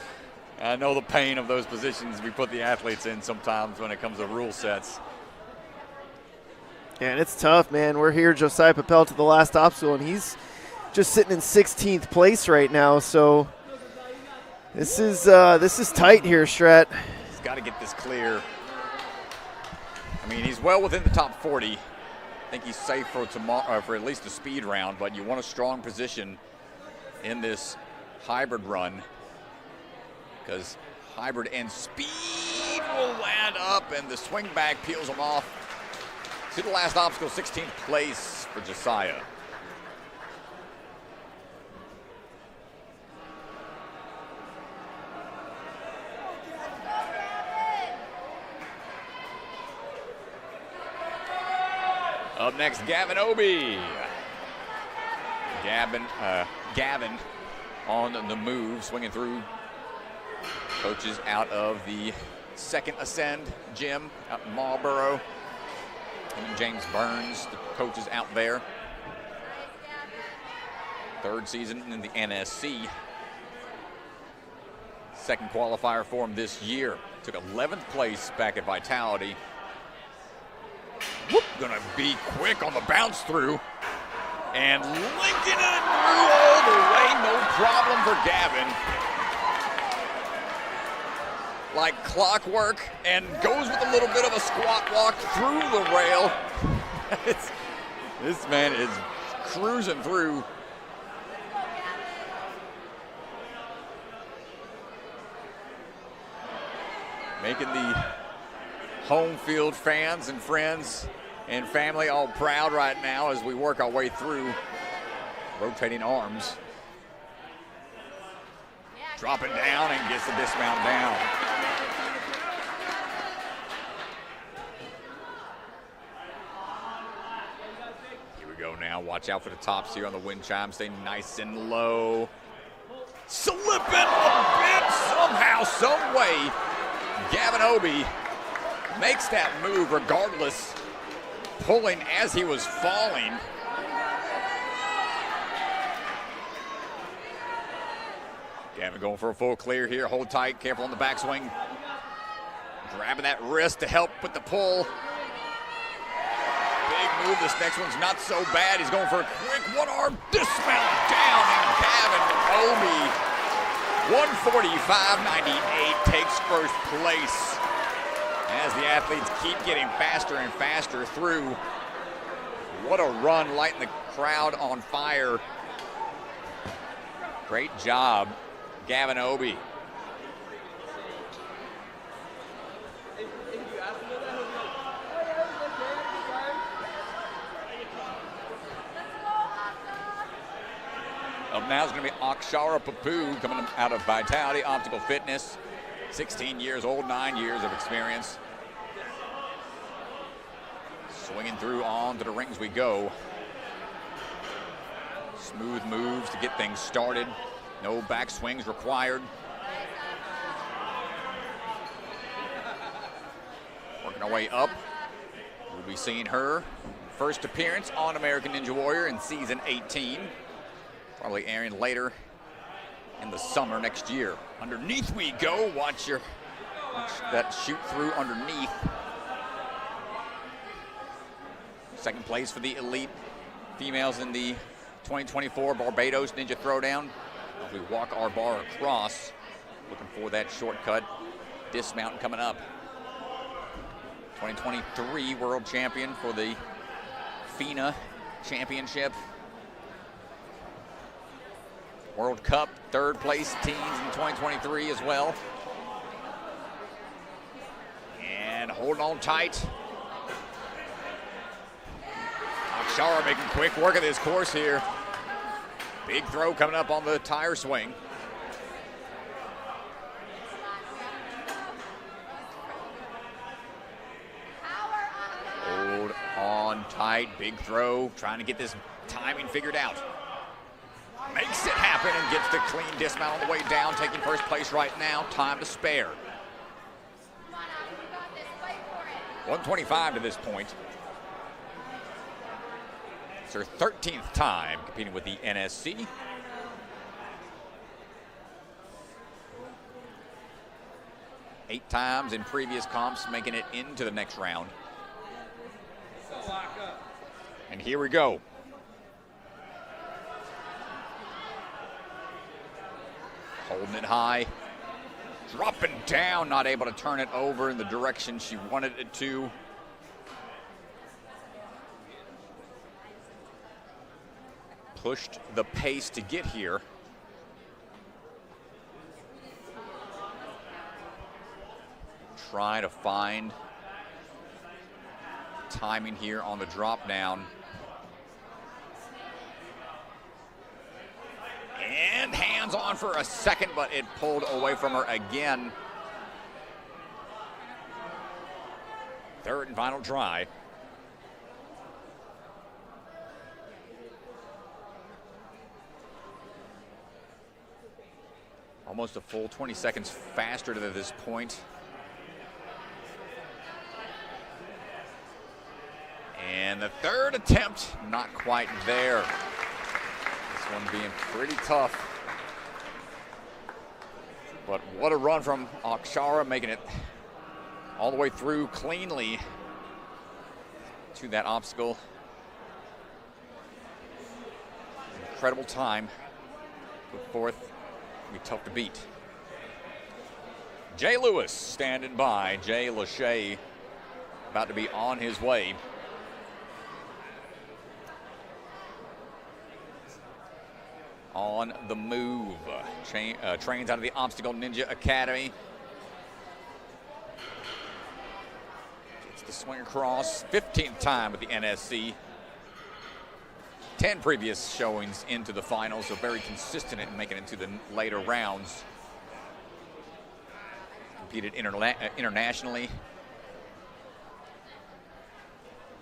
I know the pain of those positions we put the athletes in sometimes when it comes to rule sets. Yeah, and it's tough, man. We're here, Josiah Pippel to the last obstacle, and he's just sitting in 16th place right now, so this is tight here, Strat. He's got to get this clear. I mean, he's well within the top 40. I think he's safe for tomorrow, for at least a speed round, but you want a strong position in this hybrid run because hybrid and speed will add up, and the swing back peels him off to the last obstacle, 16th place for Josiah. Up next, Gavin Obey. Gavin on the move, swinging through. Coaches out of the Second Ascend gym out in Marlboro. And James Burns, the coaches out there. Third season in the NSC. Second qualifier for him this year. Took 11th place back at Vitality. Whoop, gonna be quick on the bounce through. And linking it through all the way, no problem for Gavin. Like clockwork, and goes with a little bit of a squat walk through the rail. This man is cruising through. Making the home field fans and friends and family all proud right now as we work our way through rotating arms. Dropping down and gets the dismount down. Here we go now. Watch out for the tops here on the wind chime. Stay nice and low. Slipping a bit somehow, some way. Gavin Obey makes that move regardless, pulling as he was falling. Gavin going for a full clear here. Hold tight, careful on the backswing. Grabbing that wrist to help with the pull. Big move. This next one's not so bad. He's going for a quick one-arm dismount down, and Gavin Obey, 145.98, takes first place. As the athletes keep getting faster and faster through. What a run, lighting the crowd on fire. Great job, Gavin Obey. Up now is going to be Akshara Pappu coming out of Vitality Optical Fitness. 16 years old, 9 years of experience. Swinging through onto the rings we go. Smooth moves to get things started. No back swings required. Working our way up. We'll be seeing her first appearance on American Ninja Warrior in season 18. Probably airing later in the summer next year. Underneath we go. Watch that shoot through underneath. Second place for the elite females in the 2024 Barbados Ninja Throwdown. As we walk our bar across, looking for that shortcut dismount coming up. 2023 world champion for the FINA championship. World Cup, third place teams in 2023 as well. And holding on tight. Akshara making quick work of this course here. Big throw coming up on the tire swing. Hold on tight, big throw, trying to get this timing figured out. Makes it happen and gets the clean dismount on the way down, taking first place right now. Time to spare. 125 to this point. It's her 13th time competing with the NSC. Eight times in previous comps, making it into the next round. And here we go. Holding it high, dropping down, not able to turn it over in the direction she wanted it to. Pushed the pace to get here. Try to find timing here on the drop down. And hands on for a second, but it pulled away from her again. Third and final try. Almost a full 20 seconds faster to this point. And the third attempt, not quite there. This one being pretty tough. But what a run from Akshara, making it all the way through cleanly to that obstacle. Incredible time. Good fourth, be tough to beat. Jay Lewis standing by. Jay Lachey about to be on his way. On the move. Trains out of the Obstacle Ninja Academy. Gets the swing across. 15th time with the NSC. 10 previous showings into the finals, so very consistent in making it into the later rounds. Competed internationally.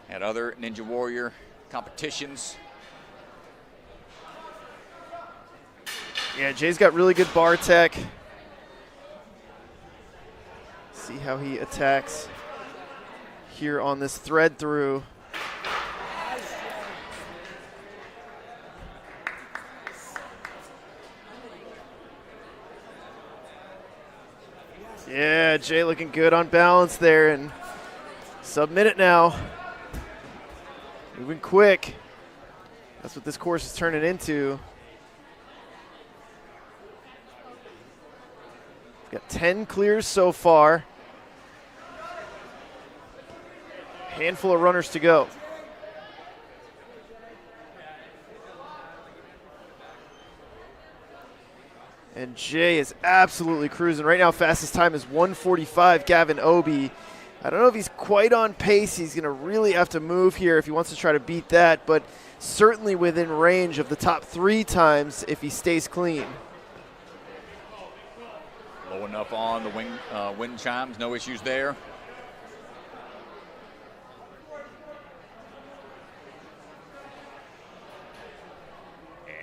Had other Ninja Warrior competitions. Yeah, Jay's got really good bar tech. See how he attacks here on this thread through. Yeah, Jay looking good on balance there, and sub-minute now. Moving quick. That's what this course is turning into. Got 10 clears so far. Handful of runners to go. And Jay is absolutely cruising. Right now, fastest time is 1:45, Gavin Obey. I don't know if he's quite on pace. He's going to really have to move here if he wants to try to beat that, but certainly within range of the top 3 times if he stays clean. Low enough on the wind chimes, no issues there.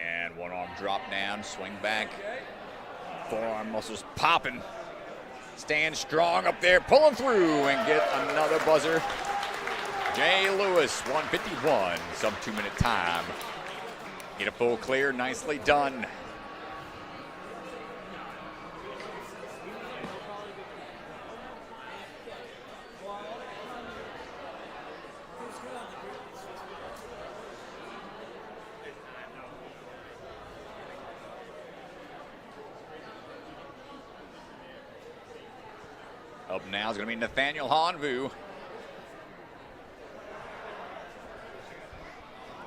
And one arm drop down, swing back. Forearm muscles popping. Stand strong up there, pulling through and get another buzzer. Jay Lewis, 1:51, sub 2-minute time. Get a full clear, nicely done. Up now is going to be Nathanael Honvou.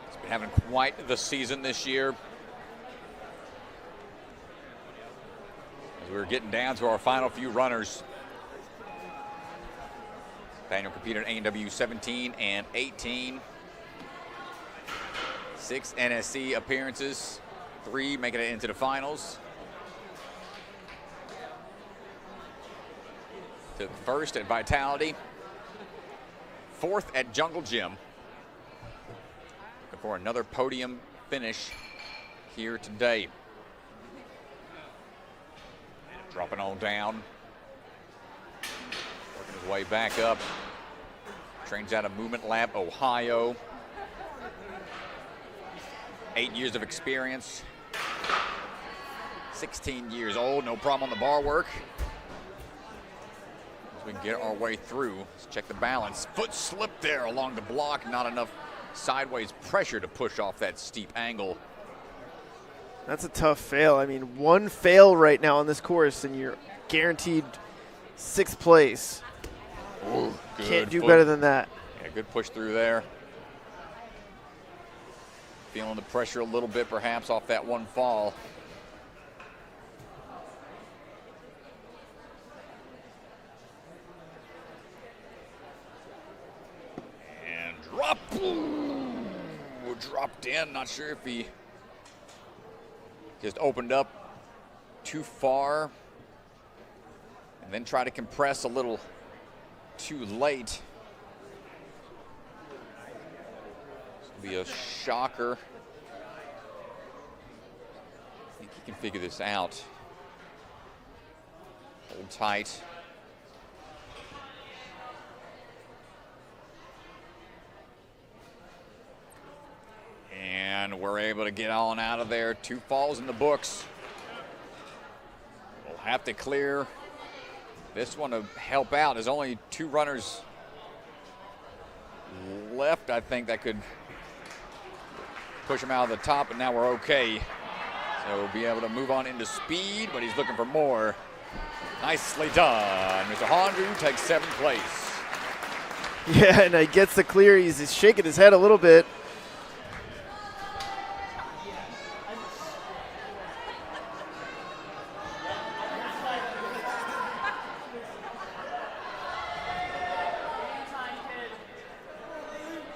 He's been having quite the season this year. As we're getting down to our final few runners. Nathanael competed in A&W 17 and 18. 6 NSC appearances, 3 making it into the finals. First at Vitality, 4th at Jungle Gym. Before another podium finish here today. Dropping on down. Working his way back up. Trains out of Movement Lab, Ohio. 8 years of experience. 16 years old, no problem on the bar work. As we get our way through, let's check the balance. Foot slip there along the block, not enough sideways pressure to push off that steep angle. That's a tough fail. I mean, one fail right now on this course, and you're guaranteed 6th place. Ooh, Can't do foot. better than that. Yeah, good push through there. Feeling the pressure a little bit, perhaps, off that one fall. And drop. Ooh, dropped in. Not sure if he just opened up too far and then try to compress a little too late. This will be a shocker. I think he can figure this out. Hold tight. And we're able to get on out of there. 2 falls in the books. We'll have to clear this one to help out. There's only 2 runners left, I think, that could push him out of the top, and now we're okay. So we'll be able to move on into speed, but he's looking for more. Nicely done. Mr. Honvou takes 7th place. Yeah, and he gets the clear. He's shaking his head a little bit.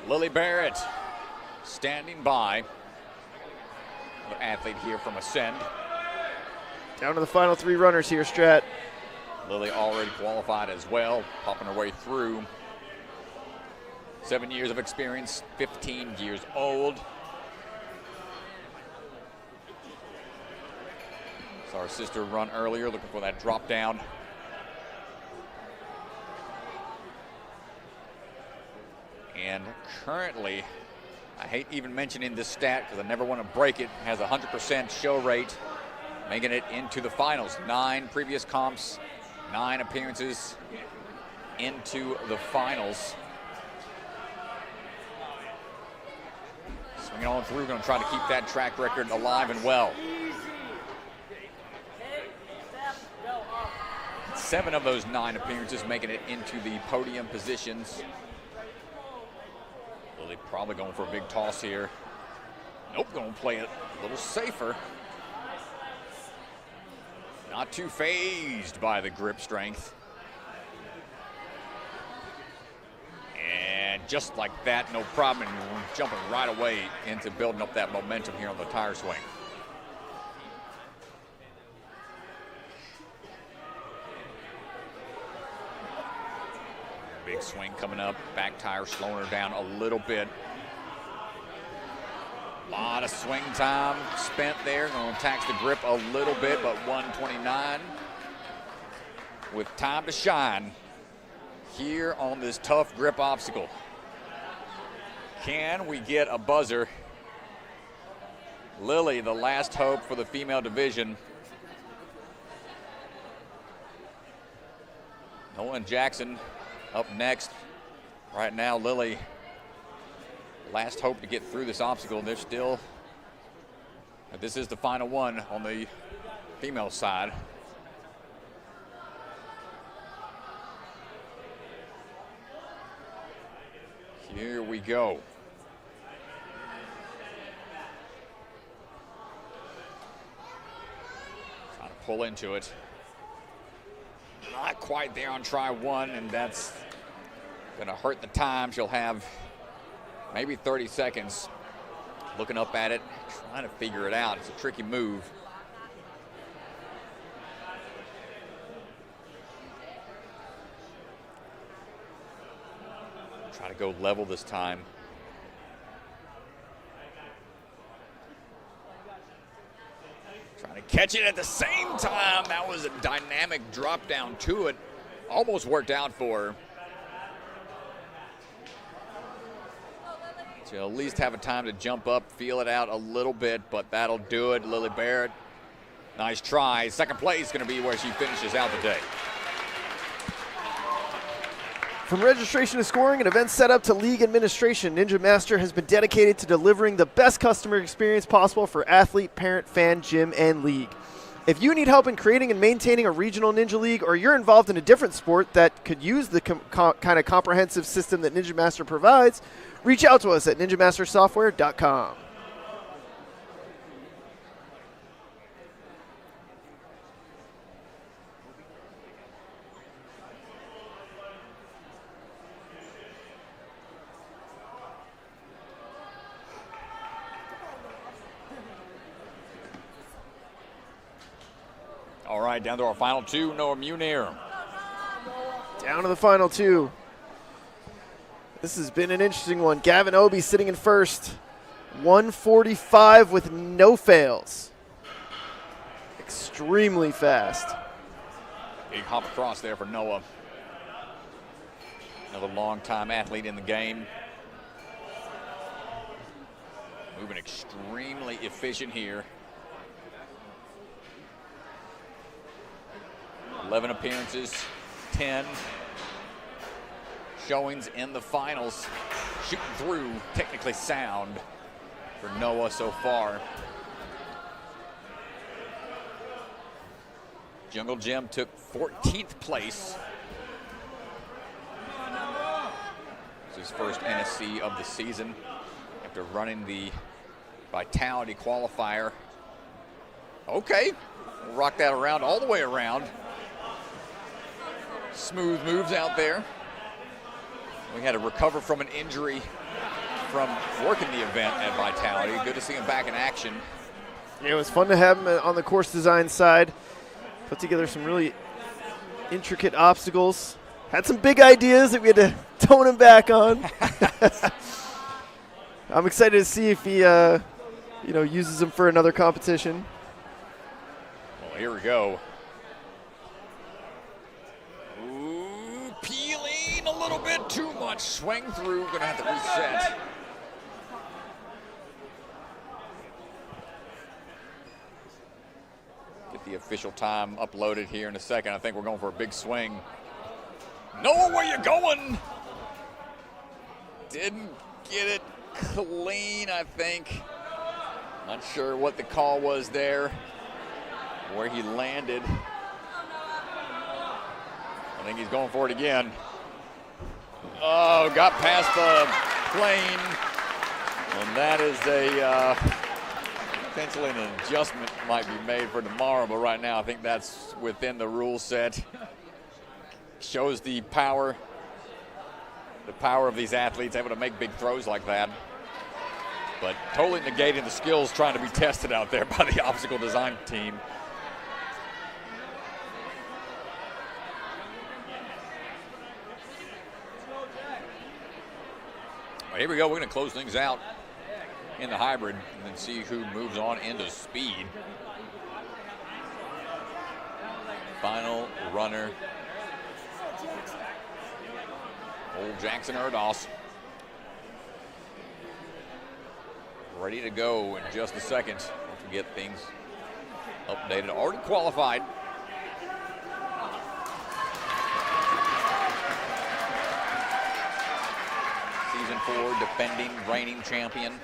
Lily Barrett standing by. Another athlete here from Ascend. Down to the final 3 runners here, Strat. Lily already qualified as well, popping her way through. 7 years of experience, 15 years old. Saw our sister run earlier, looking for that drop down. And currently, I hate even mentioning this stat because I never want to break it, has a 100% show rate, making it into the finals. 9 previous comps, 9 appearances into the finals. Swinging on through, going to try to keep that track record alive and well. 7 of those 9 appearances making it into the podium positions. Lily probably going for a big toss here. Nope, going to play it a little safer. Not too phased by the grip strength. And just like that, no problem, and jumping right away into building up that momentum here on the tire swing. Big swing coming up, back tire slowing her down a little bit. A lot of swing time spent there. Going to tax the grip a little bit, but 129 with time to shine here on this tough grip obstacle. Can we get a buzzer? Lily, the last hope for the female division. Nolan Jackson up next. Right now, Lily, last hope to get through this obstacle. They're still, this is the final one on the female side. Here we go. Trying to pull into it. Not quite there on try 1, and that's going to hurt the time. She'll have maybe 30 seconds looking up at it, trying to figure it out. It's a tricky move. Try to go level this time. Trying to catch it at the same time. That was a dynamic drop down to it. Almost worked out for her. She'll at least have a time to jump up, feel it out a little bit, but that'll do it. Lily Barrett, nice try. Second place is going to be where she finishes out the day. From registration to scoring and event setup to league administration, Ninja Master has been dedicated to delivering the best customer experience possible for athlete, parent, fan, gym, and league. If you need help in creating and maintaining a regional Ninja League, or you're involved in a different sport that could use the kind of comprehensive system that Ninja Master provides, reach out to us at ninjamastersoftware.com. All right, down to our final two, Noah Munir. Down to the final two. This has been an interesting one. Gavin Obey sitting in first. 145 with no fails. Extremely fast. Big hop across there for Noah. Another long-time athlete in the game. Moving extremely efficient here. 11 appearances, 10 showings in the finals. Shooting through, technically sound for Noah so far. Jungle Gym took 14th place. It's his first NSC of the season after running the Vitality qualifier. Okay, we'll rock that around all the way around. Smooth moves out there. We had to recover from an injury from working the event at Vitality. Good to see him back in action. Yeah, it was fun to have him on the course design side. Put together some really intricate obstacles. Had some big ideas that we had to tone him back on. I'm excited to see if he uses them for another competition. Well, here we go. Peeling a little bit too much. Swing through, gonna have to reset. Get the official time uploaded here in a second. I think we're going for a big swing. Noah, where you going? Didn't get it clean, I think. Not sure what the call was there, where he landed. I think he's going for it again. Oh, got past the plane. And that is a potentially an adjustment might be made for tomorrow, but right now I think that's within the rule set. Shows the power of these athletes able to make big throws like that. But totally negating the skills trying to be tested out there by the obstacle design team. Here we go. We're going to close things out in the hybrid and then see who moves on into speed. Final runner, old Jackson Erdos. Ready to go in just a second to get things updated. Already qualified. Season 4 defending reigning champion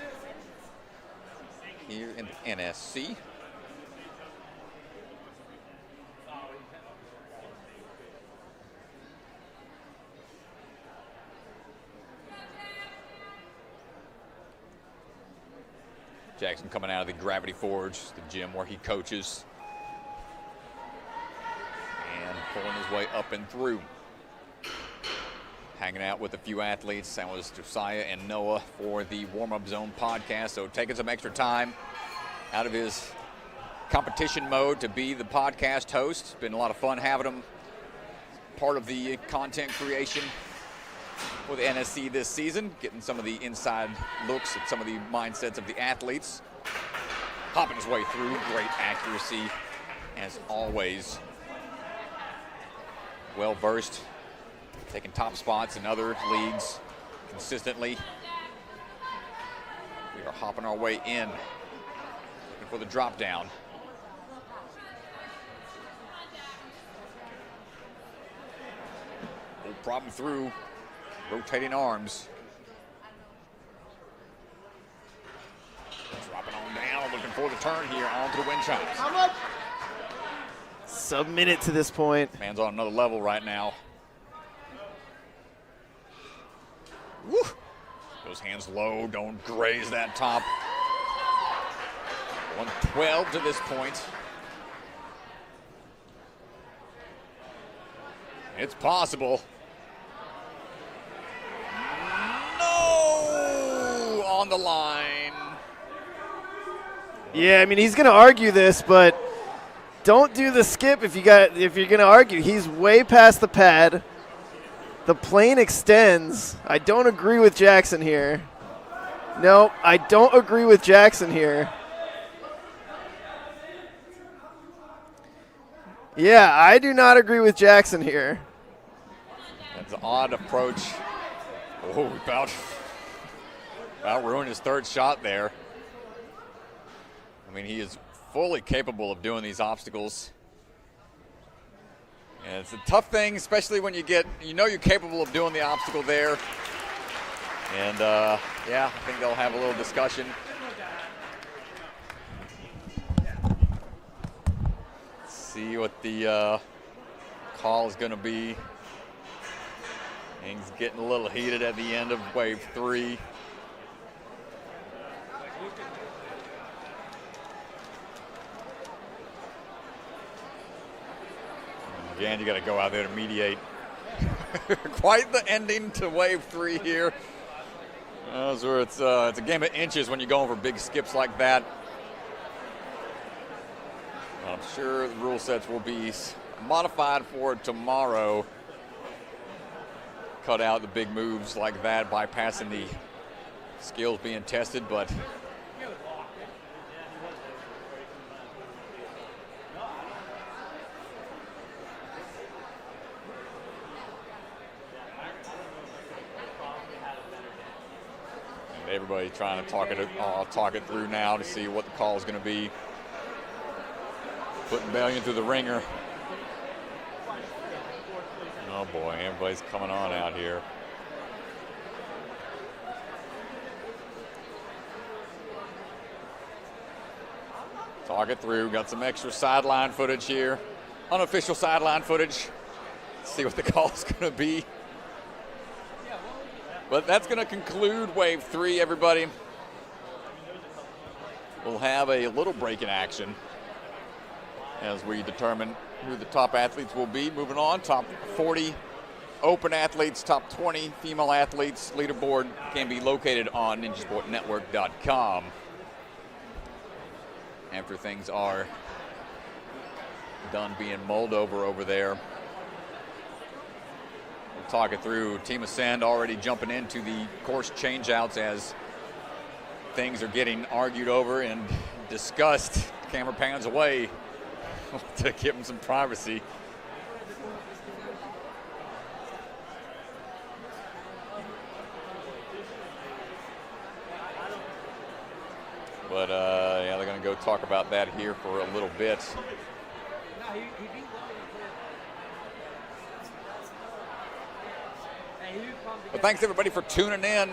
here in the NSC. Jackson coming out of the Gravity Forge, the gym where he coaches, and pulling his way up and through. Hanging out with a few athletes. That was Josiah and Noah for the Warm-Up Zone podcast. So taking some extra time out of his competition mode to be the podcast host. It's been a lot of fun having him part of the content creation for the NSC this season, getting some of the inside looks at some of the mindsets of the athletes. Hopping his way through, great accuracy as always. Well versed, taking top spots in other leagues consistently. We are hopping our way in, looking for the drop down. We'll prop him through, rotating arms. Dropping on down, looking for the turn here onto the wind chimes. How much? Sub-minute to this point. Man's on another level right now. Woo! Those hands low, don't graze that top. 112 to this point. It's possible. No! On the line. Yeah, I mean, he's going to argue this, but don't do the skip if you're going to argue. He's way past the pad. The plane extends. I don't agree with Jackson here. No, I don't agree with Jackson here. Yeah, I do not agree with Jackson here. That's an odd approach. Oh, about ruined his third shot there. I mean, he is fully capable of doing these obstacles. And it's a tough thing, especially when you know you're capable of doing the obstacle there. And yeah, I think they'll have a little discussion. Let's see what the call is going to be. Things getting a little heated at the end of wave 3. Again, you got to go out there to mediate. Quite the ending to wave 3 here. It's a game of inches when you go over big skips like that. I'm sure the rule sets will be modified for tomorrow. Cut out the big moves like that, bypassing the skills being tested, but everybody trying to talk it through now to see what the call is going to be. Putting Bellion through the ringer. Oh boy, everybody's coming on out here. Talk it through. Got some extra sideline footage here. Unofficial sideline footage. Let's see what the call is going to be. But that's going to conclude wave 3, everybody. We'll have a little break in action as we determine who the top athletes will be. Moving on, top 40 open athletes, top 20 female athletes. Leaderboard can be located on ninjasportnetwork.com. After things are done being mulled over there. We'll talk it through. Team Ascend already jumping into the course changeouts as things are getting argued over and discussed. Camera pans away to give them some privacy. But yeah, they're going to go talk about that here for a little bit. But thanks everybody for tuning in.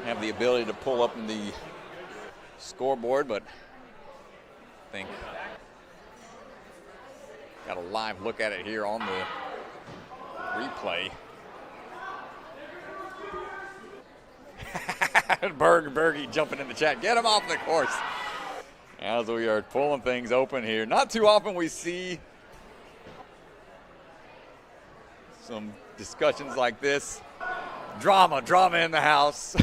Have the ability to pull up in the scoreboard, but I think got a live look at it here on the replay. Bergie jumping in the chat. Get him off the course. As we are pulling things open here. Not too often we see some discussions like this. Drama in the house.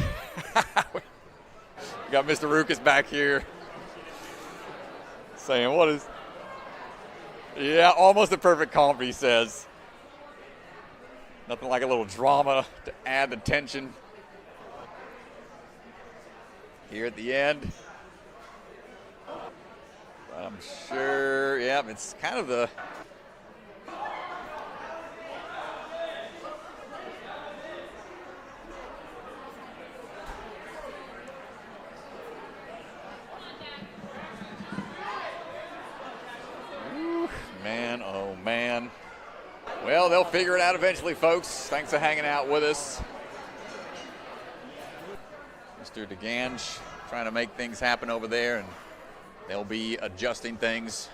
We got Mr. Roukous back here saying, what is, yeah, almost a perfect comp, he says. Nothing like a little drama to add the tension. here at the end. But I'm sure, yeah, it's kind of the man, oh man. Well, they'll figure it out eventually, folks. Thanks for hanging out with us. Mr. DeGange trying to make things happen over there, and they'll be adjusting things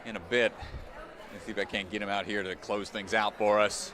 in a bit. Let's see if I can't get him out here to close things out for us.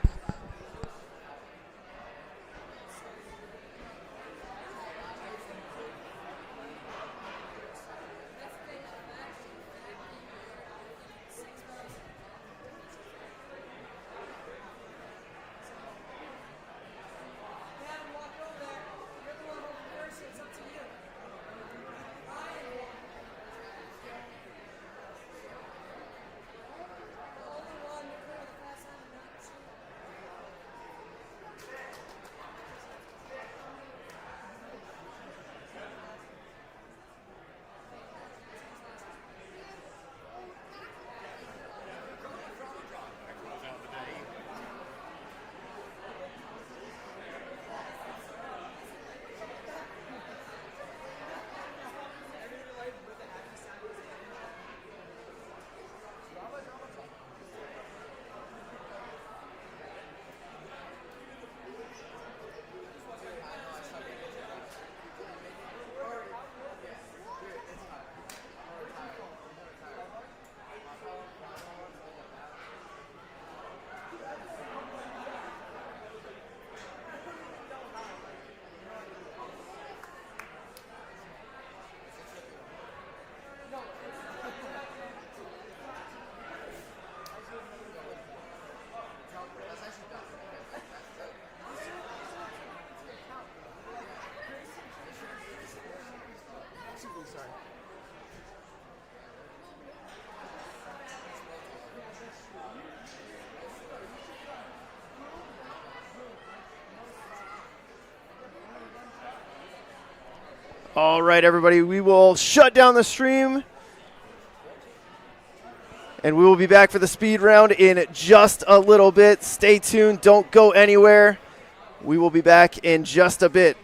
All right, everybody, we will shut down the stream. And we will be back for the speed round in just a little bit. Stay tuned. Don't go anywhere. We will be back in just a bit.